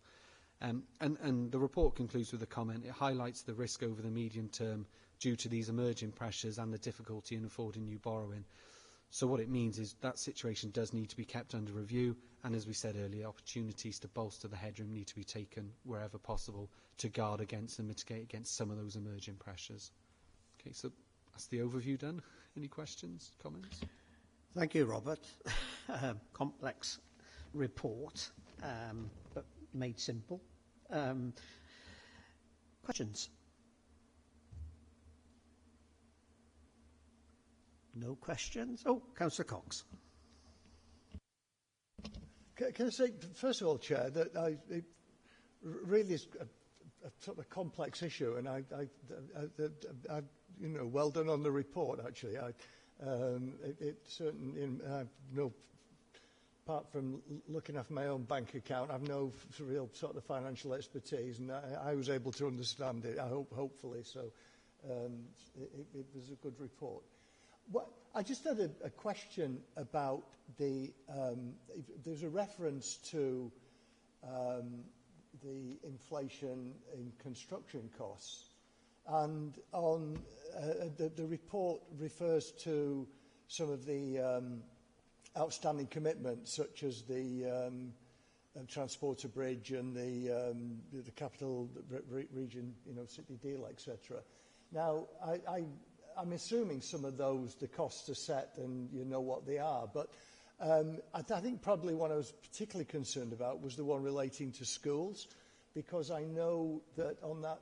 And the report concludes with a comment. It highlights the risk over the medium term due to these emerging pressures and the difficulty in affording new borrowing. So what it means is that situation does need to be kept under review, and as we said earlier, opportunities to bolster the headroom need to be taken wherever possible to guard against and mitigate against some of those emerging pressures. Okay, so that's the overview done. Any questions, comments? Thank you, Robert. Complex report, but made simple. Questions? No questions? Oh, Councillor Cox. Can I say, first of all, Chair, that it really is a sort of complex issue, and I well done on the report. Actually, it certainly, no, apart from looking after my own bank account, I've no real sort of financial expertise, and I was able to understand it. Hopefully, so it was a good report. I just had a question about there's a reference to the inflation in construction costs, and on the report refers to some of the outstanding commitments, such as the Transporter Bridge and the capital region, city deal, etc. Now, I'm assuming some of those, the costs are set and you know what they are, but I think probably one I was particularly concerned about was the one relating to schools, because I know that on that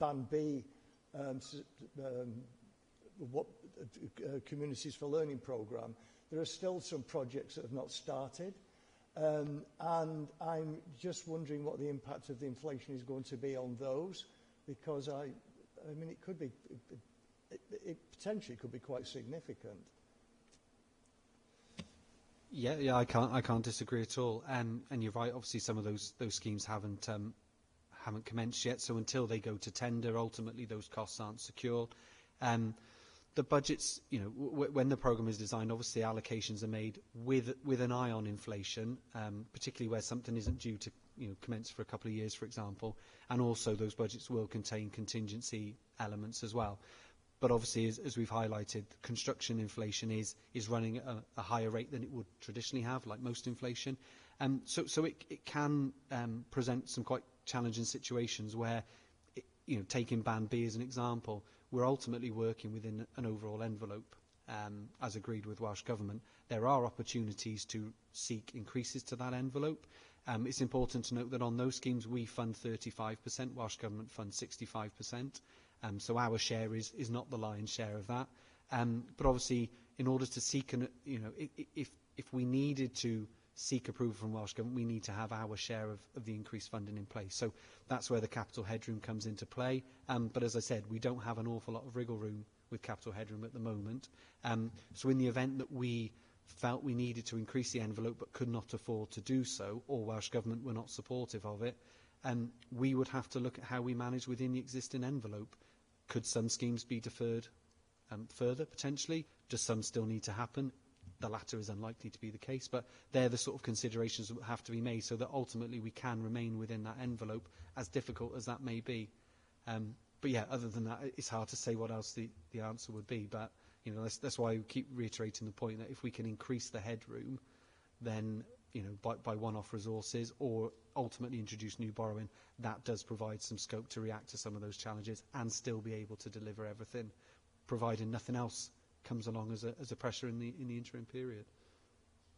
Band B Communities for Learning programme, there are still some projects that have not started, and I'm just wondering what the impact of the inflation is going to be on those, because I mean, it could be, it potentially could be quite significant. Yeah, I can't disagree at all. And you're right. Obviously, some of those schemes haven't commenced yet. So until they go to tender, ultimately those costs aren't secured. The budgets, when the programme is designed, obviously allocations are made with an eye on inflation, particularly where something isn't due to commence for a couple of years, for example. And also those budgets will contain contingency elements as well. But obviously, as we've highlighted, construction inflation is running at a higher rate than it would traditionally have, like most inflation. So it can present some quite challenging situations where, taking Band B as an example, we're ultimately working within an overall envelope, as agreed with Welsh Government. There are opportunities to seek increases to that envelope. It's important to note that on those schemes we fund 35%, Welsh Government funds 65%. So our share is not the lion's share of that. But obviously, in order to seek, if we needed to seek approval from Welsh Government, we need to have our share of the increased funding in place. So that's where the capital headroom comes into play. But as I said, we don't have an awful lot of wriggle room with capital headroom at the moment. So in the event that we felt we needed to increase the envelope but could not afford to do so, or Welsh Government were not supportive of it, we would have to look at how we manage within the existing envelope. Could some schemes be deferred further, potentially? Does some still need to happen? The latter is unlikely to be the case, but they're the sort of considerations that have to be made so that ultimately we can remain within that envelope, as difficult as that may be. But yeah, other than that, it's hard to say what else the answer would be. But that's why we keep reiterating the point that if we can increase the headroom, then by one-off resources or ultimately introduce new borrowing, that does provide some scope to react to some of those challenges and still be able to deliver everything, providing nothing else comes along as a pressure in the interim period.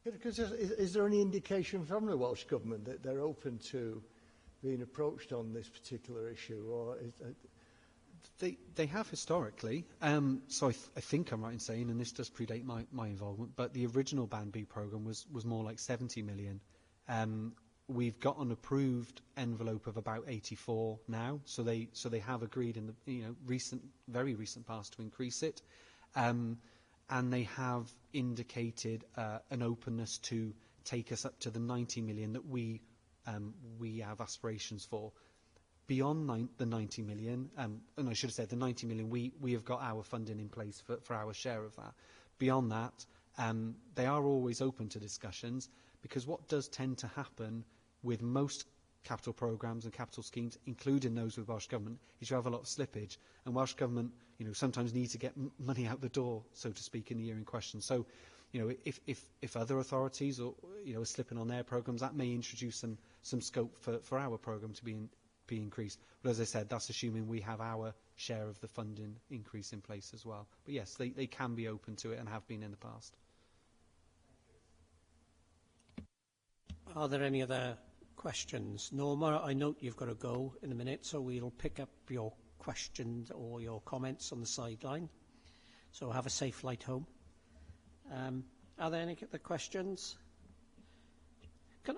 Because is there any indication from the Welsh Government that they're open to being approached on this particular issue, or They have historically, so I think I'm right in saying, and this does predate my involvement, but the original Band B programme was more like 70 million. We've got an approved envelope of about 84 now, so they have agreed in the very recent past to increase it, and they have indicated an openness to take us up to the 90 million that we have aspirations for. Beyond the 90 million, and I should have said the 90 million, we have got our funding in place for our share of that. Beyond that, they are always open to discussions, because what does tend to happen with most capital programmes and capital schemes, including those with Welsh Government, is you have a lot of slippage, and Welsh Government sometimes need to get money out the door, so to speak, in the year in question. So if other authorities are slipping on their programmes, that may introduce some scope for our programme to be increased. But as I said, that's assuming we have our share of the funding increase in place as well. But yes, they can be open to it and have been in the past. Are there any other questions? Norma, I note you've got to go in a minute, so we'll pick up your questions or your comments on the sideline. So have a safe flight home. Are there any other questions?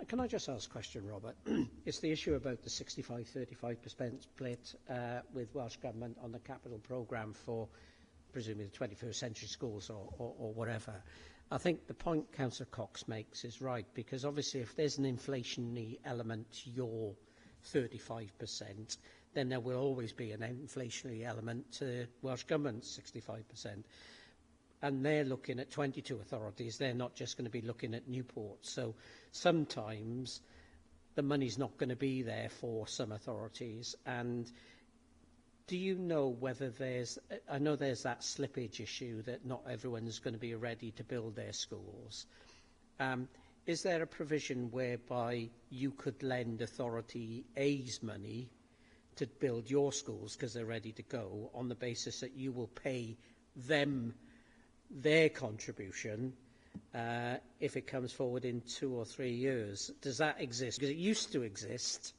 Can I just ask a question, Robert? It's the issue about the 65-35% split with Welsh Government on the capital programme for presumably the 21st century schools or whatever. I think the point Councillor Cox makes is right, because obviously if there's an inflationary element to your 35%, then there will always be an inflationary element to Welsh Government's 65%. And they're looking at 22 authorities. They're not just going to be looking at Newport. So sometimes the money's not going to be there for some authorities. And do you know whether there's... I know there's that slippage issue that not everyone's going to be ready to build their schools. Is there a provision whereby you could lend Authority A's money to build your schools because they're ready to go on the basis that you will pay them their contribution if it comes forward in 2 or 3 years? Does that exist? Because it used to exist,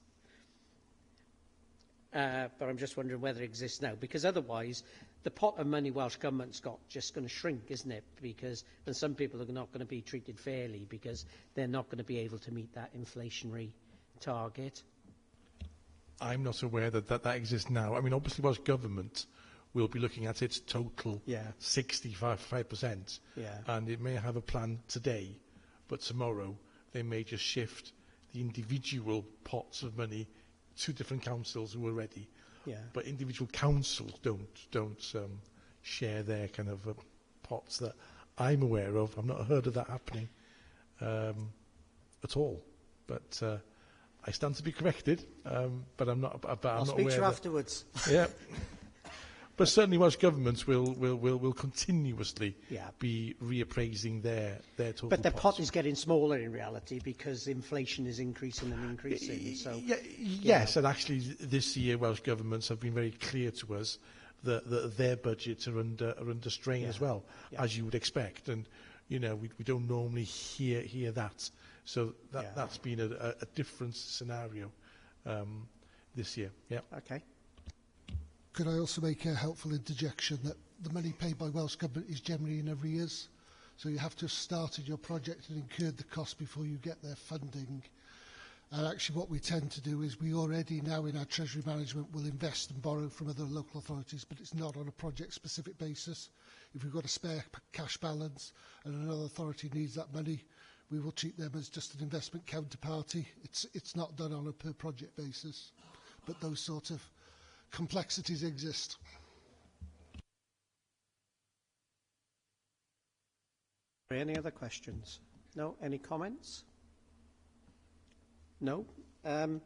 but I'm just wondering whether it exists now, because otherwise the pot of money Welsh Government's got just going to shrink, isn't it? Because and some people are not going to be treated fairly because they're not going to be able to meet that inflationary target. I'm not aware that exists now. I mean, obviously Welsh Government will be looking at its total 65%, and it may have a plan today, but tomorrow they may just shift the individual pots of money to different councils who are ready. But individual councils don't share their kind of pots that I'm aware of. I've not heard of that happening at all. But I stand to be corrected. But I'm not. But I'm I'll not speak aware to you afterwards. Yeah. But certainly Welsh governments will continuously be reappraising their total But the pots. pot is getting smaller in reality because inflation is increasing and increasing. So yes, and actually this year Welsh governments have been very clear to us that their budgets are under strain as well, as you would expect. And we don't normally hear that. So that's been a different scenario this year. Yeah. Okay. Could I also make a helpful interjection that the money paid by Welsh Government is generally in arrears? So you have to have started your project and incurred the cost before you get their funding. And actually what we tend to do is we already now in our Treasury Management will invest and borrow from other local authorities, but it's not on a project-specific basis. If we've got a spare cash balance and another authority needs that money, we will treat them as just an investment counterparty. It's not done on a per-project basis, but those sort of complexities exist. Any other questions? No? Any comments? No? There's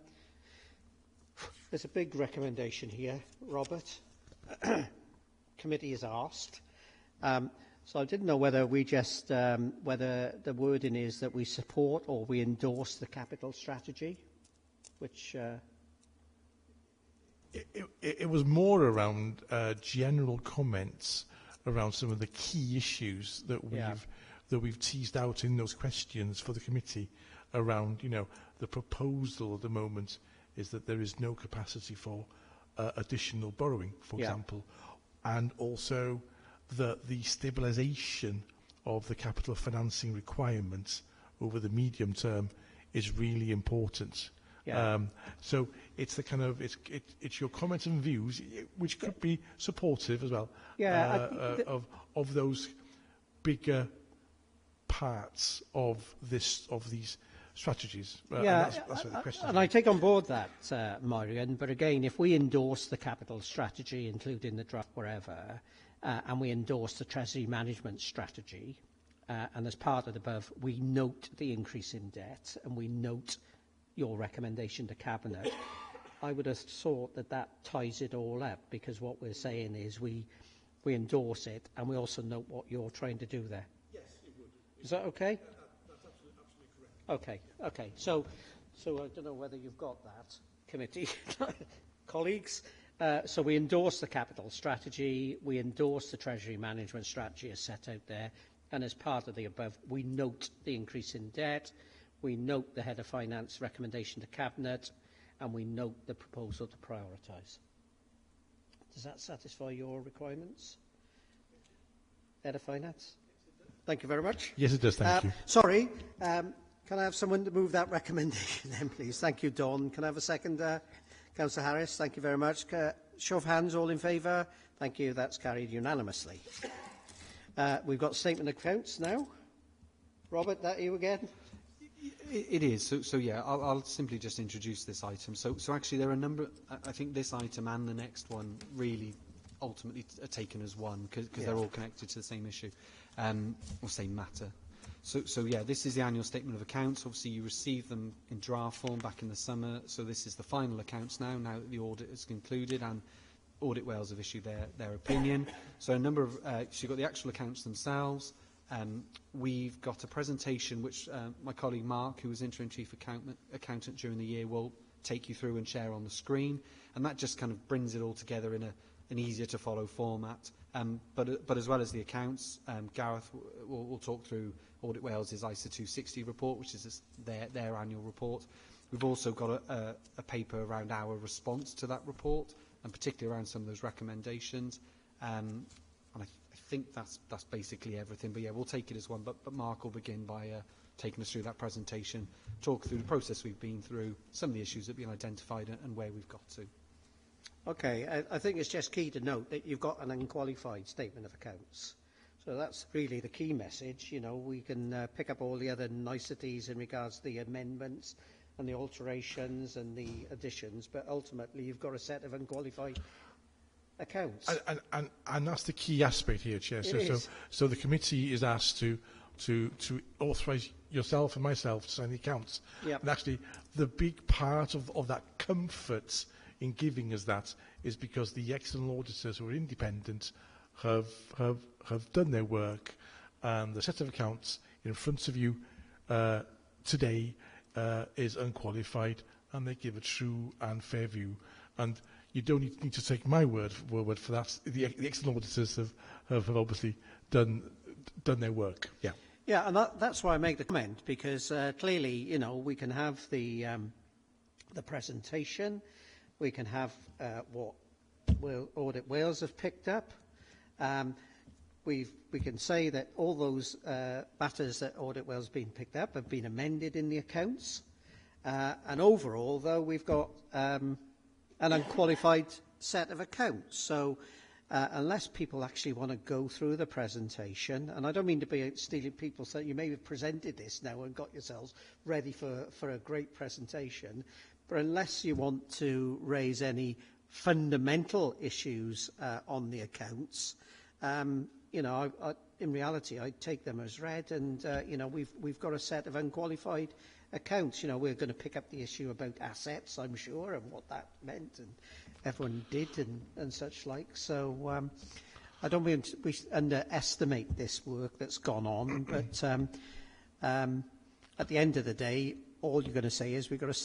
a big recommendation here, Robert. Committee is asked. So I didn't know whether we just, whether the wording is that we support or we endorse the capital strategy, which... It was more around general comments around some of the key issues that we've teased out in those questions for the committee around, the proposal at the moment is that there is no capacity for additional borrowing, for example, and also the stabilisation of the capital financing requirements over the medium term is really important. So it's the kind of it's your comments and views, which could be supportive as well of those bigger parts of these strategies. That's what the question and I take on board that, Marion. But again, if we endorse the capital strategy, including the draft wherever, and we endorse the Treasury Management strategy, and as part of the above, we note the increase in debt and we note your recommendation to Cabinet, I would have thought that ties it all up, because what we're saying is we endorse it and we also note what you're trying to do there. Yes, it would. Is that okay? That's absolutely correct. Okay. So I don't know whether you've got that, committee colleagues. So we endorse the capital strategy, we endorse the treasury management strategy as set out there, and as part of the above, we note the increase in debt, we note the head of finance recommendation to cabinet, and we note the proposal to prioritise. Does that satisfy your requirements? Head of finance? Thank you very much. Yes, it does. Thank you. Sorry, can I have someone to move that recommendation then, please? Thank you, Dawn. Can I have a second? Councillor Harris, thank you very much. Show of hands, all in favour? Thank you. That's carried unanimously. We've got statement of accounts now. Robert, that you again? It is. So yeah, I'll simply just introduce this item. So actually there are a number, I think this item and the next one really ultimately are taken as one because they're all connected to the same issue, or same matter. So yeah, this is the annual statement of accounts. Obviously you received them in draft form back in the summer, so this is the final accounts now that the audit is concluded and Audit Wales have issued their opinion. So a number of, so you've got the actual accounts themselves. We've got a presentation which my colleague Mark, who was interim chief accountant during the year, will take you through and share on the screen, and that just kind of brings it all together in an easier to follow format. But as well as the accounts, Gareth will talk through Audit Wales' ISA 260 report, which is their annual report. We've also got a paper around our response to that report, and particularly around some of those recommendations. And I think that's basically everything. But yeah, we'll take it as one. But Mark will begin by taking us through that presentation, talk through the process we've been through, some of the issues that have been identified, and where we've got to. Okay, I think it's just key to note that you've got an unqualified statement of accounts. So that's really the key message. You know, we can pick up all the other niceties in regards to the amendments and the alterations and the additions, but ultimately you've got a set of unqualified accounts. And that's the key aspect here, Chair. So the committee is asked to authorise yourself and myself to sign the accounts. Yep. And actually, the big part of that comfort in giving us that is because the external auditors who are independent have done their work, and the set of accounts in front of you today is unqualified, and they give a true and fair view. And you don't need to take my word for that. The external auditors have obviously done their work. Yeah. Yeah, and that's why I make the comment, because clearly, you know, we can have the presentation, we can have what Audit Wales have picked up. We can say that all those matters that Audit Wales have been picked up have been amended in the accounts, and overall, though, we've got an unqualified set of accounts. So unless people actually want to go through the presentation, and I don't mean to be stealing people, so you may have presented this now and got yourselves ready for a great presentation, but unless you want to raise any fundamental issues on the accounts, you know, in reality, I take them as read, and you know, we've got a set of unqualified accounts. You know, we're going to pick up the issue about assets, I'm sure, and what that meant, and everyone did, and such like. So I don't mean we underestimate this work that's gone on, but at the end of the day, all you're going to say is we've got a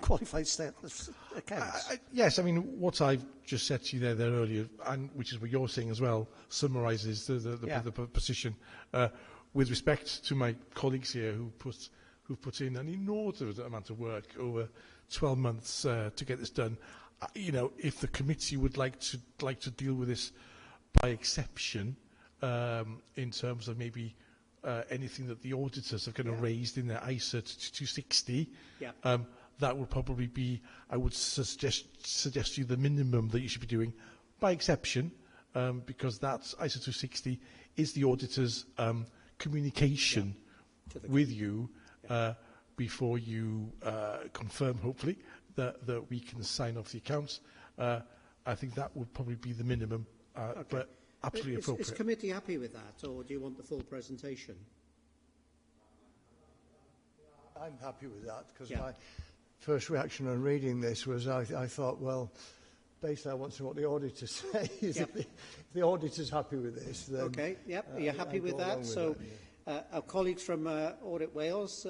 qualified set of accounts. Yes, I mean, what I've just said to you there earlier, and which is what you're saying as well, summarises the position. With respect to my colleagues here who've put in an inordinate amount of work over 12 months to get this done, you know, if the committee would like to deal with this by exception, in terms of maybe anything that the auditors have kind of raised in their ISA 260, that would probably be, I would suggest to you, the minimum that you should be doing by exception, because that ISA 260 is the auditor's communication with you before you confirm, hopefully, that we can sign off the accounts. I think that would probably be the minimum, but absolutely appropriate. Is committee happy with that, or do you want the full presentation? I'm happy with that, because my first reaction on reading this was I thought, well, basically I want to know what the auditors say. If the auditor's happy with this, then... Okay, are you happy with that? So our colleagues from Audit Wales,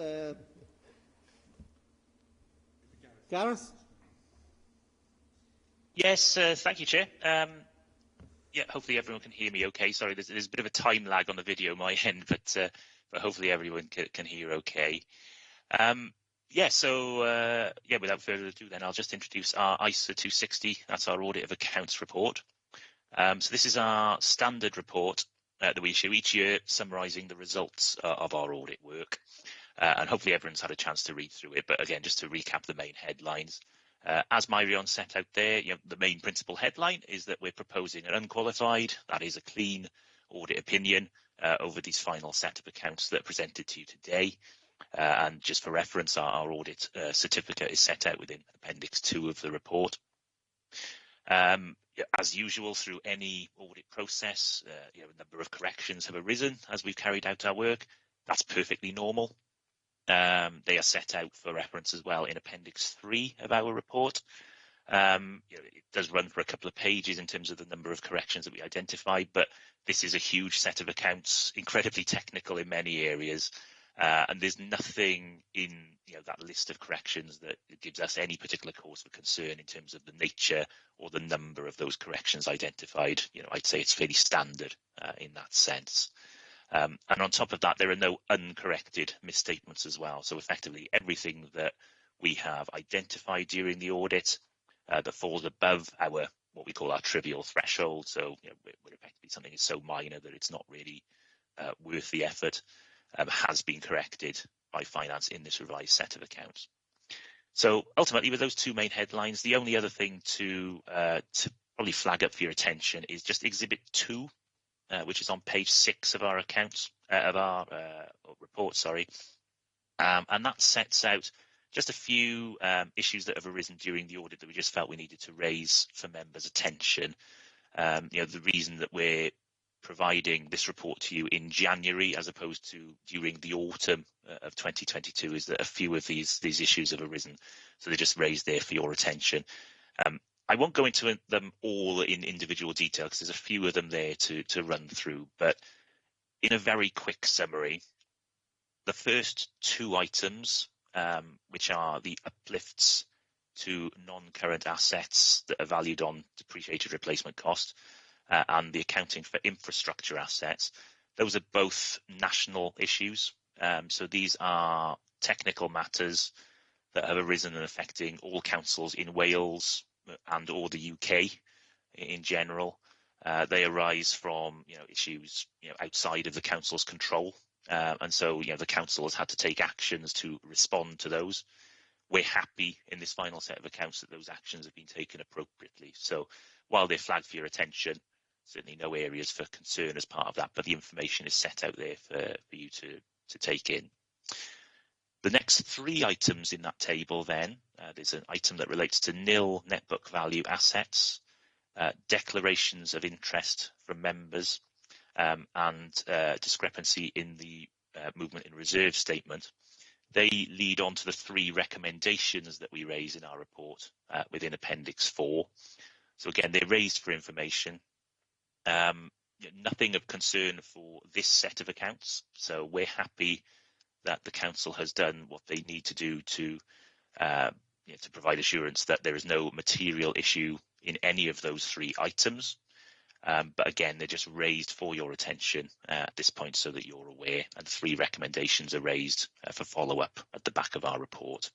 Gareth? Yes, thank you, Chair. Yeah, hopefully everyone can hear me okay. Sorry, there's a bit of a time lag on the video my end, but hopefully everyone can hear okay. Yeah, without further ado then, I'll just introduce our ISA 260. That's our Audit of Accounts report. So this is our standard report that we issue each year summarising the results of our audit work. And hopefully everyone's had a chance to read through it. But again, just to recap the main headlines. As Myrion set out there, the main principal headline is that we're proposing an unqualified, that is a clean, audit opinion over these final set of accounts that are presented to you today. And just for reference, our audit certificate is set out within Appendix 2 of the report. As usual, through any audit process, a number of corrections have arisen as we've carried out our work. That's perfectly normal. They are set out for reference as well in Appendix 3 of our report. It does run for a couple of pages in terms of the number of corrections that we identified, but this is a huge set of accounts, incredibly technical in many areas, and there's nothing in that list of corrections that gives us any particular cause for concern in terms of the nature or the number of those corrections identified. I'd say it's fairly standard in that sense. And on top of that, there are no uncorrected misstatements as well. So effectively, everything that we have identified during the audit that falls above our what we call our trivial threshold. So where effectively something is so minor that it's not really worth the effort, has been corrected by finance in this revised set of accounts. So ultimately, with those two main headlines, the only other thing to probably flag up for your attention is just Exhibit 2, which is on page 6 of our accounts report. And that sets out just a few issues that have arisen during the audit that we just felt we needed to raise for members' attention. The reason that we're providing this report to you in January as opposed to during the autumn of 2022 is that a few of these issues have arisen, so they're just raised there for your attention. I won't go into them all in individual detail because there's a few of them there to run through, but in a very quick summary, the first two items, which are the uplifts to non-current assets that are valued on depreciated replacement cost, and the accounting for infrastructure assets, those are both national issues. So these are technical matters that have arisen and affecting all councils in Wales and or the UK in general. They arise from issues outside of the council's control, and so the council has had to take actions to respond to those. We're happy in this final set of accounts that those actions have been taken appropriately. So while they're flagged for your attention, certainly no areas for concern as part of that, but the information is set out there for you to take in. The next three items in that table then, there's an item that relates to nil net book value assets, declarations of interest from members, and discrepancy in the movement in reserve statement. They lead on to the three recommendations that we raise in our report within Appendix 4. So again, they're raised for information. Nothing of concern for this set of accounts. So we're happy that the council has done what they need to do to provide assurance that there is no material issue in any of those three items. But again, they're just raised for your attention at this point so that you're aware, and three recommendations are raised for follow-up at the back of our report.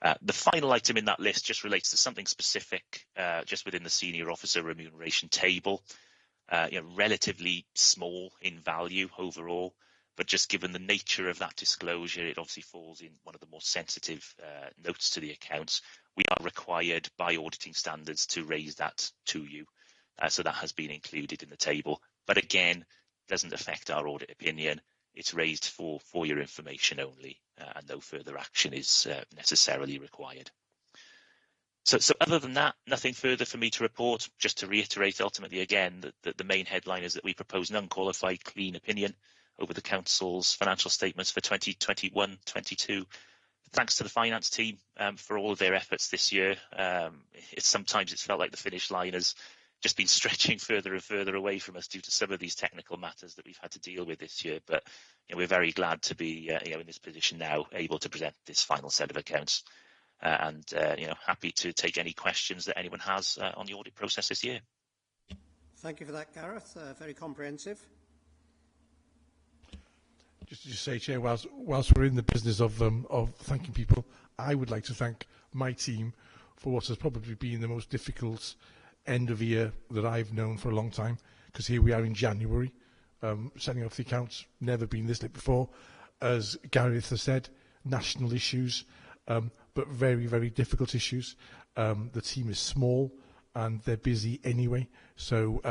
The final item in that list just relates to something specific just within the senior officer remuneration table. Relatively small in value overall, but just given the nature of that disclosure, it obviously falls in one of the more sensitive notes to the accounts. We are required by auditing standards to raise that to you. So that has been included in the table, but again, doesn't affect our audit opinion. It's raised for your information only, and no further action is necessarily required. So other than that, nothing further for me to report. Just to reiterate, ultimately, again, that the main headline is that we propose an unqualified clean opinion over the Council's financial statements for 2021-22. Thanks to the finance team for all of their efforts this year. Sometimes it's felt like the finish line has just been stretching further and further away from us due to some of these technical matters that we've had to deal with this year. But we're very glad to be in this position now, able to present this final set of accounts. and happy to take any questions that anyone has on the audit process this year. Thank you for that, Gareth. Very comprehensive. Just to say, Chair, whilst we're in the business of thanking people, I would like to thank my team for what has probably been the most difficult end of year that I've known for a long time, because here we are in January, setting off the accounts, never been this late before. As Gareth has said, national issues, but very, very difficult issues. The team is small and they're busy anyway, so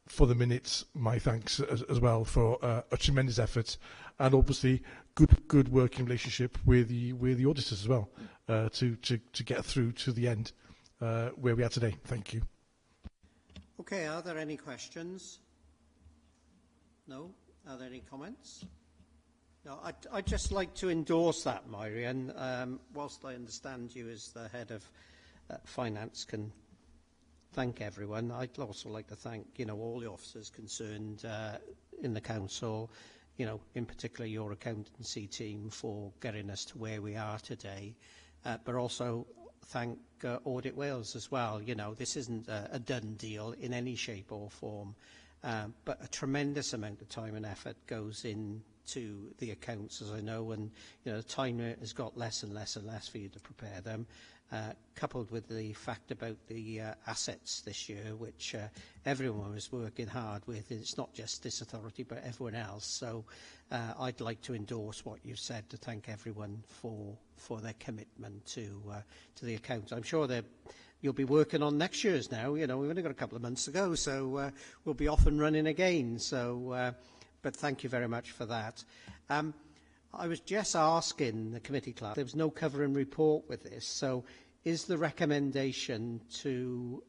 for the minutes, my thanks as well for a tremendous effort, and obviously good working relationship with the auditors as well, to get through to the end where we are today. Thank you. Okay, are there any questions? No? Are there any comments? No, I'd just like to endorse that, Myri, and whilst I understand you as the head of finance can thank everyone, I'd also like to thank all the officers concerned in the council, in particular your accountancy team for getting us to where we are today, but also thank Audit Wales as well. This isn't a done deal in any shape or form, but a tremendous amount of time and effort goes into the accounts, as I know, and the time has got less and less and less for you to prepare them. Coupled with the fact about the assets this year, which everyone was working hard with. It's not just this authority, but everyone else. So I'd like to endorse what you've said, to thank everyone for their commitment to the account. I'm sure that you'll be working on next year's now. We've only got a couple of months to go, so we'll be off and running again. So, but thank you very much for that. I was just asking the committee clerk, there was no covering report with this, so is the recommendation to...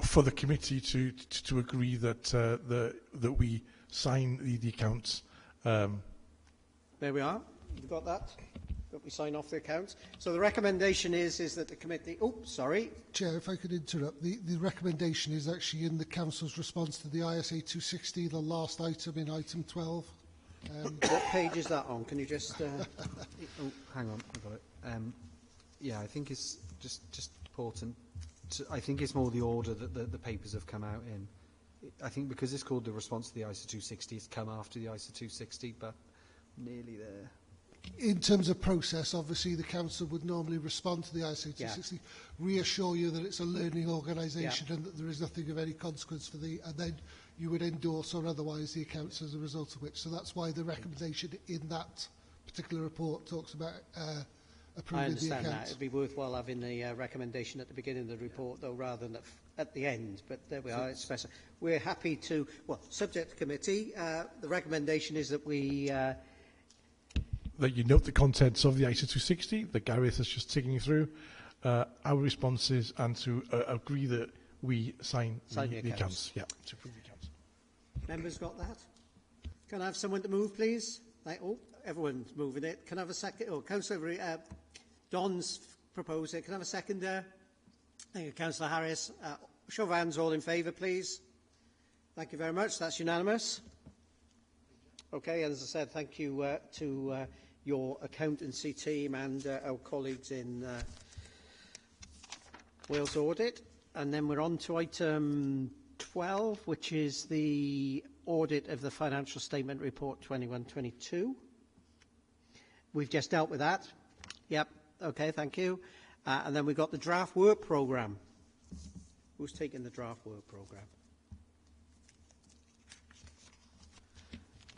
for the committee to agree that that we sign the accounts. There we are. You've got that? That we sign off the accounts. So the recommendation is that the committee... Oh, sorry. Chair, if I could interrupt. The recommendation is actually in the Council's response to the ISA 260, the last item in item 12. What page is that on? Can you just... Oh, hang on, I've got it. Yeah, I think it's just important. I think it's more the order that the papers have come out in. I think because it's called the response to the ISA 260, it's come after the ISA 260, but nearly there. In terms of process, obviously the Council would normally respond to the ISA 260, reassure you that it's a learning organisation and that there is nothing of any consequence for and then you would endorse or otherwise the accounts as a result of which. So that's why the recommendation in that particular report talks about approving I understand the that. accounts. It'd be worthwhile having the recommendation at the beginning of the report, though, rather than at the end. But there we are. It's special. We're happy to, well, subject to committee. The recommendation is that we... that you note the contents of the ISA 260 that Gareth is just taking you through, our responses, and to agree that we sign the accounts. Yeah, to approve the accounts. Members got that? Can I have someone to move, please? Oh, everyone's moving it. Can I have a second? Oh, Councillor Don's proposed it. Can I have a second there? Thank you, Councillor Harris. Show of hands, all in favour, please. Thank you very much. That's unanimous. Okay, as I said, thank you to your accountancy team and our colleagues in Wales Audit. And then we're on to item 12, which is the audit of the financial statement report 21-22. We've just dealt with that. Yep. Okay, thank you. And then we've got the draft work programme. Who's taking the draft work programme?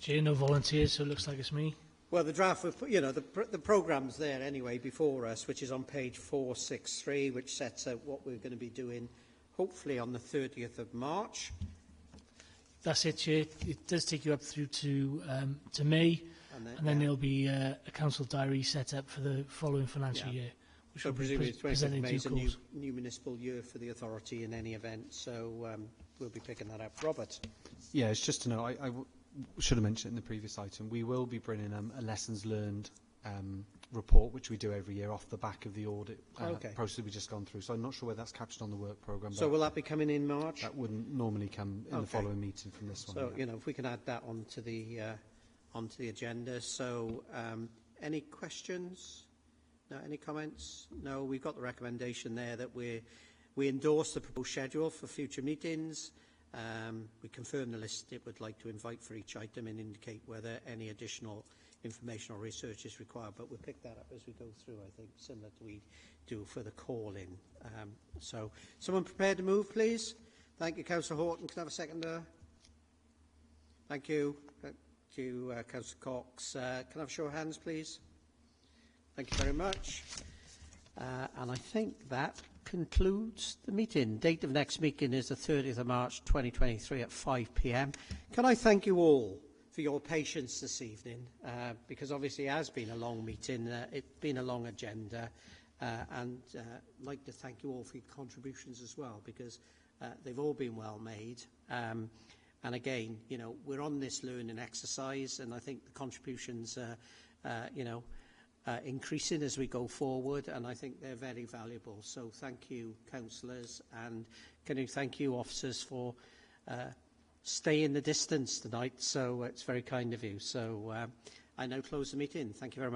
Chair, no volunteers, so it looks like it's me. Well, the draft, the programme's there anyway before us, which is on page 463, which sets out what we're going to be doing, hopefully on the 30th of March. That's it, Chair. It does take you up through to May, and then there'll be a council diary set up for the following financial year. Which So will presumably be presented in May due is a course. new municipal year for the authority in any event, so we'll be picking that up. Robert? Yeah, it's just to know, I should have mentioned it in the previous item, we will be bringing a lessons learned report, which we do every year off the back of the audit process we've just gone through. So I'm not sure whether that's captured on the work programme. So will that be coming in March? That wouldn't normally come in the following meeting from this one. So, if we can add that onto the agenda. So Any questions? No, any comments? No, we've got the recommendation there that we endorse the proposed schedule for future meetings. We confirm the list it would like to invite for each item and indicate whether any additional information or research is required. But we'll pick that up as we go through, I think, similar to we do for the call-in. So, someone prepared to move, please? Thank you, Councillor Horton. Can I have a seconder? Thank you. Thank you, Councillor Cox. Can I have a show of hands, please? Thank you very much. And I think that concludes the meeting. Date of next meeting is the 30th of March 2023 at 5 p.m. Can I thank you all for your patience this evening, because obviously it has been a long meeting, it's been a long agenda, and I'd like to thank you all for your contributions as well, because they've all been well made. And again, you know, we're on this learning exercise, and I think the contributions, you know, increasing as we go forward, and I think they're very valuable. So thank you, councillors, and can you thank you, officers, for staying the distance tonight. So it's very kind of you. So I now close the meeting. Thank you very much.